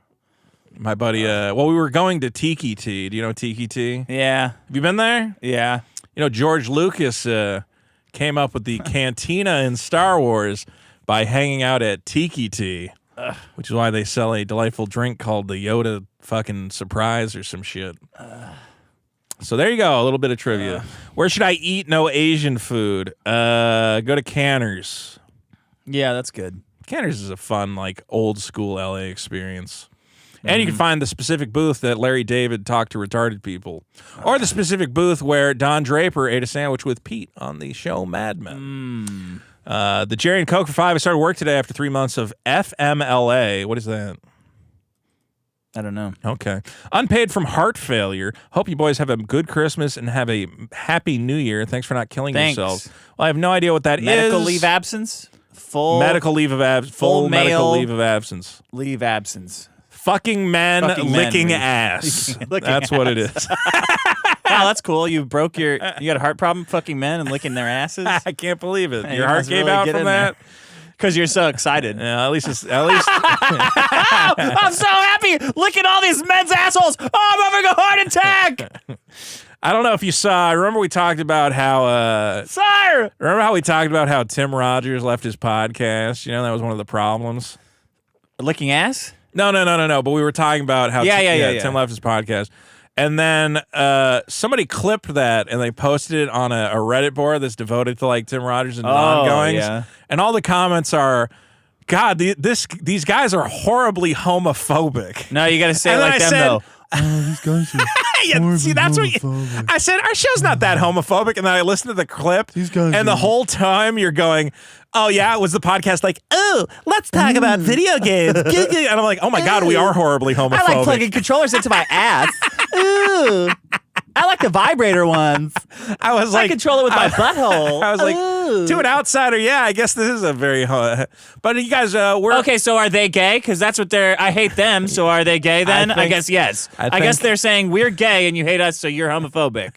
My buddy, well, we were going to Tiki Tea. Do you know Tiki Tea? Yeah. Have you been there? Yeah. You know, George Lucas came up with the cantina in Star Wars by hanging out at Tiki Tea, which is why they sell a delightful drink called the Yoda fucking Surprise or some shit. So there you go, a little bit of trivia. Where should I eat no Asian food? Go to Canner's. Yeah, that's good. Canner's is a fun, like, old school LA experience. And you can find the specific booth that Larry David talked to retarded people. Or the specific booth where Don Draper ate a sandwich with Pete on the show Mad Men. The Jerry and Coke for 5. I started work today after 3 months of FMLA. What is that? I don't know. Okay. Unpaid from heart failure. Hope you boys have a good Christmas and have a happy New Year. Thanks for not killing Thanks. yourselves. Well, I have no idea what that is. Medical leave absence? Full Medical leave of absence. Full medical male leave of absence. leave absence. Fucking men Fucking men licking leave. ass. Licking That's what it is. Wow, that's cool. You got a heart problem, fucking men and licking their asses? I can't believe it. Hey, Your you heart must gave really out get from in there. that? Because you're so excited. Yeah, at least I'm so happy licking all these men's assholes. Oh, I'm having a heart attack. I don't know if you saw. Remember we talked about how Sir. remember how we talked about how Tim Rogers left his podcast? You know, that was one of the problems. Licking ass? No. But we were talking about how Yeah. Tim left his podcast. And then somebody clipped that and they posted it on a Reddit board that's devoted to like Tim Rogers and ongoings. yeah. And all the comments are, God, these guys are horribly homophobic. No, you got to say it And then like I them, said- though. These guys are Yeah, see, that's what I said. Our show's not that homophobic, and then I listened to the clip, These guys and the are- whole time you're going, "Oh yeah, it was the podcast like, oh, let's talk about video games," and I'm like, "Oh my God, we are horribly homophobic." I like plugging controllers into my ass. Ooh. I like the vibrator ones. I was I like, control it with my butthole. I was like, Ooh. to an outsider, yeah, I guess this is a very, but you guys, we're Okay, so are they gay? Because that's what they're. I hate them. So are they gay then? I think- guess yes. I I guess think- they're saying we're gay and you hate us, so you're homophobic.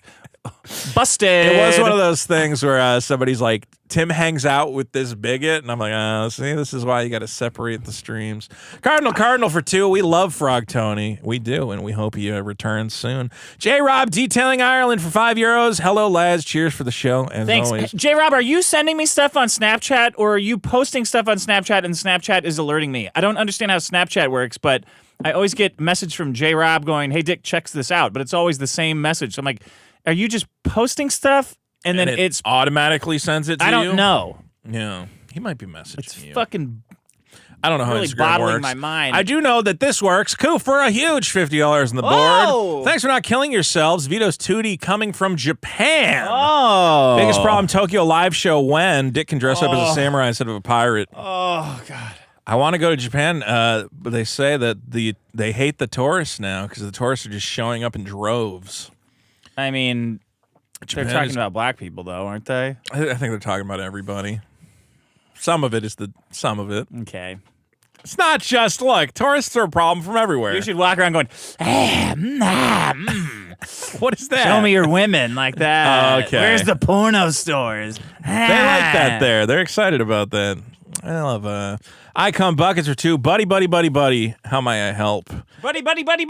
Busted. It was one of those things where somebody's like, Tim hangs out with this bigot, and I'm like, see, this is why you got to separate the streams. Cardinal for 2. We love Frog Tony. We do, and we hope he returns soon. J-Rob Detailing Ireland for €5. Hello, lads. Cheers for the show, as Thanks. always. J-Rob, are you sending me stuff on Snapchat, or are you posting stuff on Snapchat and Snapchat is alerting me? I don't understand how Snapchat works, but I always get a message from J-Rob going, hey, Dick, check this out, but it's always the same message. So I'm like, are you just posting stuff? And then it's automatically sends it to you? I don't know. Yeah. He might be messaging It's you. fucking I don't know how really Instagram boggling works. my mind. I do know that this works. Coup for a huge $50 on the Oh! board. Thanks for not killing yourselves. Vito's Tootie coming from Japan. Oh. Biggest problem, Tokyo live show when Dick can dress up as a samurai instead of a pirate. Oh, God. I want to go to Japan, but they say that they hate the tourists now because the tourists are just showing up in droves. I mean, Japan they're talking about black people, though, aren't they? I think they're talking about everybody. Some of it is some of it. Okay. It's not just, look, tourists are a problem from everywhere. You should walk around going, What is that? show me your women like that. Okay. Where's the porno stores? They like that there. They're excited about that. I love Icon Buckets for 2. Buddy. How may I help? Buddy. Buddy. Buddy,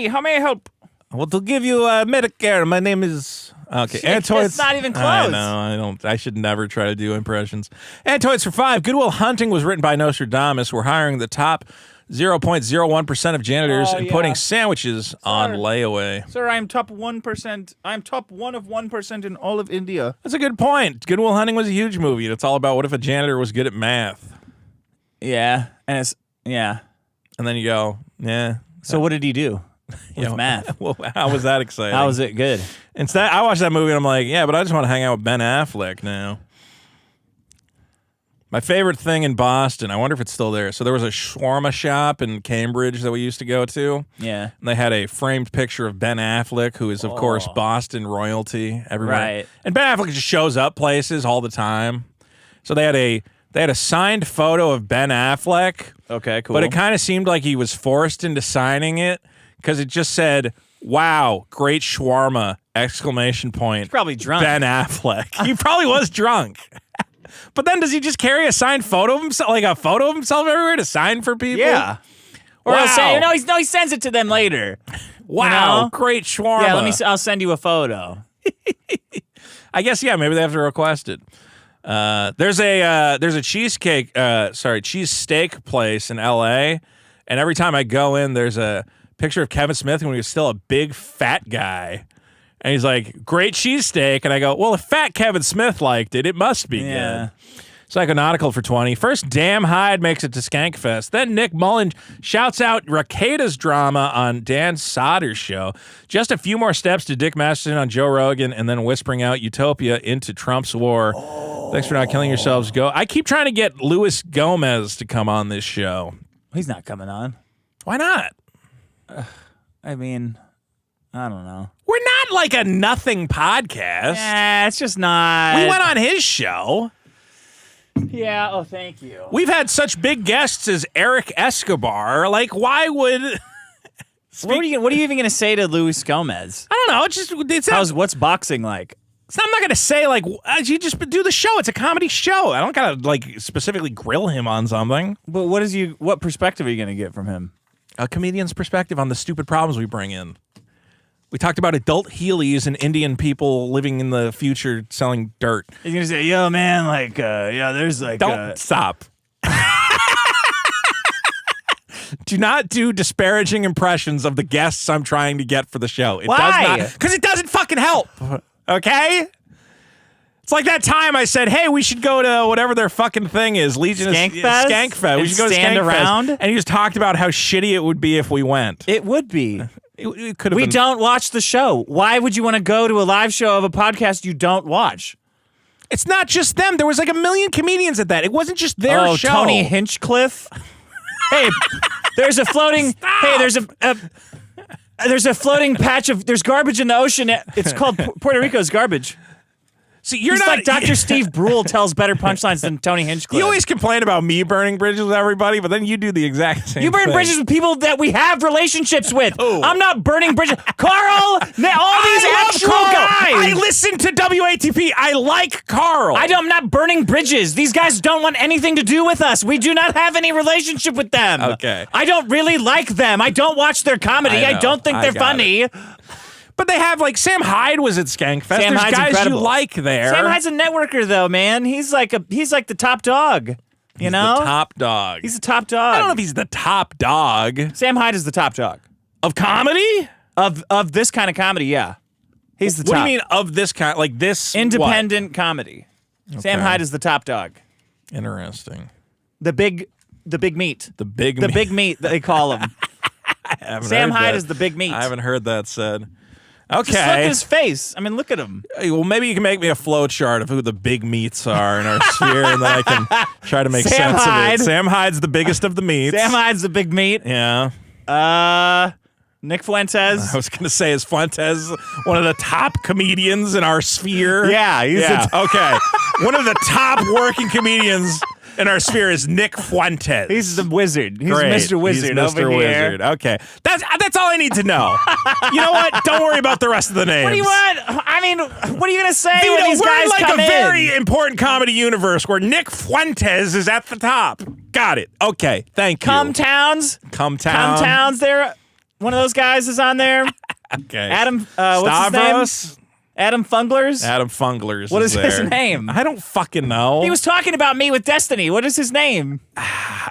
how may I help? Well, to give you Medicare, my name is... Okay, Antoids. It's not even close. I know, I should never try to do impressions. Antoids for 5. Good Will Hunting was written by Nostradamus. We're hiring the top 0.01% of janitors and putting sandwiches on layaway. Sir, I'm top 1%. I'm top 1 of 1% in all of India. That's a good point. Good Will Hunting was a huge movie. It's all about what if a janitor was good at math. Yeah, and it's, yeah. And then you go, yeah. So what did he do with You know, math? Well, how was that exciting? How was it good? Instead, I watched that movie and I'm like, yeah, but I just want to hang out with Ben Affleck now. My favorite thing in Boston, I wonder if it's still there. So there was a shawarma shop in Cambridge that we used to go to. Yeah. And they had a framed picture of Ben Affleck, who is, of course, Boston royalty. Everybody. Right. And Ben Affleck just shows up places all the time. So they had a signed photo of Ben Affleck. Okay, cool. But it kind of seemed like he was forced into signing it because it just said, wow, great shawarma, ! He's probably drunk. Ben Affleck. He probably was drunk. But then does he just carry a signed photo of himself, like a photo of himself everywhere to sign for people? Yeah. Or Wow. he'll say, no, he sends it to them later. Wow, You know? great shawarma. Yeah, I'll send you a photo. I guess, yeah, maybe they have to request it. There's a cheesesteak place in LA, and every time I go in, there's a picture of Kevin Smith when he was still a big fat guy. And he's like, great cheesesteak. And I go, well, if fat Kevin Smith liked it, it must be good. Psychonautical for 20. First, Damn Hyde makes it to Skankfest. Then Nick Mullen shouts out Raketa's drama on Dan Soder's show. Just a few more steps to Dick Masterson on Joe Rogan, and then whispering out Utopia into Trump's war. Thanks for not killing yourselves. Go. I keep trying to get Luis Gomez to come on this show. He's not coming on. Why not? I mean, I don't know. We're not like a nothing podcast. Yeah, it's just not. We went on his show. Yeah, oh, thank you. We've had such big guests as Eric Escobar. Like, why would... What are you even going to say to Luis Gomez? I don't know. It's not, What's boxing like? I'm not going to say, like, you just do the show. It's a comedy show. I don't got to, like, specifically grill him on something. But what perspective are you going to get from him? A comedian's perspective on the stupid problems we bring in. We talked about adult Heelys and Indian people living in the future selling dirt. He's going to say, yo, man, like, there's like... Don't stop. Do not do disparaging impressions of the guests I'm trying to get for the show. Why? Because it doesn't fucking help. Okay? It's like that time I said, hey, we should go to whatever their fucking thing is. Legion Skankfest? Skankfest. We should go to Stand Skankfest. around? And he just talked about how shitty it would be if we went. It would be. It could have We been. don't watch the show. Why would you want to go to a live show of a podcast you don't watch? It's not just them. There was like a million comedians at that. It wasn't just their show. Tony Hinchcliffe? Hey, there's a floating... Hey, there's a floating patch of... There's garbage in the ocean. It's called Puerto Rico's garbage. See, you're He's not like Dr. Steve Brule tells better punchlines than Tony Hinchcliffe. You always complain about me burning bridges with everybody, but then you do the exact same You burn thing. bridges with people that we have relationships with. Ooh. I'm not burning bridges. Carl, all these actual guys. I listen to WATP. I like Carl. I'm not burning bridges. These guys don't want anything to do with us. We do not have any relationship with them. Okay. I don't really like them. I don't watch their comedy. I I know. don't think I they're got funny. But they have, like, Sam Hyde was at Skankfest. Sam There's Hyde's guys incredible. you like there. Sam Hyde's a networker, though, man. He's like the top dog. You know? The top dog. He's the top dog. I don't know if he's the top dog. Sam Hyde is the top dog. Of comedy? Of this kind of comedy, yeah. He's the top. What do you mean of this kind? Like this? Independent comedy. Sam Hyde is the top dog. What? Interesting. The big meat. The big meat, they call him. Sam Hyde is the big meat. I haven't heard that said. Okay. Just look at his face. I mean, look at him. Hey, well, maybe you can make me a flow chart of who the big meats are in our sphere, and then I can try to make Sam sense Hyde. of it. Sam Hyde's the biggest of the meats. Sam Hyde's the big meat. Yeah. Nick Fuentes. I was going to say, is Fuentes one of the top comedians in our sphere? Yeah, he's okay. One of the top working comedians in our sphere is Nick Fuentes. He's the wizard. He's Great. Mr. Wizard He's Mr. over here. Wizard. Okay. That's all I need to know. You know what? Don't worry about the rest of the names. What do you want? I mean, what are you going to say Vito, when these we're guys in like come a in? very important comedy universe where Nick Fuentes is at the top. Got it. Okay. Thank you. Come Towns. They're one of those guys is on there. Okay. Adam, what's his name? Stavros? Adam Funglers. Adam Funglers. What is his there. name? I don't fucking know. He was talking about me with Destiny. What is his name?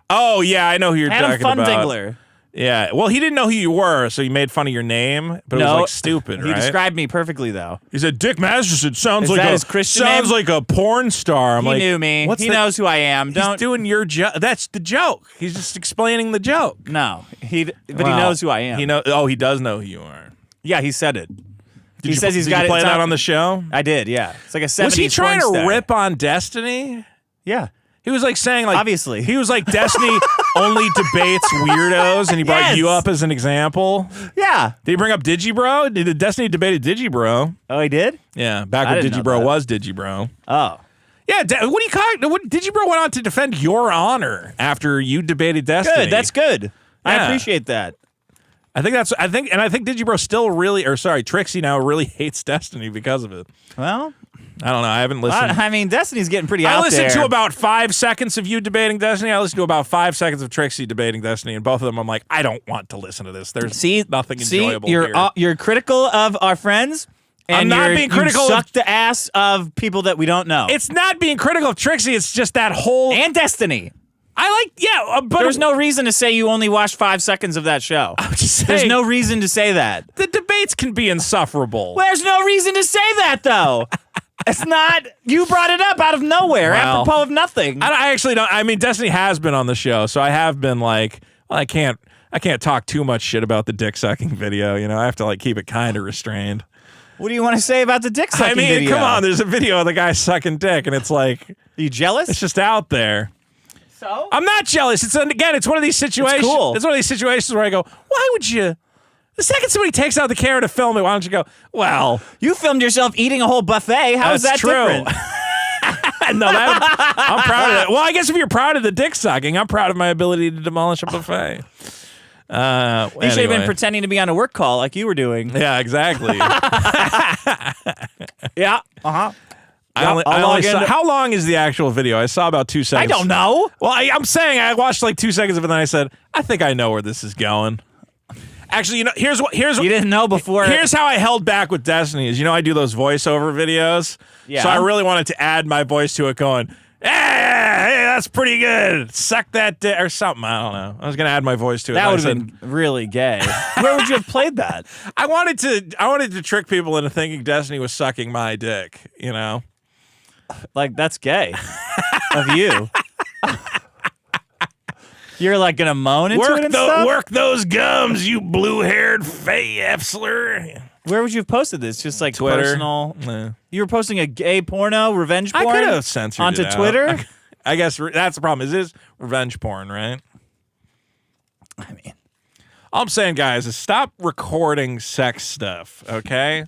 Oh, yeah, I know who you're Adam talking about. Fundingler. Yeah. Well, he didn't know who you were, so he made fun of your name, but it was like stupid, He right? described me perfectly, though. He said, Dick Masterson sounds Is like that a his Christian sounds name? like a porn star. I'm He like, knew me. What's He the- knows who I am. He's Don't. doing your joke. That's the joke. He's just explaining the joke. No. But he Well, knows who I am. He know. Oh, he does know who you are. Yeah, he said it. He Did says you, he's did got you play it. that on the show? I did, yeah. It's like a 70s Was he trying porn to star. rip on Destiny? Yeah. He was like saying like Obviously. he was like Destiny only debates weirdos, and he brought Yes. you up as an example. Yeah. Did he bring up Digibro? Did Destiny debated Digibro? Oh, he did? Yeah, back I when didn't know Digibro that. was Digibro. Oh. Yeah, what do you call it? What Digibro went on to defend your honor after you debated Destiny. Good. That's good. I Yeah. appreciate that. I think Digibro still really, or sorry, Trixie now really hates Destiny because of it. Well, I don't know. I haven't listened. I mean, Destiny's getting pretty I out listened there. to about 5 seconds of you debating Destiny. I listened to about 5 seconds of Trixie debating Destiny, and both of them I'm like, I don't want to listen to this. There's nothing enjoyable here. You're critical of our friends. And I'm not being critical You of- suck the ass of people that we don't know. It's not being critical of Trixie. It's just that whole. And Destiny. But There's no reason to say you only watched 5 seconds of that show. I'm just saying, There's no reason to say that. the debates can be insufferable. Well, there's no reason to say that, though. It's not. You brought it up out of nowhere, Well, apropos of nothing. I actually don't. I mean, Destiny has been on the show, so I have been like, well, I can't talk too much shit about the dick sucking video. You know, I have to like keep it kind of restrained. What do you want to say about the dick sucking I mean, video? come on. There's a video of the guy sucking dick, and it's like, Are you jealous? it's just out there. So? I'm not jealous. It's one of these situations. cool. It's one of these situations where I go, why would you? The second somebody takes out the camera to film it, why don't you go, well, You filmed yourself eating a whole buffet. How is that that's true. different? No, I'm proud of that. Well, I guess if you're proud of the dick sucking, I'm proud of my ability to demolish a buffet. You should have been Anyway. pretending to be on a work call like you were doing. Yeah, exactly. Yeah. Uh-huh. How long is the actual video? I saw about 2 I seconds. don't know. Well, I'm saying I watched like 2 seconds of it, and then I said, I think I know where this is going. Actually, you know, here's You didn't know before. Here's how I held back with Destiny is, you know, I do those voiceover videos. Yeah. So I really wanted to add my voice to it going, hey, that's pretty good. Suck that dick or something. I don't know. I was going to add my voice to it. That and would I have said, been really gay. Where would you have played that? I wanted to trick people into thinking Destiny was sucking my dick, you know? Like, that's gay of you. You're like gonna moan into it and stuff? Work those gums, you blue-haired Efsler. Where would you have posted this? Just like Twitter. personal. Nah. You were posting a gay porno, revenge I porn could have censored onto it out. Twitter. I guess that's the problem. Is this revenge porn, right? I mean, All I'm saying, guys, is stop recording sex stuff, okay?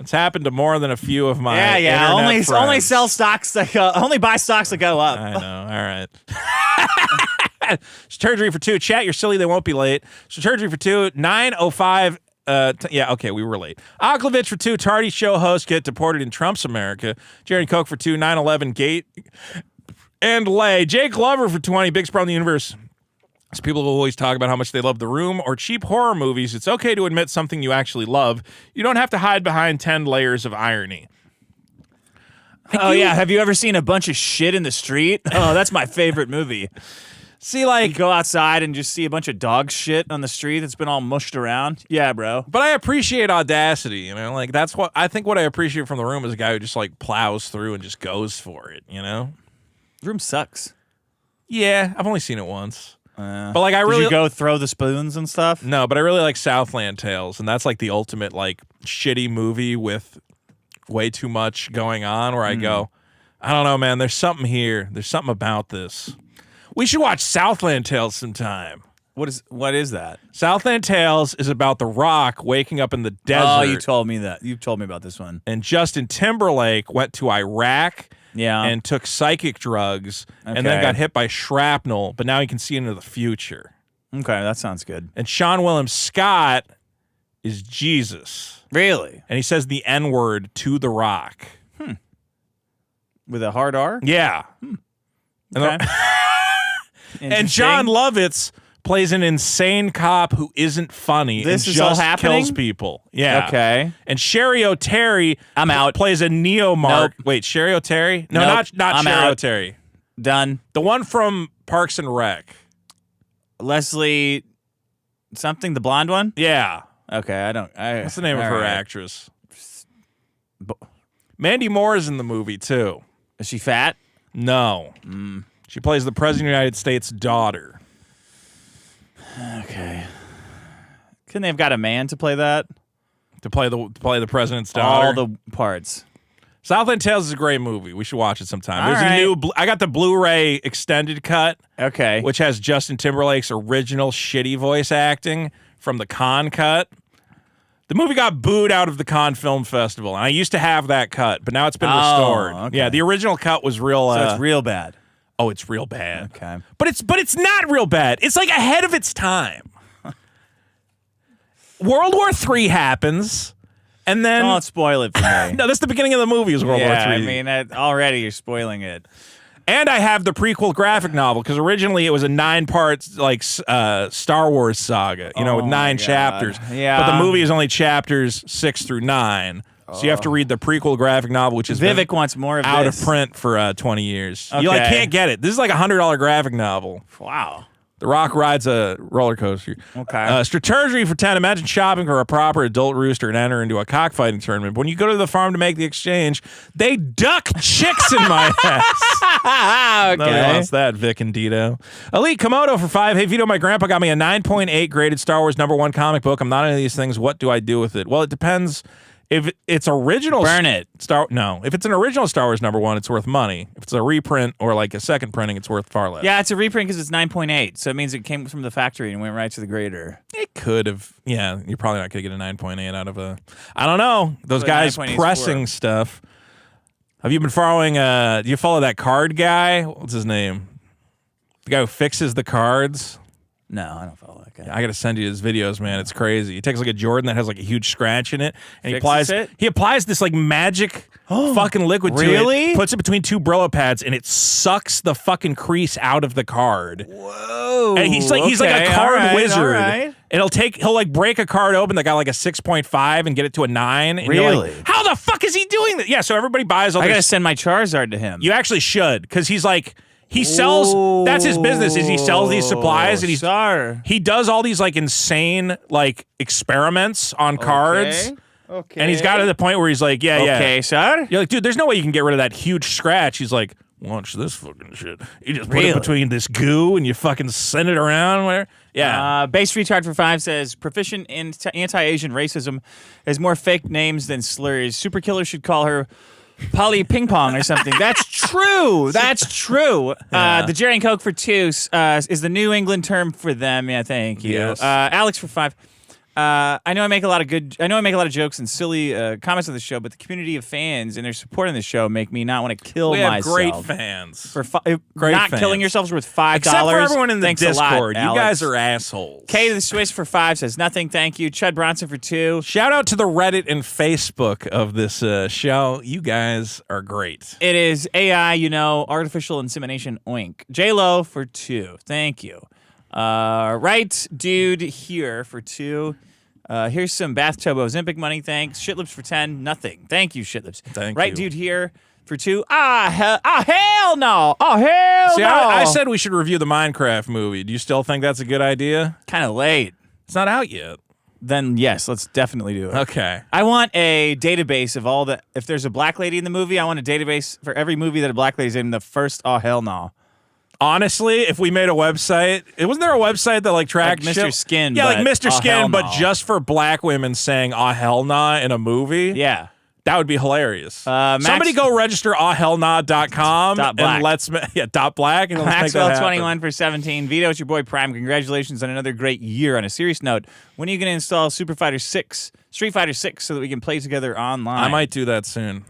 It's happened to more than a few of my Yeah. internet Only friends. sell stocks that go, only buy stocks that go up. I know. All right. Surgery for 2. Chat, you're silly. They won't be late. Surgery for 2. 9:05. Yeah, okay, we were late. Aklovich for 2. Tardy show host get deported in Trump's America. Jerry Koch for 2. 9/11 gate and lay. Jake Glover for 20. Biggest problem in the universe. As people will always talk about how much they love The Room or cheap horror movies, it's okay to admit something you actually love. You don't have to hide behind 10 layers of irony. Yeah. Have you ever seen A Bunch of Shit in the Street? Oh, that's my favorite movie. See, like, You go outside and just see a bunch of dog shit on the street that's been all mushed around. Yeah, bro. but I appreciate audacity, you know? Like, that's what I think what I appreciate from The Room is a guy who just, like, plows through and just goes for it, you know? Room sucks. Yeah, I've only seen it once. But, like, I Did really... you go throw the spoons and stuff? No, but I really like Southland Tales, and that's, like, the ultimate, like, shitty movie with way too much going on where I go, I don't know, man, there's something here. There's something about this. We should watch Southland Tales sometime. What is that? Southland Tales is about The Rock waking up in the desert. Oh, you told me that. You told me about this one. And Justin Timberlake went to Iraq and took psychic drugs and then Okay. got hit by shrapnel, but now he can see into the future. Okay, that sounds good. And Sean William Scott is Jesus. Really? And he says the N-word to The Rock. With a hard R? Yeah. Okay. And John Lovitz plays an insane cop who isn't funny This and is all just happening? kills people. Yeah. Okay. And Sherry O'Terry I'm out. plays a neo-mark. Nope. Wait, Sherry O'Terry? No, Nope. not I'm Sherry out. O'Terry. Done. The one from Parks and Rec. Leslie something, the blonde one? Yeah. Okay, What's the name of all her right. actress? Mandy Moore is in the movie, too. Is she fat? No. She plays the President of the United States' daughter. Okay. Couldn't they have got a man to play that? To play the president's daughter. All the parts. Southland Tales is a great movie. We should watch it sometime. All There's right. a new. I got the Blu-ray extended cut, Okay. which has Justin Timberlake's original shitty voice acting from the Cannes cut. The movie got booed out of the Cannes Film Festival, and I used to have that cut, but now it's been restored. Okay. Yeah, the original cut was real. So it's real bad. Oh, it's real bad. Okay. But it's not real bad. It's like ahead of its time. World War III happens, and then Don't spoil it for me. no, that's the beginning of the movie. Is World War III. I mean, already you're spoiling it. And I have the prequel graphic novel because originally it was a 9-part like Star Wars saga, with 9 my God. chapters. Yeah. But the movie is only chapters 6 through 9. So you have to read the prequel graphic novel, which is Vivek wants more of out this. of print for 20 years. You like Okay. can't get it. This is like a $100 graphic novel. Wow. The Rock rides a roller coaster. Okay. Strategy for 10. Imagine shopping for a proper adult rooster and enter into a cockfighting tournament. But when you go to the farm to make the exchange, they duck chicks in my ass. Nobody wants that, Vic and Dito. Elite Komodo for 5. Hey, Vito, my grandpa got me a 9.8 graded Star Wars #1 comic book. I'm not into these things. What do I do with it? Well, it depends. If it's original, Burn it. If it's an original Star Wars #1, it's worth money. If it's a reprint or like a second printing, it's worth far less. Yeah, it's a reprint because it's 9.8, so it means it came from the factory and went right to the grader. It could have. Yeah, you're probably not going to get a 9.8 out of a. I don't know. Those But guys 9.8 's pressing worth. stuff. Have you been following? Do you follow that card guy? What's his name? The guy who fixes the cards. No, I don't follow that guy. I got to send you his videos, man. It's crazy. He takes like a Jordan that has like a huge scratch in it, and Fixes he applies this like magic fucking liquid to Really? it. Puts it between 2 Brillo pads, and it sucks the fucking crease out of the card. Whoa. And he's like okay, a card all right, wizard. all right. And he'll like break a card open that got like a 6.5 and get it to a 9. And you're Really? like, how the fuck is he doing that? Yeah, so everybody buys all I this. gotta send my Charizard to him. You actually should, because he's like he sells. That's his business. Is he sells these supplies and he does all these like insane like experiments on cards. Okay. And he's got to the point where he's like, yeah. Okay, sir. You're like, dude, there's no way you can get rid of that huge scratch. He's like, watch this fucking shit. You just put Really? it between this goo and you fucking send it around. Where? Yeah. Base Retard for 5 says, proficient in anti-Asian racism has more fake names than slurs. Super Killer should call her Polly Ping Pong or something. That's true. That's true. The Jerry and Coke for 2 is the New England term for them. Yeah, thank you. Yes. Alex for 5. I know I make a lot of jokes and silly comments on the show, but the community of fans and their support in the show make me not want to kill myself. We have great fans. For not fans. killing yourselves worth $5. Except for everyone in the Thanks Discord. A lot, you guys are assholes. K to the Swiss for 5 says nothing. Thank you. Chud Bronson for 2. Shout out to the Reddit and Facebook of this show. You guys are great. It is AI, artificial insemination oink. J-Lo for 2. Thank you. Right dude here for 2. Here's some bathtub Ozempic money, thanks. Shitlips for 10, nothing. Thank you, Shitlips. Thank right you. Dude here for 2. Hell no. Oh, hell See, no. I said we should review the Minecraft movie. Do you still think that's a good idea? Kind of late. It's not out yet. Then yes, let's definitely do it. Okay. I want a database of all the, if there's a black lady in the movie, I want a database for every movie that a black lady's in, the first, oh, hell no. Honestly, if we made a website, wasn't there a website that tracked like Mr. shit? Skin? Yeah, like Mr. Oh, Skin, hell but no. just for black women saying "ah hell nah" in a movie. Yeah, that would be hilarious. Max, Somebody go register ahhellnah.com and let's .black and let's make that happen. Maxwell21 for 17. Vito, it's your boy Prime. Congratulations on another great year. On a serious note, when are you going to install Street Fighter 6, so that we can play together online? I might do that soon.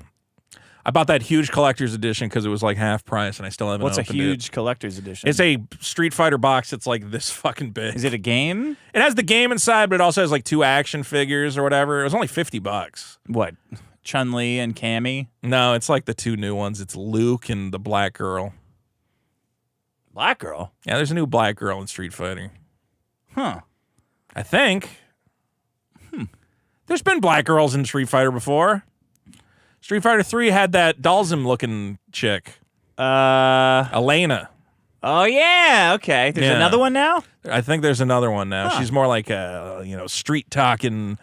I bought that huge collector's edition because it was like half price, and I still haven't What's opened a huge collector's edition? It's a Street Fighter box that's like this fucking big. Is it a game? It has the game inside, but it also has like 2 action figures or whatever. It was only $50. What? Chun-Li and Cammy? No, it's like the 2 new ones. It's Luke and the black girl. Black girl? Yeah, there's a new black girl in Street Fighter. Huh. I think. There's been black girls in Street Fighter before. Street Fighter 3 had that Dalsum-looking chick. Elena. Oh, yeah. Okay. There's another one now? I think there's another one now. Huh. She's more like a, street talking,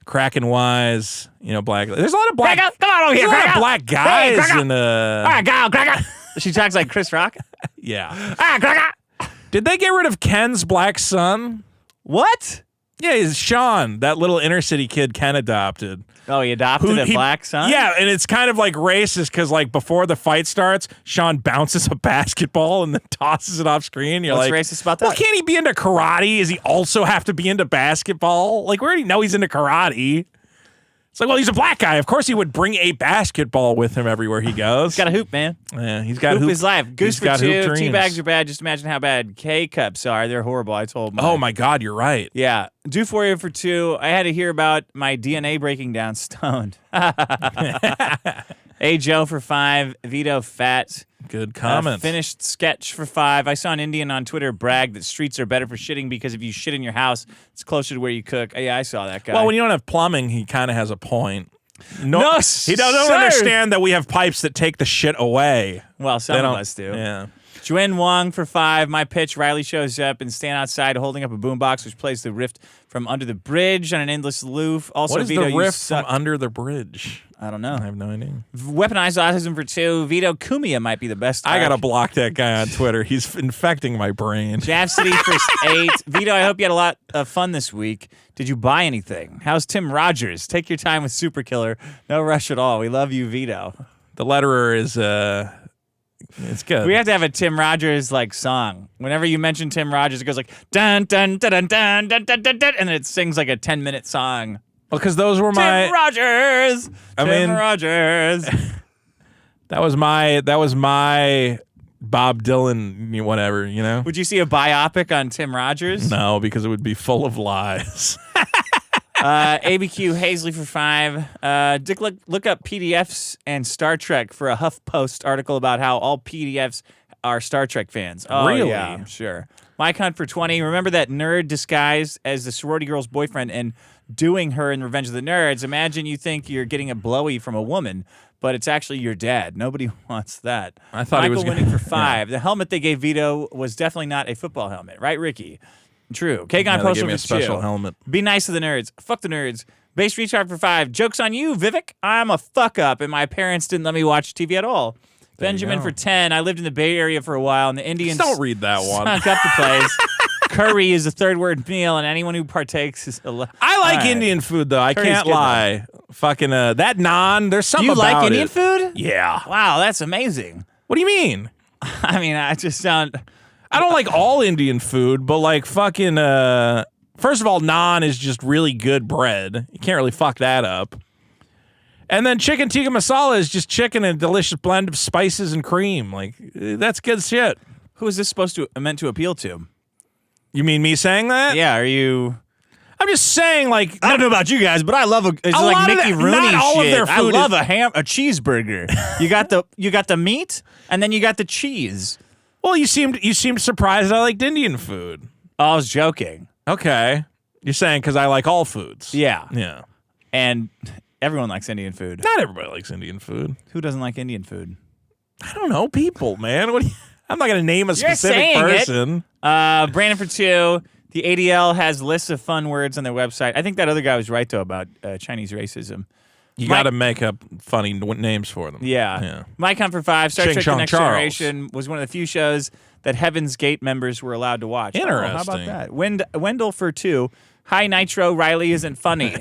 cracking wise, black. There's a lot of black. Come on over here. There's a lot of black guys in All right, go, cracker. She talks like Chris Rock. Yeah. All right, cracker. Did they get rid of Ken's black son? What? Yeah, it's Sean, that little inner city kid Ken adopted. Oh, he adopted a black son? Yeah, and it's kind of like racist because before the fight starts, Sean bounces a basketball and then tosses it off screen. You're What's like, racist about that? Well, can't he be into karate? Does he also have to be into basketball? We already know he's into karate. It's like, well, he's a black guy. Of course he would bring a basketball with him everywhere he goes. He's got a hoop, man. Yeah, he's got hoop is life. Goose for 2. Tea bags are are bad. Just imagine how bad K-cups are. They're horrible. I told Oh, my God, you're right. Yeah. Do for you for 2. I had to hear about my DNA breaking down stoned. Hey, Joe for 5. Vito fat. Good comment. Finished sketch for 5. I saw an Indian on Twitter brag that streets are better for shitting because if you shit in your house, it's closer to where you cook. Yeah, I saw that guy. Well, when you don't have plumbing, he kind of has a point. No, he doesn't understand that we have pipes that take the shit away. Well, some of us do. Yeah. Juan Wong for 5. My pitch, Riley shows up and stand outside holding up a boombox which plays the rift from under the bridge on an endless loop. Also, what is Vito, the rift you from under the bridge? I don't know. I have no idea. Weaponized autism for 2. Vito Kumia might be the best. I gotta block that guy on Twitter. He's infecting my brain. Jav City for 8. Vito, I hope you had a lot of fun this week. Did you buy anything? How's Tim Rogers? Take your time with Super Killer. No rush at all. We love you, Vito. The letterer is it's good. We have to have a Tim Rogers song. Whenever you mention Tim Rogers, it goes like dun dun dun dun dun dun dun dun, dun and then it sings like a 10-minute song. Well, because those were my Tim Rogers. Tim Rogers. That was my Bob Dylan, whatever, Would you see a biopic on Tim Rogers? No, because it would be full of lies. ABQ Hazley for 5. Dick, look up PDFs and Star Trek for a HuffPost article about how all PDFs are Star Trek fans. Oh, really? Yeah, I'm sure. Mike Hunt for 20. Remember that nerd disguised as the sorority girl's boyfriend and doing her in Revenge of the Nerds? Imagine you think you're getting a blowy from a woman, but it's actually your dad. Nobody wants that. I thought Michael he was winning for 5. Yeah. The helmet they gave Vito was definitely not a football helmet, right, Ricky? True. K-Gon they Postal gave me a for special 2. helmet. Be nice to the nerds. Fuck the nerds. Base retard for 5. Joke's on you, Vivek. I'm a fuck up, and my parents didn't let me watch TV at all. Benjamin for 10. I lived in the Bay Area for a while, and the Indians Don't read that one. stunk up the place. Curry is a third-word meal, and anyone who partakes is I like All right. Indian food, though. I Curry's can't good, lie. Fucking that naan, there's something Do you about like Indian it. food? Yeah. Wow, that's amazing. What do you mean? I mean, I just sound... I don't like all Indian food, but fucking First of all, naan is just really good bread. You can't really fuck that up. And then chicken tikka masala is just chicken and a delicious blend of spices and cream. Like, that's good shit. Who is this meant to appeal to? You mean me saying that? Yeah, are you... I'm just saying, like... I don't know about you guys, but I love it's a like lot of Mickey that- Rooney not all of shit. their food I love a cheeseburger. you got the meat, and then you got the cheese. Well, you seemed surprised that I liked Indian food. Oh, I was joking. Okay. You're saying because I like all foods. Yeah. Yeah. And everyone likes Indian food. Not everybody likes Indian food. Who doesn't like Indian food? I don't know, people, man. What? I'm not going to name a specific saying person. Brandon for 2. The ADL has lists of fun words on their website. I think that other guy was right, though, about Chinese racism. You got to make up funny names for them. Yeah. Mike Hunt for 5. Star Ching Trek: The Chong Next Charles. Generation was one of the few shows that Heaven's Gate members were allowed to watch. Interesting. Oh, how about that? Wendell for 2. Hi, Nitro. Riley isn't funny.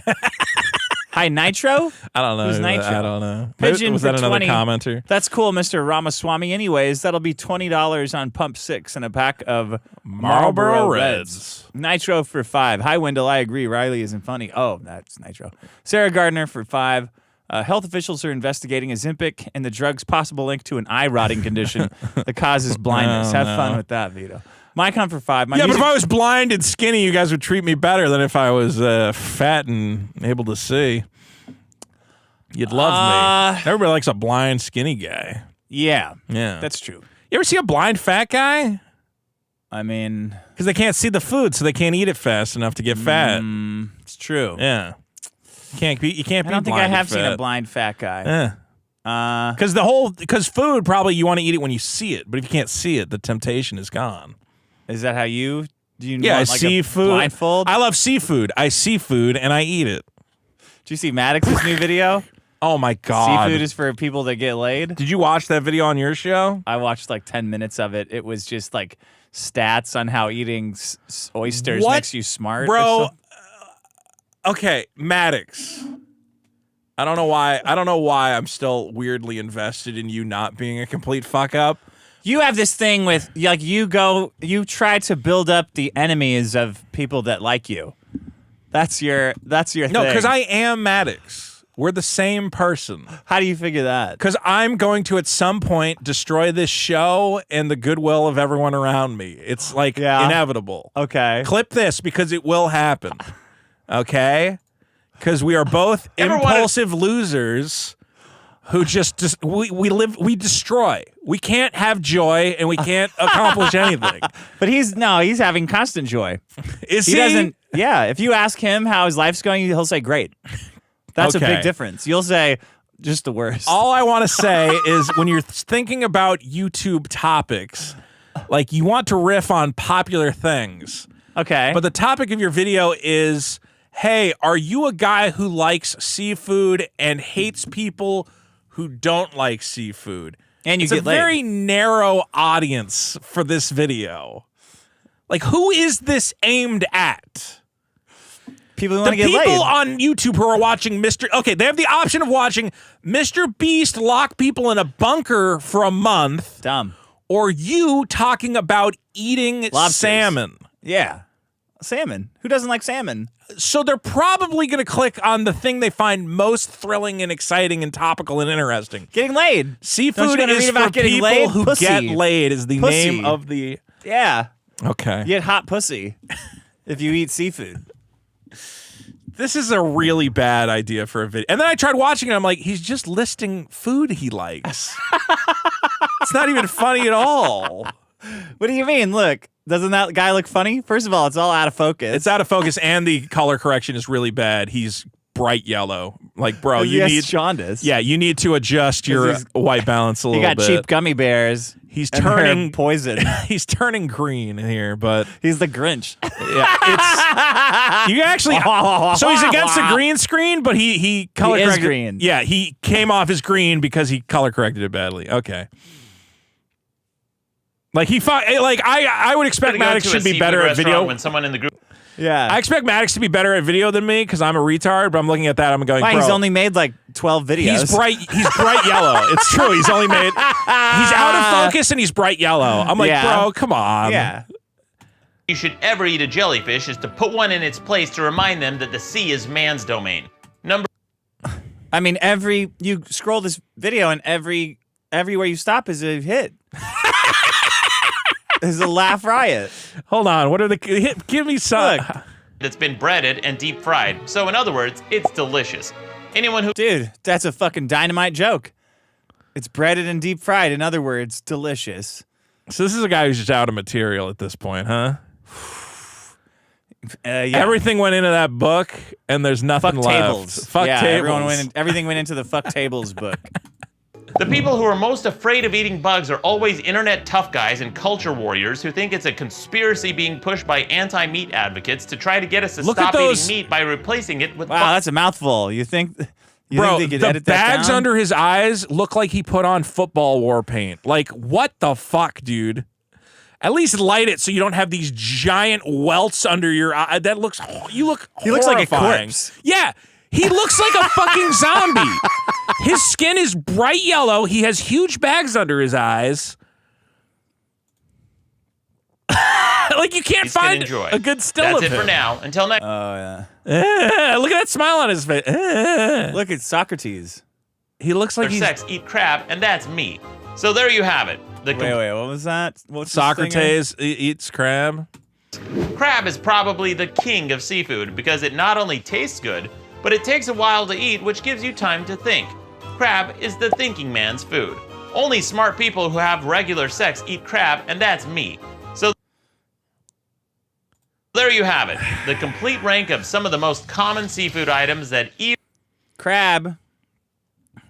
Hi, Nitro? I don't know. Who's Nitro? I don't know. Pigeon was for that another 20. commenter? That's cool, Mr. Ramaswamy. Anyways, that'll be $20 on Pump 6 and a pack of Marlboro Reds. Nitro for 5. Hi, Wendell. I agree. Riley isn't funny. Oh, that's Nitro. Sarah Gardner for 5. Health officials are investigating Ozempic and the drug's possible link to an eye-rotting condition that causes blindness. Have fun with that, Vito. Mike Hunt for 5. But if I was blind and skinny, you guys would treat me better than if I was fat and able to see. You'd love me. Everybody likes a blind, skinny guy. Yeah. Yeah. That's true. You ever see a blind, fat guy? I mean... Because they can't see the food, so they can't eat it fast enough to get fat. It's true. Yeah. You can't be I don't think I blind have and seen fat. a blind fat guy. Yeah. Because food, probably you want to eat it when you see it, but if you can't see it, the temptation is gone. Is that how you... Do you Yeah, want, like, see a food. blindfold? I love seafood. I see food and I eat it. Did you see Maddox's new video? Oh my God. Seafood is for people that get laid. Did you watch that video on your show? I watched like 10 minutes of it. It was just like stats on how eating oysters makes you smart. Bro, okay, Maddox. I don't know why I'm still weirdly invested in you not being a complete fuck up. You have this thing with, like, you try to build up the enemies of people that like you. That's your thing. No, because I am Maddox. We're the same person. How do you figure that? Because I'm going to, at some point, destroy this show and the goodwill of everyone around me. It's like inevitable. Okay. Clip this because it will happen. Okay? Because we are both impulsive losers who we destroy. We can't have joy and we can't accomplish anything. But he's having constant joy. Is he? Doesn't. Yeah. If you ask him how his life's going, he'll say great. That's a big difference. You'll say just the worst. All I want to say is when you're thinking about YouTube topics, like you want to riff on popular things. Okay. But the topic of your video is, hey, are you a guy who likes seafood and hates people who don't like seafood? And it's a very narrow audience for this video. Like, who is this aimed at? People who want to get laid. The people on YouTube who are watching Okay, they have the option of watching Mr. Beast lock people in a bunker for a month. Dumb. Or you talking about eating salmon. Yeah. Salmon. Who doesn't like salmon? So they're probably going to click on the thing they find most thrilling and exciting and topical and interesting. Getting laid. Seafood is for people who get laid is the name of the... Yeah. Okay. You get hot pussy if you eat seafood. This is a really bad idea for a video. And then I tried watching it. I'm like, he's just listing food he likes. It's not even funny at all. What do you mean? Look, doesn't that guy look funny? First of all, it's all out of focus. It's out of focus, and the color correction is really bad. He's bright yellow. Like, bro, you need jaundice. Yeah, you need to adjust your white balance a little bit. He got cheap gummy bears. He's turning poison. He's turning green here, but he's the Grinch. Yeah, it's you actually. So he's against the green screen, but he color corrected. Green. Yeah, he came off his green because he color corrected it badly. Okay. Like I would expect Maddox should be better at video. When someone in the group. Yeah. I expect Maddox to be better at video than me because I'm a retard, but I'm looking at that, I'm going, Why, bro. he's only made like 12 videos. He's bright yellow. It's true. He's only made, he's out of focus and he's bright yellow. I'm like, bro, come on. Yeah. you should ever eat a jellyfish is to put one in its place to remind them that the sea is man's domain. I mean, you scroll this video and everywhere you stop is a hit. There's a laugh riot. Hold on. What are the? Give me some. Look. That's been breaded and deep fried. So in other words, it's delicious. Anyone who Dude, that's a fucking dynamite joke. It's breaded and deep fried. In other words, delicious. So this is a guy who's just out of material at this point, huh? Yeah. Everything went into that book, and there's nothing Fuck left. tables. Fuck yeah, tables. everything went into the fuck tables book. The people who are most afraid of eating bugs are always internet tough guys and culture warriors who think it's a conspiracy being pushed by anti-meat advocates to try to get us to stop eating meat by replacing it with Wow, that's a mouthful. You think Bro, they could the edit that bags down? under his eyes look like he put on football war paint. Like, what the fuck, dude? At least light it so you don't have these giant welts under your eye. That looks, you look He looks like a horrifying. corpse. Yeah, he looks like a fucking zombie. His skin is bright yellow. He has huge bags under his eyes. Like, you can't find a good still That's of it him. for now. Until next. Oh, yeah. Look at that smile on his face. Look, it's Socrates. He looks like he's... sex, eat crab, and that's me. So there you have it. Wait, what was that? What's Socrates eats crab. Crab is probably the king of seafood because it not only tastes good, but it takes a while to eat, which gives you time to think. Crab is the thinking man's food. Only smart people who have regular sex eat crab, and that's me. So there you have it. The complete rank of some of the most common seafood items that Crab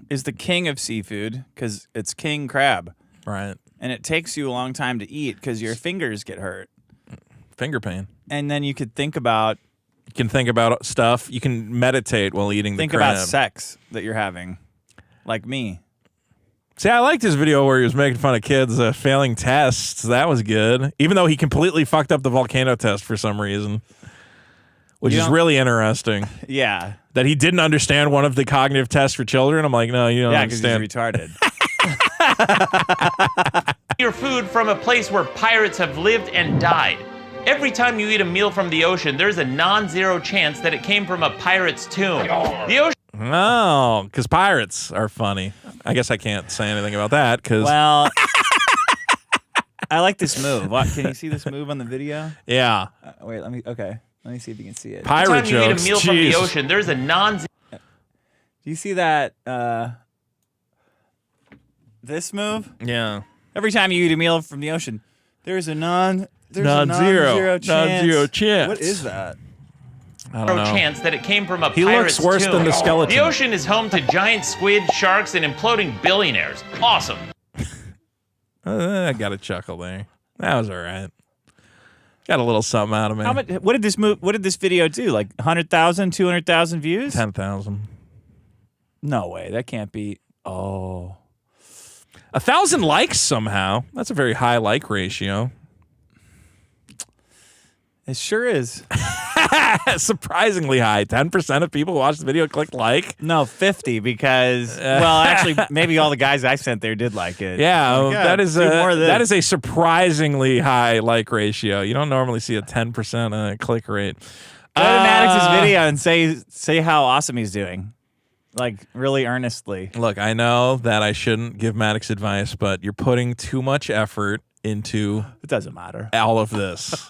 is the king of seafood because it's king crab. Right. And it takes you a long time to eat because your fingers get hurt. Finger pain. And then you could think about... You can think about stuff. You can meditate while eating the crab. Think about sex that you're having. Like me. See, I liked his video where he was making fun of kids failing tests. That was good. Even though he completely fucked up the volcano test for some reason. Which is really interesting. Yeah. That he didn't understand one of the cognitive tests for children. I'm like, no, you don't understand. Yeah, because he's retarded. your food from a place where pirates have lived and died. Every time you eat a meal from the ocean, there's a non-zero chance that it came from a pirate's tomb. The ocean... Oh, because pirates are funny. I guess I can't say anything about that because... Well, I like this move. What, can you see this move on the video? Yeah. Wait, let me see if you can see it. Pirate Every time jokes. you eat a meal from the ocean, there's a non-zero... Do you see that, this move? Yeah. Every time you eat a meal from the ocean, there's a non-zero chance. What is that? I don't know. chance that it came from a He pirate's looks worse tomb. than the skeleton. The ocean is home to giant squid, sharks, and imploding billionaires. Awesome. I got a chuckle there. That was all right. Got a little something out of me. How much? What did this video do? Like 100,000, 200,000 views? 10,000. No way. That can't be. Oh. 1,000 likes somehow. That's a very high like ratio. It sure is. Surprisingly high. 10% of people who watched the video clicked like. No, 50 because, well, actually, maybe all the guys I sent there did like it. Yeah, Like, that is do more of this. that is a surprisingly high like ratio. You don't normally see a 10% click rate. Go to Maddox's video and say how awesome he's doing. Like, really earnestly. Look, I know that I shouldn't give Maddox advice, but you're putting too much effort into It doesn't matter. all of this.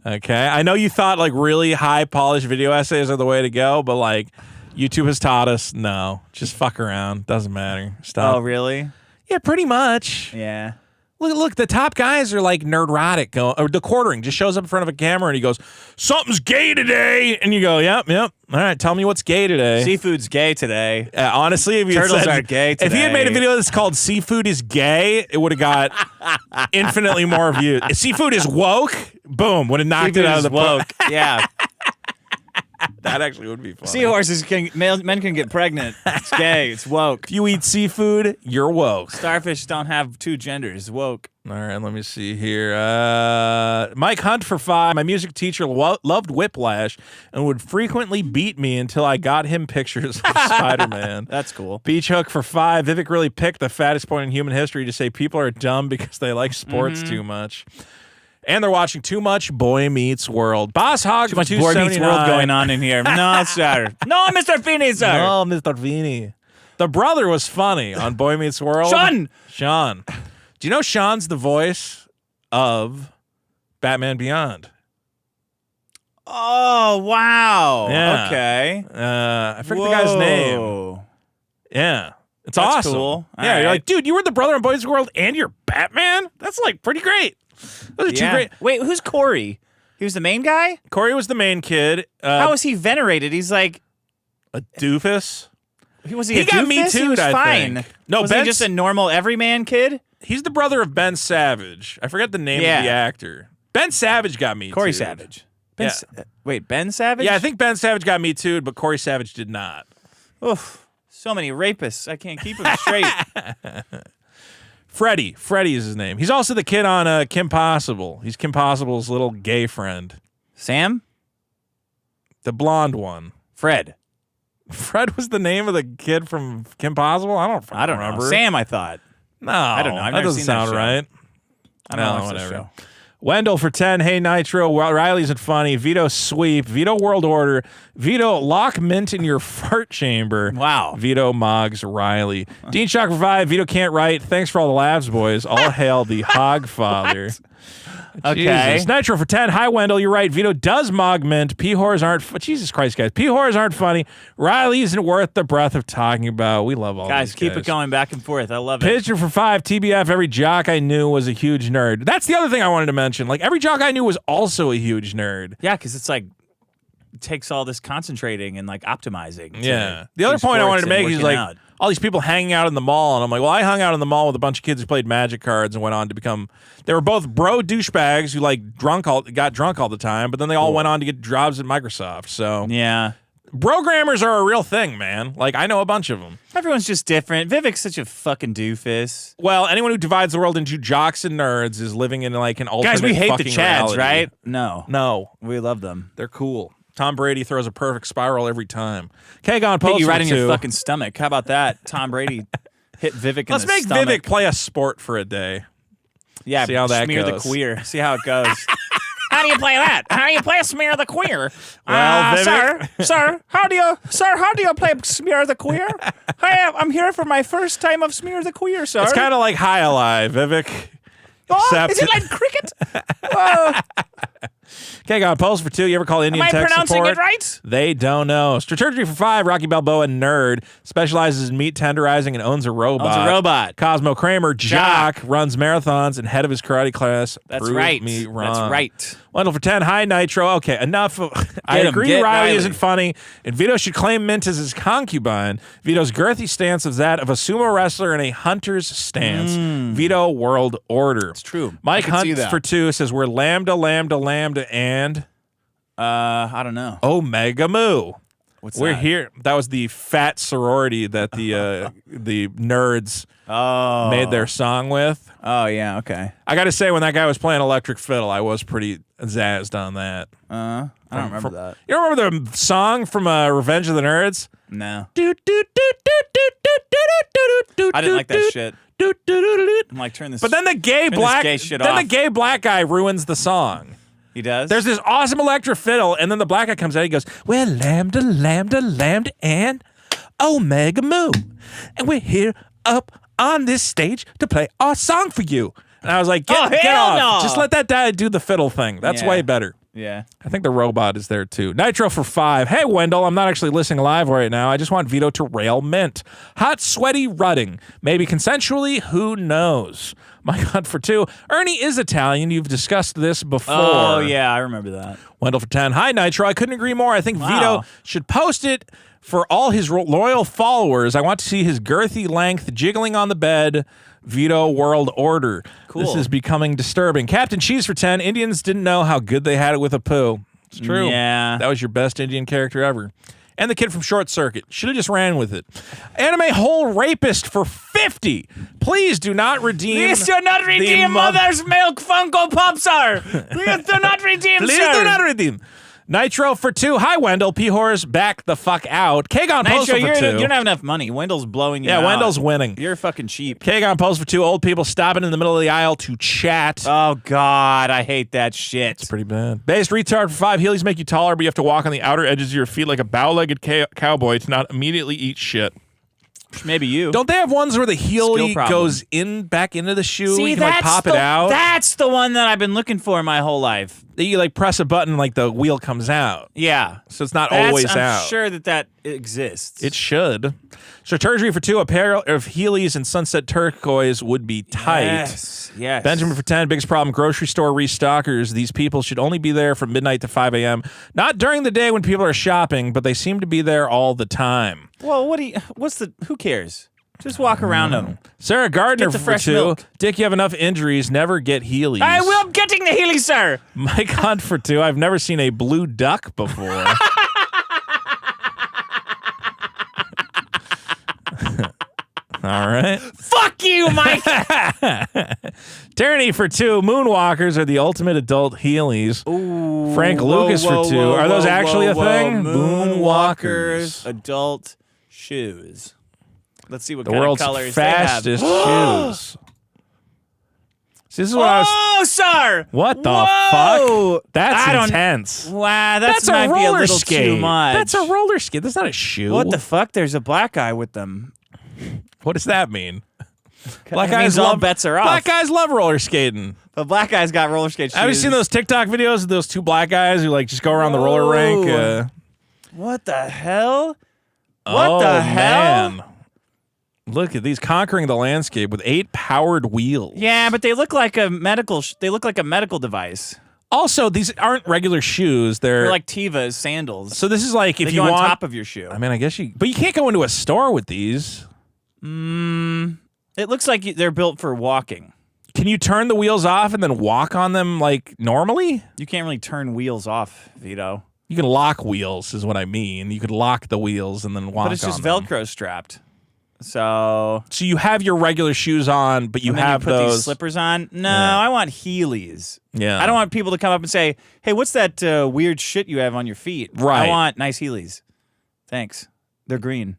Okay? I know you thought like really high polished video essays are the way to go, but like YouTube has taught us no. Just fuck around. Doesn't matter. Stop. Oh, really? Yeah, pretty much. Yeah. Look, the top guys are like nerdrotic. Or the quartering just shows up in front of a camera and he goes, "Something's gay today," and you go, "Yep. All right, tell me what's gay today." Seafood's gay today. Honestly, if you Turtles said, are gay if he had made a today. video that's called "Seafood is Gay," it would have got infinitely more views. Seafood is woke. Boom, would have knocked Seafood it out is of the woke. Yeah. That actually would be fun. Seahorses men can get pregnant. It's gay. It's woke. If you eat seafood, you're woke. Starfish don't have two genders. Woke. All right, let me see here. Mike Hunt for 5. My music teacher loved Whiplash and would frequently beat me until I got him pictures of Spider-Man. That's cool. Beach Hook for 5. Vivek really picked the fattest point in human history to say people are dumb because they like sports too much. And they're watching too much Boy Meets World. Boss Hog Too much Boy Meets World going on in here. No, sir. No, Mr. Feeney, sir. No, Mr. Feeney. The brother was funny on Boy Meets World. Sean. Do you know Sean's the voice of Batman Beyond? Oh, wow. Yeah. Okay. I forget the guy's name. Yeah. It's That's awesome. cool. Yeah, All you're right. like, dude, you were the brother in Boy Meets World and you're Batman? That's like pretty great. Those are two great. Wait, who's Corey? He was the main guy? Corey was the main kid. How was he venerated? He's like a doofus. Was he He a got doofus? Me Too'd, He was I fine. think. No, was he just a normal everyman kid? He's the brother of Ben Savage. I forget the name of the actor. Ben Savage got Me Too'd. Corey Savage. Wait, Ben Savage? Yeah, I think Ben Savage got Me Too'd, but Corey Savage did not. Oof. So many rapists. I can't keep them straight. Freddie is his name. He's also the kid on Kim Possible. He's Kim Possible's little gay friend. Sam? The blonde one. Fred was the name of the kid from Kim Possible? I don't remember. know. Sam, I thought. No. I don't know. I've that never doesn't seen that sound show. right. I don't know whatever. show. Wendell for 10. Hey, Nitro. Riley isn't funny. Vito sweep. Vito world order. Vito lock mint in your fart chamber. Wow. Vito Moggs Riley. Dean Shock for 5. Vito can't write. Thanks for all the laughs, boys. All hail the Hog Father. Okay. Jesus. Nitro for 10. Hi, Wendell. You're right. Vito does mog mint. P-whores aren't... Jesus Christ, guys. P-whores aren't funny. Riley isn't worth the breath of talking about. We love all Guys, these keep it going back and forth. I love it. Pitcher for 5. TBF. Every jock I knew was a huge nerd. That's the other thing I wanted to mention. Like, every jock I knew was also a huge nerd. Yeah, because it's like it takes all this concentrating and like optimizing. Yeah. The other point I wanted to make is like all these people hanging out in the mall, and I'm like, well, I hung out in the mall with a bunch of kids who played Magic cards and went on to become. They were both bro douchebags who like got drunk all the time, but then they all went on to get jobs at Microsoft. So yeah, programmers are a real thing, man. Like I know a bunch of them. Everyone's just different. Vivek's such a fucking doofus. Well, anyone who divides the world into jocks and nerds is living in like an alternate. Guys, we hate the fucking Chads, reality. right? No, we love them. They're cool. Tom Brady throws a perfect spiral every time. K-Gon Hit Post you right in for your 2. fucking stomach. How about that? Tom Brady hit Vivek in Let's the make stomach. Vivek play a sport for a day. Yeah, see how that smear goes. the queer. See how it goes. How do you play that? How do you play smear the queer? Well, Vivek- sir, how do you play smear the queer? I'm here for my first time of smear the queer, sir. It's kind of like High Alive, Vivek. Oh, is it like cricket? K-Gon Post for 2. You ever call Indian Am I tech pronouncing support? it right? They don't know. Strategy for 5. Rocky Balboa nerd specializes in meat tenderizing and owns a robot. Cosmo Kramer jock runs marathons and head of his karate class. That's Prove right. Me wrong. That's right. Wendell for 10. Hi, Nitro. Okay, enough. I agree Riley isn't funny, and Vito should claim Mint as his concubine. Vito's girthy stance is that of a sumo wrestler in a hunter's stance. Vito World Order. It's true. Mike I can see Hunt that. for 2 says we're lambda, and I don't know. Omega Mu. What's We're that? here. That was the fat sorority that the nerds made their song with. Oh yeah, okay. I got to say, when that guy was playing electric fiddle, I was pretty zazzed on that. I don't remember that. You don't remember the song from Revenge of the Nerds? No. I I didn't like that shit. I'm like, turn this. But then the gay black, gay shit then off. the gay black guy ruins the song. He does. There's this awesome electric fiddle, and then the black guy comes out. He goes, "We're lambda, and Omega Mu, and we're here up on this stage to play our song for you." And I was like, "Get hell off! no. Just let that guy do the fiddle thing. That's Yeah. way better." Yeah. I think the robot is there too. Nitro for 5. Hey, Wendell, I'm not actually listening live right now. I just want Vito to rail Mint. Hot, sweaty rutting. Maybe consensually. Who knows? My God for 2. Ernie is Italian. You've discussed this before. Oh yeah, I remember that. Wendell for 10. Hi, Nitro. I couldn't agree more. I think Wow. Vito should post it for all his loyal followers. I want to see his girthy length jiggling on the bed. Vito World Order. Cool. This is becoming disturbing. Captain Cheese for 10. Indians didn't know how good they had it with a poo. It's true. Yeah. That was your best Indian character ever. And the kid from Short Circuit. Should have just ran with it. Anime Hole Rapist for 50. Please do not redeem. Please do not redeem Mother's Milk Funko Pops, sir. Please do not redeem, Please sir. do not redeem. Nitro for 2. Hi, Wendell. P-Horse, back the fuck out. Kagon Postal Nitro, for 2. you don't have enough money. Wendell's blowing you out. Yeah, Wendell's winning. You're fucking cheap. Kagon Post for 2. Old people stopping in the middle of the aisle to chat. Oh, God. I hate that shit. It's pretty bad. Based retard for 5. Heelys make you taller, but you have to walk on the outer edges of your feet like a bow-legged cowboy to not immediately eat shit. Maybe you. Don't they have ones where the Heely goes back into the shoe? See, you can like pop it out. That's the one that I've been looking for my whole life. You like press a button, like the wheel comes out. Yeah. So it's not always out. I'm sure that exists. It should. Surgery for 2. A pair of Heelys and Sunset Turquoise would be tight. Yes. Benjamin for 10. Biggest problem, grocery store restockers. These people should only be there from midnight to 5 a.m. Not during the day when people are shopping, but they seem to be there all the time. Well, who cares? Just walk around them. Sarah Gardner Get the for fresh 2. milk. Dick, you have enough injuries. Never get Heelys. I will getting the Heelys, sir. Mike Hunt for 2. I've never seen a blue duck before. All right. Fuck you, Mike. Tyranny for 2. Moonwalkers are the ultimate adult Heelys. Ooh, Frank Lucas for 2. Are those actually a thing? Moonwalkers adult shoes. Let's see what The kind world's of colors fastest they have. shoes. See, this is what I was. Oh, sir! What the Whoa! fuck? That's intense. Wow, That's might a be a roller little skate. too much. That's a roller skate. That's not a shoe. What the fuck? There's a black guy with them. What does that mean? Black guys all bets are off. Black guys love roller skating. But black guys got roller skate shoes. Have you seen those TikTok videos of those 2 black guys who like just go around the roller rink? What the hell? What the hell? Man. Look at these conquering the landscape with 8 powered wheels. Yeah, but they look like a medical. They look like a medical device. Also, these aren't regular shoes. They're like Tevas sandals. So this is like if they you go want on top of your shoe. I mean, I guess but you can't go into a store with these. It looks like they're built for walking. Can you turn the wheels off and then walk on them like normally? You can't really turn wheels off, Vito. You can lock wheels, is what I mean. You could lock the wheels and then walk on them. But it's just Velcro strapped. So you have your regular shoes on, but you have put those these slippers on. No, I want Heelys. Yeah, I don't want people to come up and say, "Hey, what's that weird shit you have on your feet?" Right. I want nice Heelys. Thanks. They're green.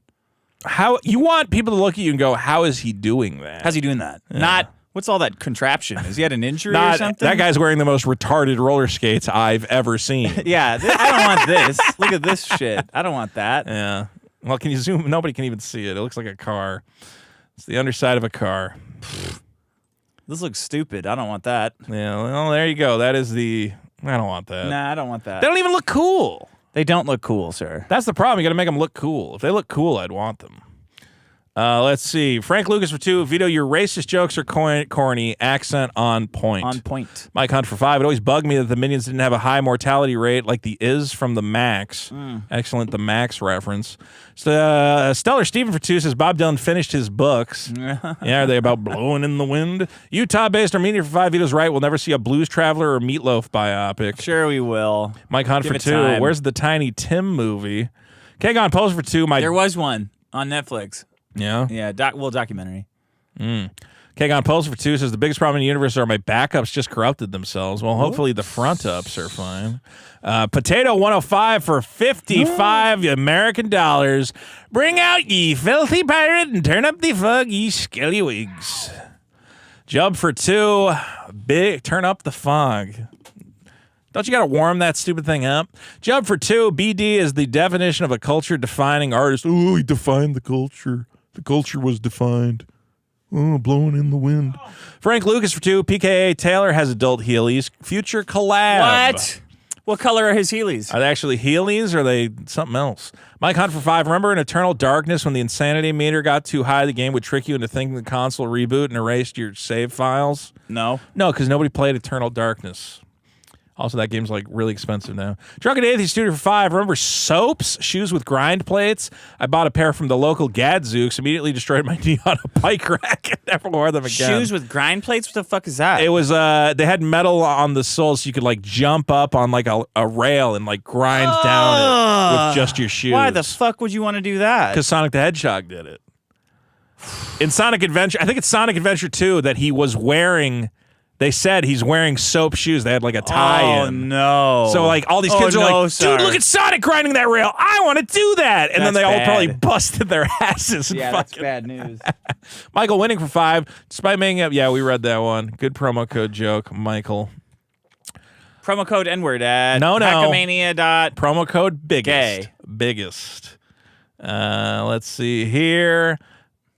How you want people to look at you and go, "How is he doing that? How's he doing that?" Yeah. Not what's all that contraption? Has he had an injury or something? That guy's wearing the most retarded roller skates I've ever seen. Yeah, I don't want this. Look at this shit. I don't want that. Yeah. Well, can you zoom? Nobody can even see it. It looks like a car. It's the underside of a car. This looks stupid. I don't want that. Yeah, well, there you go. That is I don't want that. Nah, I don't want that. They don't even look cool. They don't look cool, sir. That's the problem. You got to make them look cool. If they look cool, I'd want them. Let's see. Frank Lucas for 2. Vito, your racist jokes are corny. Accent on point. On point. Mike Hunt for 5. It always bugged me that the Minions didn't have a high mortality rate like the Is from the Max. Excellent, the Max reference. So, Stellar Steven for 2 says Bob Dylan finished his books. Yeah, are they about blowing in the wind? Utah-based Armenia for 5. Vito's right. We'll never see a Blues Traveler or Meatloaf biopic. Sure we will. Mike Hunt Give for it 2. time. Where's the Tiny Tim movie? Kagon Post for 2. There was one on Netflix. Yeah? Yeah, documentary. Kagon Post for 2 says the biggest problem in the universe are my backups just corrupted themselves. Well, hopefully the front ups are fine. Potato 105 for 55 American dollars. Bring out ye filthy pirate and turn up the fug, ye scallywigs. Jub for 2. Turn up the fog. Don't you got to warm that stupid thing up? Jub for 2. BD is the definition of a culture-defining artist. Oh, he defined the culture. The culture was defined. Oh, blowing in the wind. Frank Lucas for 2. PKA Taylor has adult Heelys. Future collab. What? What color are his Heelys? Are they actually Heelys or are they something else? Mike Hunt for 5. Remember in Eternal Darkness when the insanity meter got too high, the game would trick you into thinking the console reboot and erased your save files? No. No, because nobody played Eternal Darkness. Also, that game's like really expensive now. Drunken Atheist Studio for 5. Remember soaps? Shoes with grind plates? I bought a pair from the local Gadzooks, immediately destroyed my knee on a bike rack, and never wore them again. Shoes with grind plates? What the fuck is that? It was, they had metal on the soles so you could like jump up on like a rail and like grind down it with just your shoes. Why the fuck would you want to do that? Because Sonic the Hedgehog did it. In Sonic Adventure, I think it's Sonic Adventure 2 that he was wearing They said he's wearing soap shoes. They had like a tie in. Oh, no. So like all these kids are like, sir. dude, look at Sonic grinding that rail. I want to do that. And then That's they all bad. probably busted their asses. And Yeah, that's fucking... bad news. Michael winning for 5, despite making up. Yeah, we read that one. Good promo code joke, Michael. Promo code N-word at No. Hackmania. Promo code biggest. Gay. Biggest. Let's see here.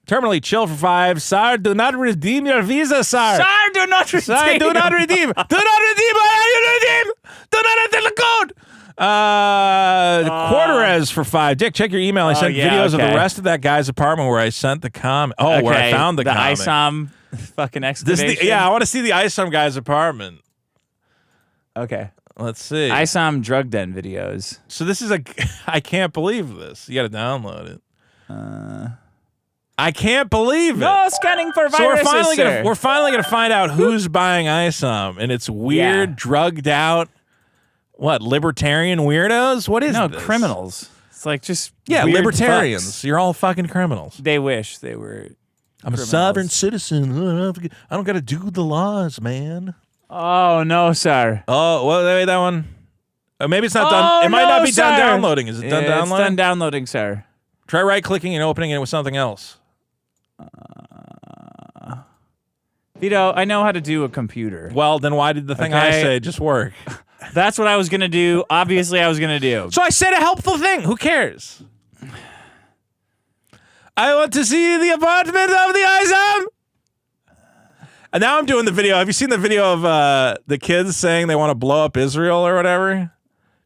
Terminally chill for 5. Sir, do not redeem your visa, sir. Sir, do not redeem. Sir, do not redeem. Do not redeem. Why are you redeem? Do not enter the code. Quarterez for 5. Dick, check your email. I sent videos of the rest of that guy's apartment where I sent the comment. Oh, where I found the comic. ISOM fucking excavation. I want to see the ISOM guy's apartment. Okay. Let's see. ISOM drug den videos. So this is I can't believe this. You got to download it. I can't believe it. No scanning for So viruses, we're finally gonna find out who's buying ISOM, and it's weird, drugged out, libertarian weirdos? What is this? Criminals. It's like just weird libertarians. fucks. You're all fucking criminals. They wish they were. I'm a sovereign citizen. I don't gotta do the laws, man. Oh no, sir. Oh, well, wait, that one. Maybe it's not done. It might not be done downloading. Is it done downloading? It's done downloading, sir. Try right-clicking and opening it with something else. Vito, I know how to do a computer. Well, then why did the thing I say just work? That's what I was going to do. Obviously, I was going to do. So I said a helpful thing. Who cares? I want to see the apartment of the ISOM. And now I'm doing the video. Have you seen the video of the kids saying they want to blow up Israel or whatever?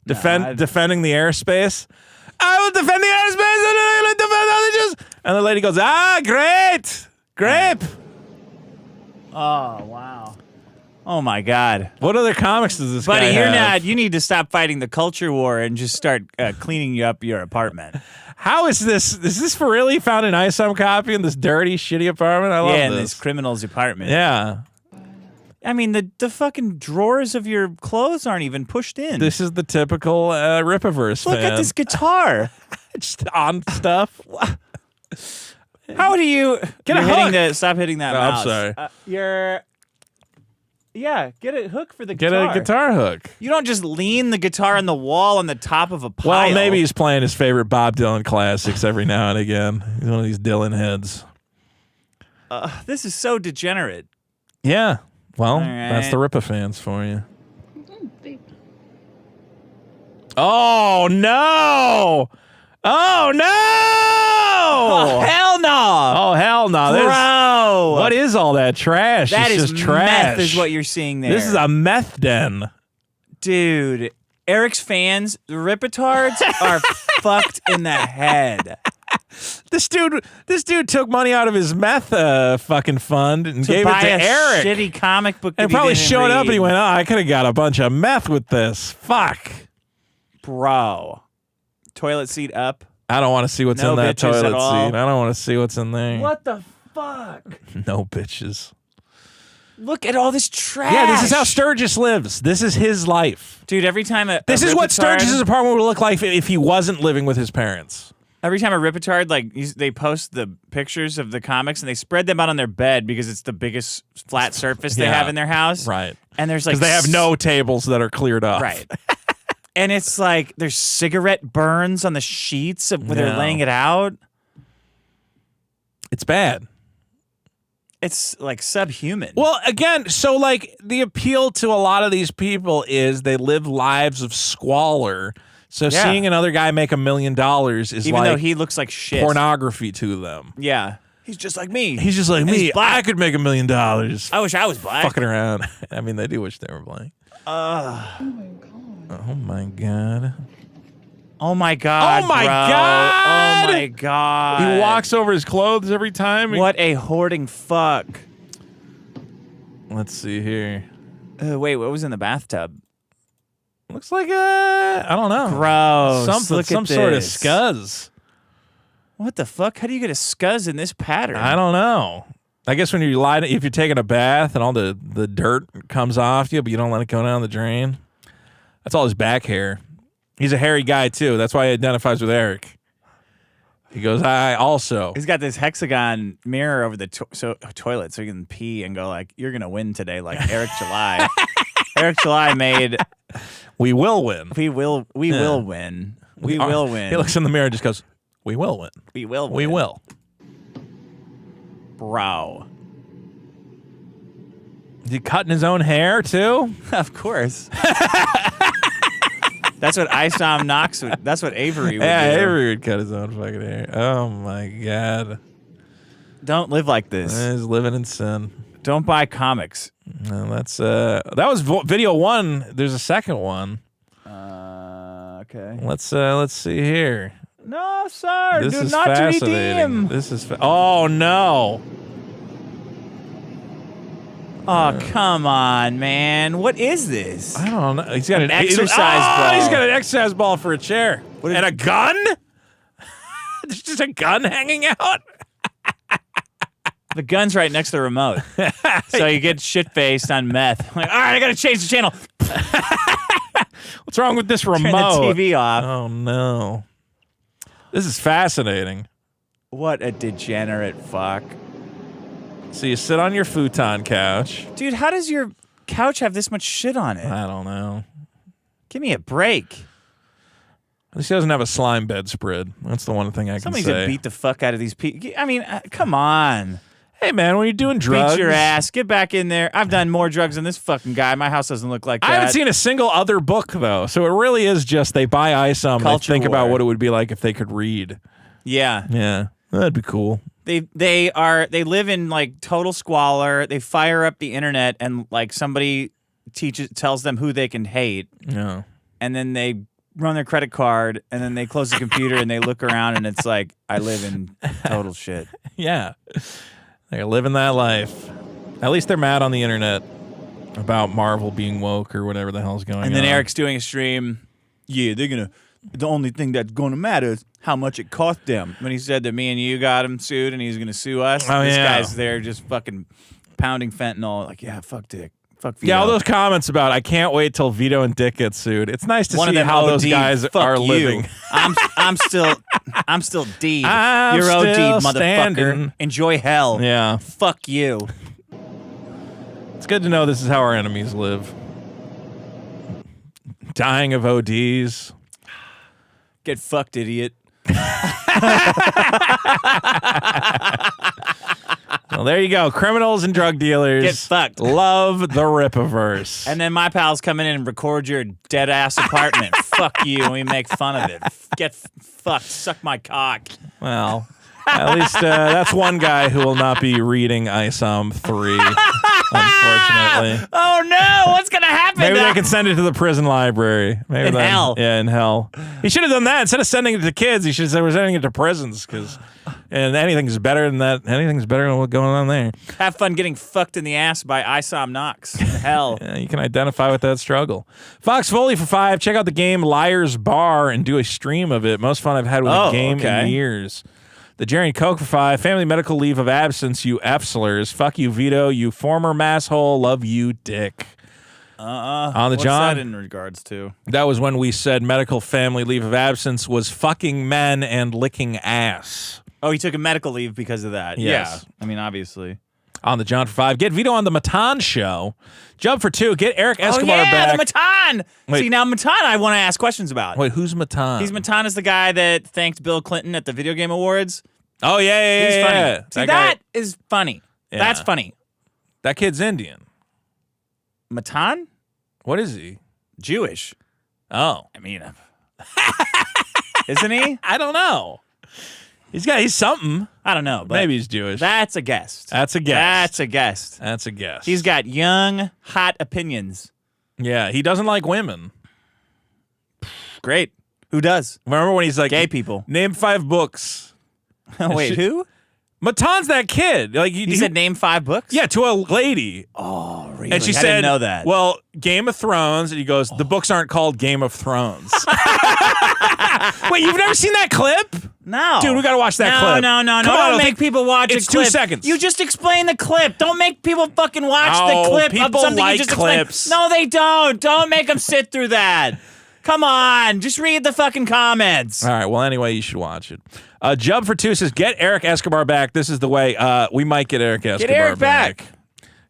Defending the airspace. I will defend the airspace and I will defend others. And the lady goes, great. Grape. Oh, wow. Oh, my God. What other comics does this guy Buddy, have? you need to stop fighting the culture war and just start cleaning up your apartment. How is this? Is this for real? He found an ISOM copy in this dirty, shitty apartment? I love this. Yeah, in this criminal's apartment. Yeah. I mean, the fucking drawers of your clothes aren't even pushed in. This is the typical Ripaverse Look fan. at this guitar. Just on stuff. How do you Get a hook. Stop hitting that Oh, I'm mouse. sorry. Get a hook for the Get guitar. a guitar hook. You don't just lean the guitar on the wall on the top of a pile. Well, maybe he's playing his favorite Bob Dylan classics every now and again. He's one of these Dylan heads. This is so degenerate. Yeah. Well, right. that's the Ripa fans for you. Oh, no. Oh, no. Oh, hell no. Oh, hell no. Bro. What is all that trash? That it's is just trash. meth is what you're seeing there. This is a meth den. Dude, Eric's fans, the Ripitards, are fucked in the head. This dude took money out of his meth fucking fund and gave it buy to a Eric. shitty comic book that And he probably didn't showed up read. and he went, I could have got a bunch of meth with this. Fuck. Bro. Toilet seat up. I don't want to see what's No in that bitches toilet at all. seat. I don't want to see what's in there. What the fuck? No bitches. Look at all this trash. Yeah, this is how Sturgis lives. This is his life. Dude, every time This is what Sturgis's apartment would look like if he wasn't living with his parents. Every time a Ripitard, they post the pictures of the comics and they spread them out on their bed because it's the biggest flat surface they have in their house. Right. And there's like... Because they have no tables that are cleared off. Right. And it's like there's cigarette burns on the sheets where they're laying it out. It's bad. It's like subhuman. Well, again, so like the appeal to a lot of these people is they live lives of squalor. So seeing another guy make $1 million is even like though he looks like shit. pornography to them. Yeah. He's just like me. He's just like me. I could make $1 million. I wish I was black. Fucking around. I mean, they do wish they were black. Oh my god. Oh my god. Oh my bro. god. Oh my god. He walks over his clothes every time. What a hoarding fuck. Let's see here. Wait, what was in the bathtub? Looks like I don't know. Gross. Something, Look at some sort of this. scuzz. What the fuck? How do you get a scuzz in this pattern? I don't know. I guess when you if you're taking a bath and all the dirt comes off you, but you don't let it go down the drain. That's all his back hair. He's a hairy guy too. That's why he identifies with Eric. He goes, I also. He's got this hexagon mirror over the toilet so he can pee and go like, "You're gonna win today," like Eric July. Eric July made. We will win. We will win. We will win. He looks in the mirror and just goes, "We will win. We will. We win. will." Bro. Is he cutting his own hair too? Of course. That's what Isom Knox would. That's what Avery would do. Yeah, Avery would cut his own fucking hair. Oh my god. Don't live like this. He's living in sin. Don't buy comics. No, that's that was video 1. There's a second one. Okay. Let's see here. No, sir. This Do is not fascinating. redeem. This is oh no. Oh, come on, man. What is this? I don't know. He's got an exercise ball. He's got an exercise ball for a chair. And a gun? There's just a gun hanging out? The gun's right next to the remote. So you get shit-faced on meth. Like, all right, I got to change the channel. What's wrong with this remote? Turn the TV off. Oh, no. This is fascinating. What a degenerate fuck. So you sit on your futon couch. Dude, how does your couch have this much shit on it? I don't know. Give me a break. At least he doesn't have a slime bedspread. That's the one thing I Somebody's can say. gonna beat the fuck out of these people. I mean, come on. Hey, man, when you're doing drugs... Beat your ass. Get back in there. I've done more drugs than this fucking guy. My house doesn't look like that. I haven't seen a single other book, though. So it really is just they buy ISOM and they think about what it would be like if they could read. Yeah. Yeah. That'd be cool. They live in like total squalor. They fire up the internet and like somebody tells them who they can hate. Yeah. And then they run their credit card and then they close the computer and they look around and it's like, I live in total shit. Yeah. They're living that life. At least they're mad on the internet about Marvel being woke or whatever the hell's going on. And then Eric's doing a stream. Yeah, the only thing that's gonna matter is how much it cost them. When he said that me and you got him sued and he's gonna sue us, this guy's there just fucking pounding fentanyl. Like, yeah, fuck Dick. Fuck Vito. Yeah, all those comments about I can't wait till Vito and Dick get sued. It's nice to see how those guys are living. I'm still D. I'm You're OD, still motherfucker. standing. Enjoy hell. Yeah. Fuck you. It's good to know this is how our enemies live. Dying of ODs. Get fucked, idiot. Well, there you go. Criminals and drug dealers. Get fucked. Love the Rippaverse. And then my pals come in and record your dead ass apartment. Fuck you, and we make fun of it. Get fucked. Suck my cock. Well, at least that's one guy who will not be reading ISOM 3, unfortunately. Oh no! What's gonna happen? Maybe they can send it to the prison library. Maybe In hell. Yeah, in hell. He should have done that. Instead of sending it to kids, he should have said we're sending it to prisons, and anything's better than that. Anything's better than what's going on there. Have fun getting fucked in the ass by Isom Knox. In hell. Yeah, you can identify with that struggle. Fox Foley for 5. Check out the game Liar's Bar and do a stream of it. Most fun I've had with a game in years. The Jerry and Coke for 5. Family medical leave of absence, you F-slurs. Fuck you, Vito. You former masshole. Love you, Dick. On the What's John. that in regards to? That was when we said medical family leave of absence was fucking men and licking ass. Oh, he took a medical leave because of that. Yes. Yeah. I mean, obviously. On the John for 5. Get Vito on the Matan show. Jump for 2. Get Eric Escobar back. The Matan. Wait. See, now Matan I want to ask questions about. Wait, who's Matan? Matan is the guy that thanked Bill Clinton at the video game awards. Oh, yeah. He's funny. Yeah. See, That guy- that is funny. Yeah. That's funny. That kid's Indian. Matan? What is he? Jewish. Oh. I mean, isn't he? I don't know. He's something. I don't know. But Maybe he's Jewish. That's a guest. That's a guess. That's a guest. That's a guess. He's got young, hot opinions. Yeah, he doesn't like women. Great. Who does? Remember when he's like, Gay people. Name 5 books. Wait, who? Matan's that kid. Like He said name 5 books? yeah, to a lady. Oh, really? And she I said, didn't know that. Well, Game of Thrones. And he goes, the books aren't called Game of Thrones. Wait, you've never seen that clip? No. Dude, we got to watch that clip. No. Come on, Don't make people watch it's a clip. 2 seconds. You just explain the clip. Don't make people fucking watch No, the clip of people something like you just clips. explained. No, they don't. Don't make them sit through that. Come on, just read the fucking comments. All right. Well, anyway, you should watch it. Jub for 2 says, get Eric Escobar back. This is the way. We might get Eric Escobar Get Eric back.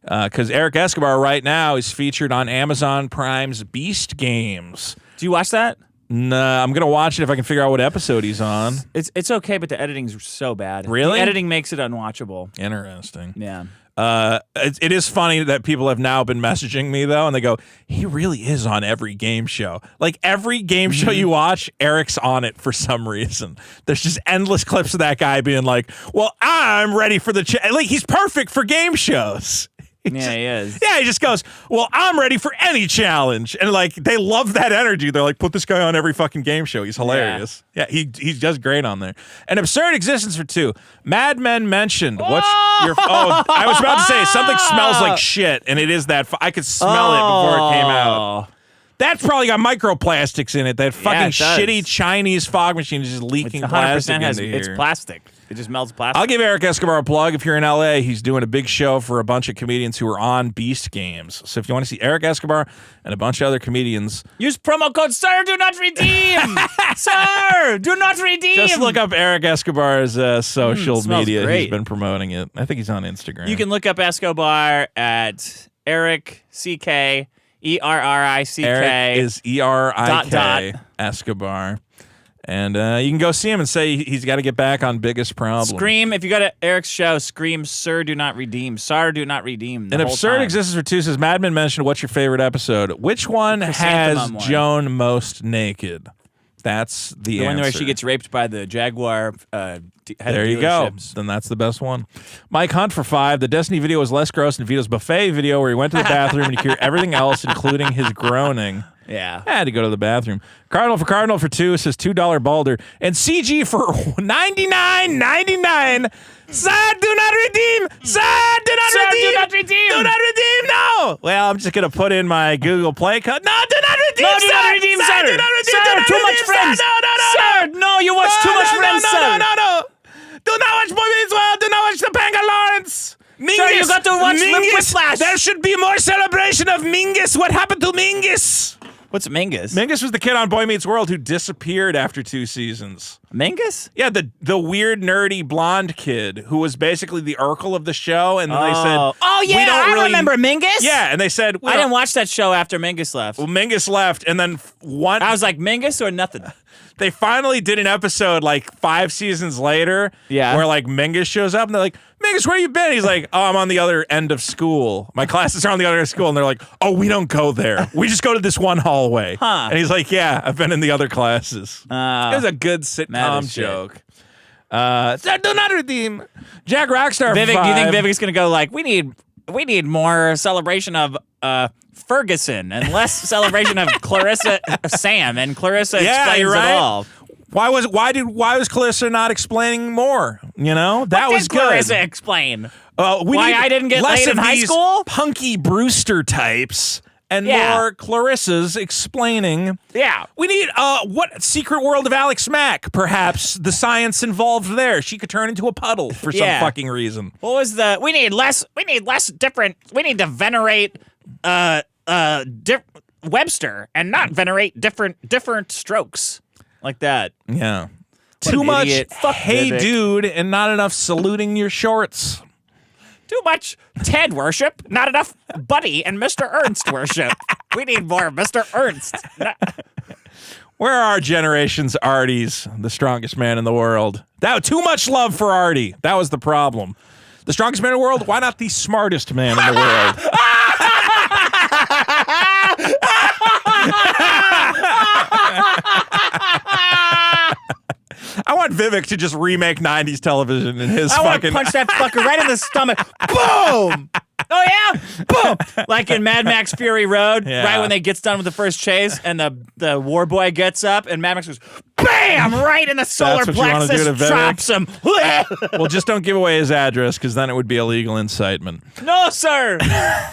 Because Eric Escobar right now is featured on Amazon Prime's Beast Games. Do you watch that? Nah, I'm gonna watch it if I can figure out what episode he's on. It's okay, but the editing's so bad. Really? The editing makes it unwatchable. Interesting. Yeah. It is funny that people have now been messaging me though, and they go, "He really is on every game show. Like every game show you watch, Eric's on it for some reason. There's just endless clips of that guy being like, "Well, I'm ready for the like he's perfect for game shows." Yeah, he is. Yeah, he just goes, well, I'm ready for any challenge. And, like, they love that energy. They're like, put this guy on every fucking game show. He's hilarious. Yeah, he does great on there. An Absurd Existence for 2. Mad Men mentioned. I was about to say, something smells like shit, and it is that. I could smell it before it came out. That's probably got microplastics in it. That fucking shitty Chinese fog machine is just leaking plastic into here. It's plastic. It just melts plastic. I'll give Eric Escobar a plug. If you're in LA, he's doing a big show for a bunch of comedians who are on Beast Games. So if you want to see Eric Escobar and a bunch of other comedians, use promo code SIR, do not redeem. SIR, do not redeem. Just look up Eric Escobar's social media. Great. He's been promoting it. I think he's on Instagram. You can look up Escobar at Eric CK ERRICK. Eric is ERIK .. Escobar. And you can go see him and say he's got to get back on Biggest Problem. Scream, if you go to Eric's show, scream, SIR, do not redeem. SIR, do not redeem. An Absurd Existence for 2 says, Mad Men mentioned, what's your favorite episode? Which one has Joan most naked? That's the answer. The one where she gets raped by the Jaguar There you go. Then that's the best one. Mike Hunt for 5. The Destiny video was less gross than Vito's buffet video where he went to the bathroom and he cured everything else, including his groaning. Yeah. I had to go to the bathroom. Cardinal for 2 says $2 Balder. And CG for $99.99. Sir, do not redeem. Sir, do not redeem. Do not redeem. Do not redeem. No. Well, I'm just going to put in my Google Play code. No, do not redeem. No, do not redeem, sir. Do not redeem. Sir, too much friends. No. Sir, no, you watch too much friends, sir. No. Do not watch movies. Well, do not watch the Panga Lawrence. Mingus, sir, you got to watch Whiplash. There should be more celebration of Mingus. What happened to Mingus? What's Mingus? Mingus was the kid on Boy Meets World who disappeared after 2 seasons. Mingus? Yeah, the weird, nerdy, blonde kid who was basically the Urkel of the show, and then they said, "Oh yeah, I remember Mingus." Yeah, and they said, "I didn't watch that show after Mingus left." Well, Mingus left, and then I was like, Mingus or nothing. They finally did an episode like 5 seasons later, where like Mingus shows up, and they're like, "Mingus, where you been?" He's like, "Oh, I'm on the other end of school. My classes are on the other end of school," and they're like, "Oh, we don't go there. We just go to this one hallway." Huh. And he's like, "Yeah, I've been in the other classes." It was a good sitcom joke. So do not redeem. Jack Rockstar. Vivek, do you think Vivek's gonna go like, we need more celebration of Ferguson and less celebration of Clarissa Sam and Clarissa explains it all? Why was Clarissa not explaining more? You know, that was good. Clarissa explain? Why I didn't get less laid in of high these school? Punky Brewster types. And more Clarissas explaining. Yeah. We need, what Secret World of Alex Mack, perhaps, the science involved there. She could turn into a puddle for some fucking reason. What was we need less different, we need to venerate, Webster and not venerate different strokes. Like that. Yeah. Too much, hey Vivek. dude, and not enough saluting your shorts. Too much Ted worship, not enough Buddy and Mr. Ernst worship. We need more Mr. Ernst. Where are our generation's Arties, the strongest man in the world? Too much love for Artie. That was the problem. The strongest man in the world? Why not the smartest man in the world? I want Vivek to just remake 90s television in his I fucking... I want to punch that fucker right in the stomach. Boom! Oh, yeah? Boom! Like in Mad Max Fury Road, right when they gets done with the first chase, and the war boy gets up, and Mad Max goes, BAM! Right in the solar plexus, chops him. Well, just don't give away his address, because then it would be illegal incitement. No, sir!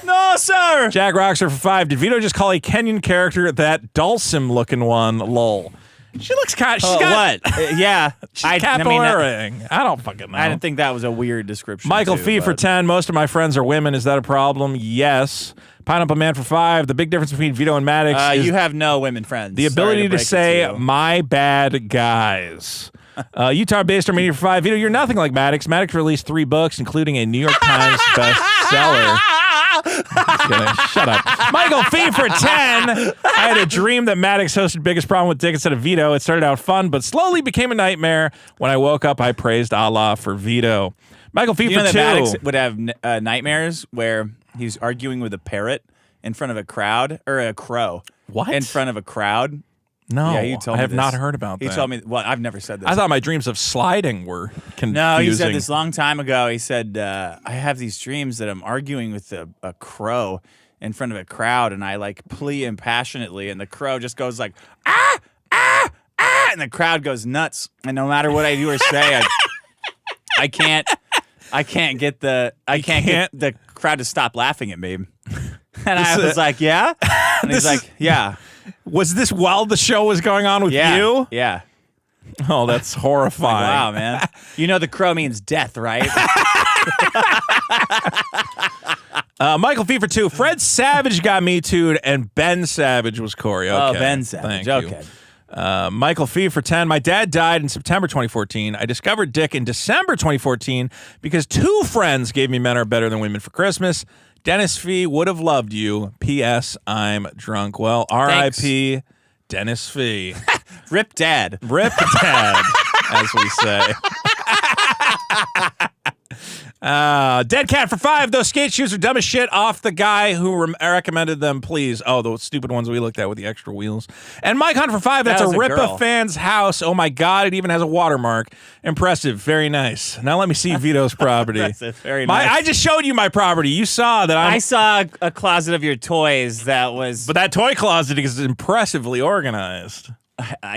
No, sir! Jack Roxer for 5. Did Vito just call a Kenyan character that Dalsim-looking one? Lol. She looks kind of... Oh, what? Yeah. She's I capoeiraing. I don't fucking know. I didn't think that was a weird description. Michael too, Fee for but- 10. Most of my friends are women. Is that a problem? Yes. Pineapple Man for 5. The big difference between Vito and Maddox is you have no women friends. the ability to break it say, you. my bad guys. Utah-based Armenia for 5. Vito, you're nothing like Maddox. Maddox released 3 books, including a New York Times bestseller. Shut up. Michael Fee for 10. I had a dream that Maddox hosted Biggest Problem with Dick instead of Vito. It started out fun, but slowly became a nightmare. When I woke up, I praised Allah for Vito. Michael Fee You for know that 2. Maddox would have nightmares where he was arguing with a parrot in front of a crowd, or a crow. What? In front of a crowd. No, Yeah, you told I me have this. not heard about He that. told me. Well, I've never said this. I thought my dreams of sliding were confusing. No, he said this long time ago. He said, I have these dreams that I'm arguing with a crow in front of a crowd, and I like plea impassionately, and the crow just goes like, ah, ah, ah, and the crowd goes nuts. And no matter what I do or say, I can't get the crowd to stop laughing at me. And I was like, yeah? And he's like, yeah. Was this while the show was going on with Yeah. you? Yeah. Oh, that's horrifying. Wow, man. You know the crow means death, right? Michael Fee for 2. Fred Savage got Me Too'd, and Ben Savage was Corey. Okay. Oh, Ben Savage. Thank you. Okay. Michael Fee for 10. My dad died in September 2014. I discovered Dick in December 2014 because 2 friends gave me Men Are Better Than Women for Christmas. Dennis Fee would have loved you. P.S. I'm drunk. Well, R.I.P. Dennis Fee. Rip Dad. Rip Dad, as we say. Dead Cat for 5. Those skate shoes are dumb as shit. Off the guy who recommended them, please. Oh, those stupid ones we looked at with the extra wheels. And Mike Hunt for 5. That's That a was a Ripa girl. fan's house. Oh my God, it even has a watermark. Impressive. Very nice. Now let me see Vito's property. That's it. Very nice. I just showed you my property. You saw that I saw a closet of your toys that was... But that toy closet is impressively organized.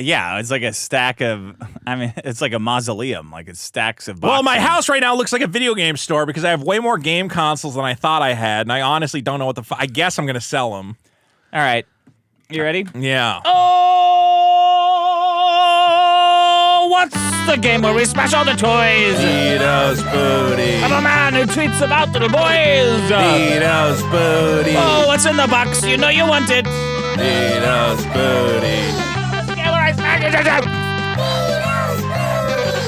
yeah, it's like a stack of... I mean, it's like a mausoleum. Like it's stacks of Well, my boxes. house right now looks like a video game store because I have way more game consoles than I thought I had, and I honestly don't know what the I guess I'm going to sell them. All right. You ready? Yeah. Oh, what's the game where we smash all the toys? Vito's booty. I'm a man who tweets about little boys. Vito's booty. Oh, what's in the box? You know you want it. Vito's booty.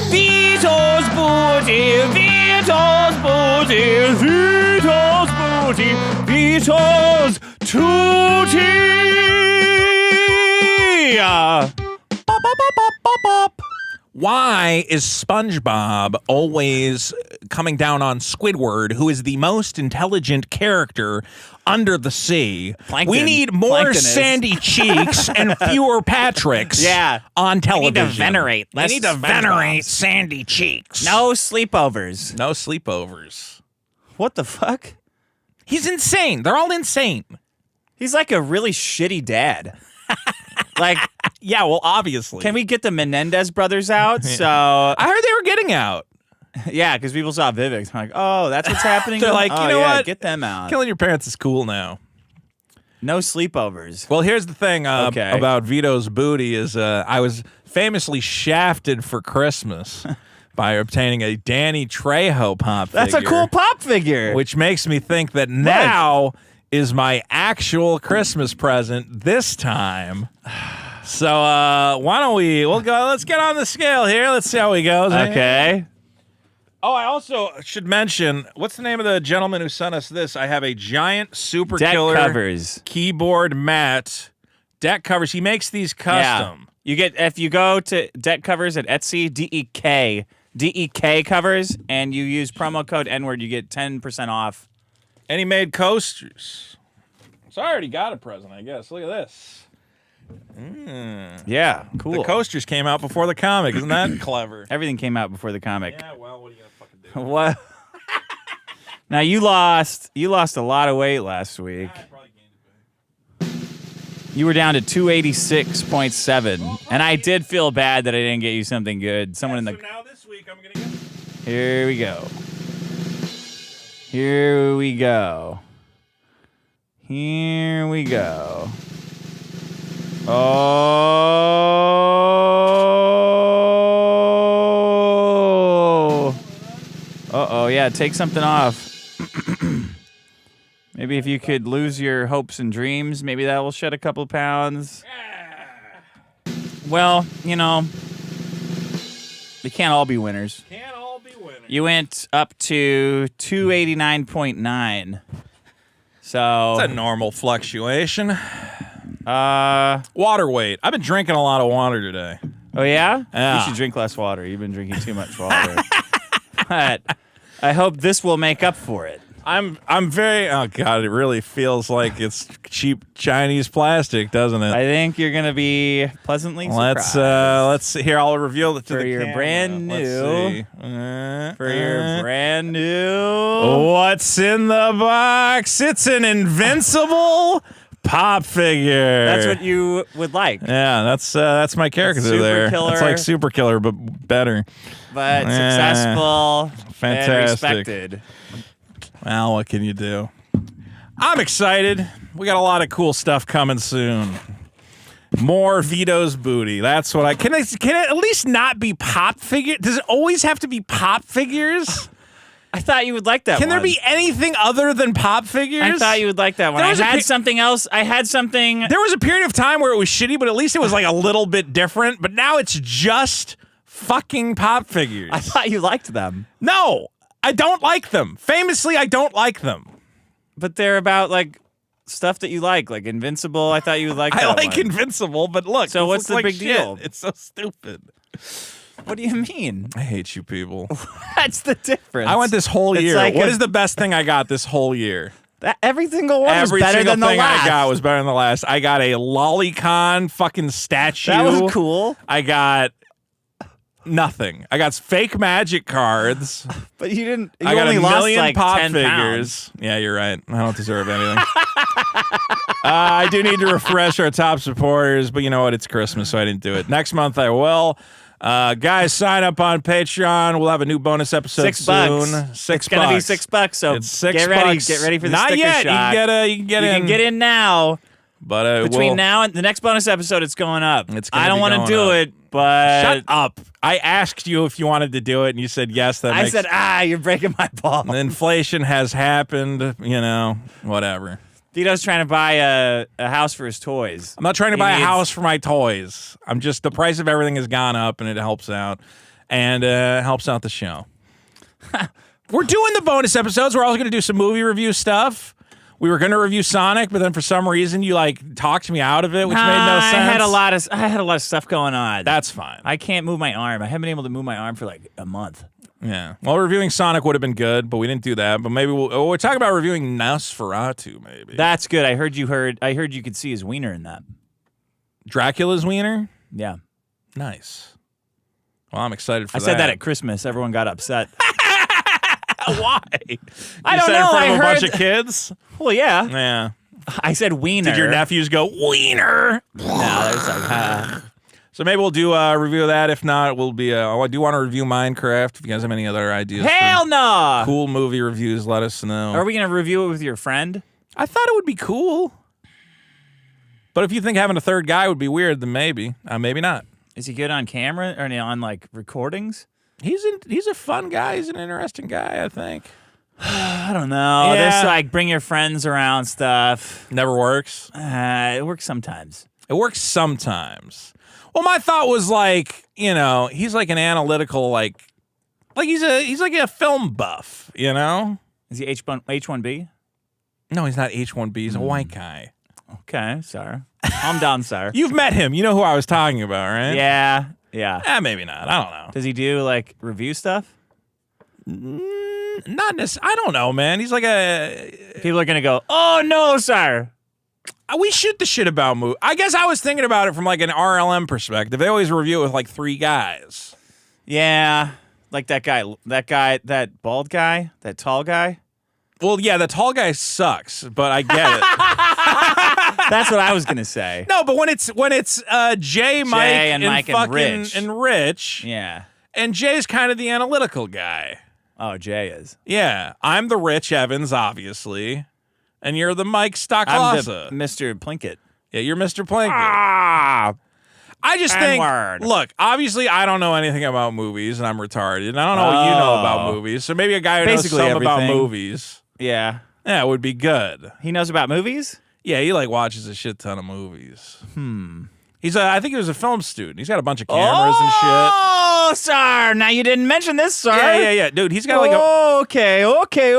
Vito's booty, Vito's booty, Vito's booty, Vito's tootie. Why is SpongeBob always coming down on Squidward, who is the most intelligent character under the sea? Plankton. We need more Plankton is. Sandy Cheeks and fewer Patricks Yeah. on television. venerate We less need to SpongeBobs. venerate Sandy Cheeks. No sleepovers. No sleepovers. What the fuck? He's insane. They're all insane. He's like a really shitty dad. Like, Yeah, well, obviously. can we get the Menendez brothers out? So, I heard they were getting out. yeah, because people saw Vivek. I'm like, oh, that's what's happening? They're like, oh, you know yeah, what? Get them out. Killing your parents is cool now. No sleepovers. Well, here's the thing Okay. about Vito's booty is I was famously shafted for Christmas by obtaining a Danny Trejo pop That's a figure, cool pop figure. which makes me think that now is my actual Christmas present this time. So why don't we'll go? Let's get on the scale here. Let's see how he goes. Okay. Oh, I also should mention, what's the name of the gentleman who sent us this? I have a giant super Deck killer covers. keyboard mat deck covers. He makes these custom. Yeah. You get, if you go to deck covers at Etsy, DEK covers, and you use promo code N-word, you get 10% off. And he made coasters. So I already got a present, I guess. Look at this. Yeah, cool. The coasters came out before the comic. Isn't that clever? Everything came out before the comic. Yeah, well, what are you going to fucking do? What? Now you lost a lot of weight last week. I probably gained a bit. You were down to 286.7, and I did feel bad that I didn't get you something good. Someone in the So now this week I'm going to get... Here we go. Here we go. Here we go. Oh. Uh-oh, yeah, take something off. Maybe if you could lose your hopes and dreams, maybe that will shed a couple pounds. Well, you know, we can't all be winners. Can't all be winners. You went up to 289.9. So It's a normal fluctuation. Water weight. I've been drinking a lot of water today. Oh yeah? Yeah. You should drink less water. You've been drinking too much water. But I hope this will make up for it. I'm very, oh God, it really feels like it's cheap Chinese plastic, doesn't it? I think you're gonna be pleasantly surprised. Let's see here. I'll reveal it to For the your camera. brand Let's new- see. For your brand new. What's in the box? It's an invincible pop figure. That's what you would like, Yeah, that's my character Super there. Killer. It's like Super Killer, but better. but successful Fantastic. and respected. Well, what can you do? I'm excited. We got a lot of cool stuff coming soon. More Vito's booty. That's what can it at least not be pop figure? Does it always have to be pop figures? I thought you would like that Can there one. be anything other than pop figures? I thought you would like that one. There I was a had pi- something else. I had something. There was a period of time where it was shitty, but at least it was like a little bit different. But now it's just fucking pop figures. I thought you liked them. No, I don't like them. Famously, I don't like them. But they're about like stuff that you like Invincible. I thought you would like that I like one. Invincible, but look. So this what's looks the like big shit. deal? It's so stupid. What do you mean? I hate you people. That's the difference. I went this whole It's year. like What a- is the best thing I got this whole year? Every single one Every was better single than the thing last. I got was better than the last. I got a lolicon fucking statue. That was cool. I got nothing. I got fake magic cards. But you didn't. You I got only a lost million like pop 10 figures. pounds. Yeah, you're right. I don't deserve anything. I do need to refresh our top supporters, but you know what? It's Christmas, so I didn't do it. Next month I will. Guys, sign up on Patreon. We'll have a new bonus episode $6. soon. $6. It's gonna be $6. So It's $6. get ready. Get ready for the Not sticker yet. shot. You can get You in. can get in now. But Between we'll- now and the next bonus episode, it's going up. It's gonna I don't be want to going do up. it, but Shut up. I asked you if you wanted to do it, and you said yes. That I makes said, you're breaking my ball. inflation has happened. You know, whatever. Vito's trying to buy a house for his toys. I'm not trying to He buy a needs- house for my toys. I'm just, the price of everything has gone up, and it helps out. And helps out the show. We're doing the bonus episodes. We're also going to do some movie review stuff. We were going to review Sonic, but then for some reason you like talked me out of it, which made no sense. I had a lot of stuff going on. That's fine. I can't move my arm. I haven't been able to move my arm for like a month. Yeah. Well, reviewing Sonic would have been good, but we didn't do that. But maybe we're talking about reviewing Nosferatu. Maybe That's good. I heard you could see his wiener in that. Dracula's wiener. Yeah. Nice. Well, I'm excited for I that. said that at Christmas. Everyone got upset. Why? I You don't said know. in front I of a bunch heard- of kids. Well, yeah. Yeah. I said wiener. Did your nephews go wiener? No, there's like, So maybe we'll do a review of that. If not, we'll be. I do want to review Minecraft. If you guys have any other ideas, hell for no. cool movie reviews, let us know. Are we gonna review it with your friend? I thought it would be cool, but if you think having a third guy would be weird, then maybe, maybe not. Is he good on camera or on like recordings? He's a fun guy. He's an interesting guy. I think. I don't know. Yeah. This like bring your friends around stuff. Never works. It works sometimes. It works sometimes. Well, my thought was like, you know, he's like an analytical, like he's like a film buff, you know? Is he H1B? No, he's not H1B. He's a white guy. Okay, sorry. I'm down, sir. You've met him. You know who I was talking about, right? Yeah. Maybe not. I don't know. Does he do like review stuff? Not necessarily. I don't know, man. He's like a. People are gonna go, oh no, sir. We shoot the shit about movies. I guess I was thinking about it from like an RLM perspective. They always review it with like 3 guys. Yeah, like that that bald guy, that tall guy. Well, yeah, the tall guy sucks, but I get it. That's what I was gonna say. No, but when it's Jay, Mike, and Mike and fucking Rich. and Rich, Yeah. and Jay's kind of the analytical guy. Oh, Jay is. Yeah, I'm the Rich Evans, obviously, and you're the Mike I'm Stocklasa. the Mr. Plinkett. Yeah, you're Mr. Plinkett. Ah! I just think, N-word. look, obviously I don't know anything about movies, and I'm retarded, and I don't know what you know about movies, so maybe a guy who Basically knows something about everything. movies, Yeah. yeah, it would be good. He knows about movies? Yeah, he like watches a shit ton of movies. He's I think he was a film student. He's got a bunch of cameras and shit. Oh, sir. Now you didn't mention this, sir. Yeah. Dude, he's got like a...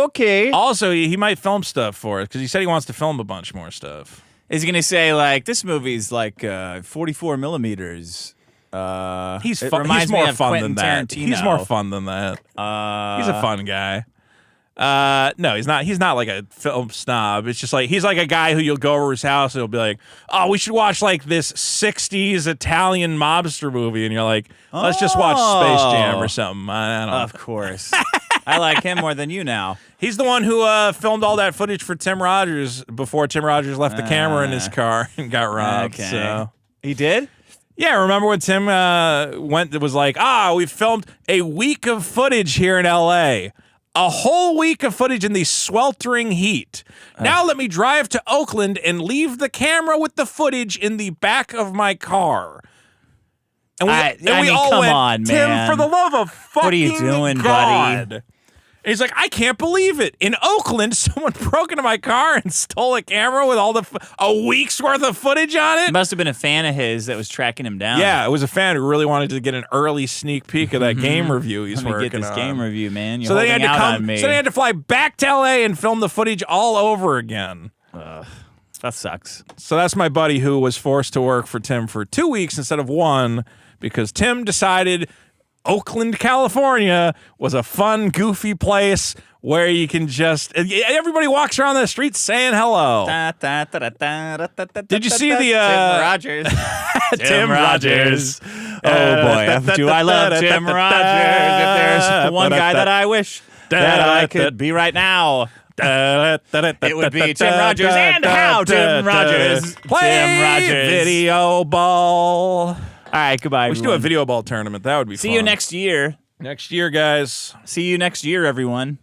Okay. Also, he might film stuff for us, because he said he wants to film a bunch more stuff. Is he going to say, like, this movie's like 44 millimeters? He's it fun. reminds He's me more of fun Quentin than that. Tarantino. He's more fun than that. He's a fun guy. No, he's not. He's not like a film snob. It's just like he's like a guy who you'll go over his house and he'll be like, "Oh, we should watch like this '60s Italian mobster movie," and you're like, "Let's just watch Space Jam or something." I don't know. Of course. I like him more than you now. He's the one who filmed all that footage for Tim Rogers before Tim Rogers left the camera in his car and got robbed. Okay. So. He did? Yeah, remember when Tim went? It was like, we filmed a week of footage here in L.A., a whole week of footage in the sweltering heat. Now let me drive to Oakland and leave the camera with the footage in the back of my car. And we all come went, on, Tim, man. for the love of fucking What are you doing, God. buddy? And he's like, I can't believe it. In Oakland, someone broke into my car and stole a camera with all a week's worth of footage on It it. must have been a fan of his that was tracking him down. Yeah, it was a fan who really wanted to get an early sneak peek of that game review he's Let me working get this on. game review, man. You're So they had holding to out on me. So they had to fly back to LA and film the footage all over again. That sucks. So that's my buddy who was forced to work for Tim for 2 weeks instead of 1 because Tim decided Oakland, California was a fun, goofy place where you can just... Everybody walks around the street saying hello. Did you see the... Tim Rogers. Tim Rogers. Oh, boy. Do I love Tim Rogers? If there's one guy that I wish that I could be right now, it would be Tim Rogers. And how, Tim Rogers? Play Tim Rogers. video ball. All right, goodbye, We should do a everyone. video ball tournament. That would be fun. See you next year. Next year, guys. See you next year, everyone.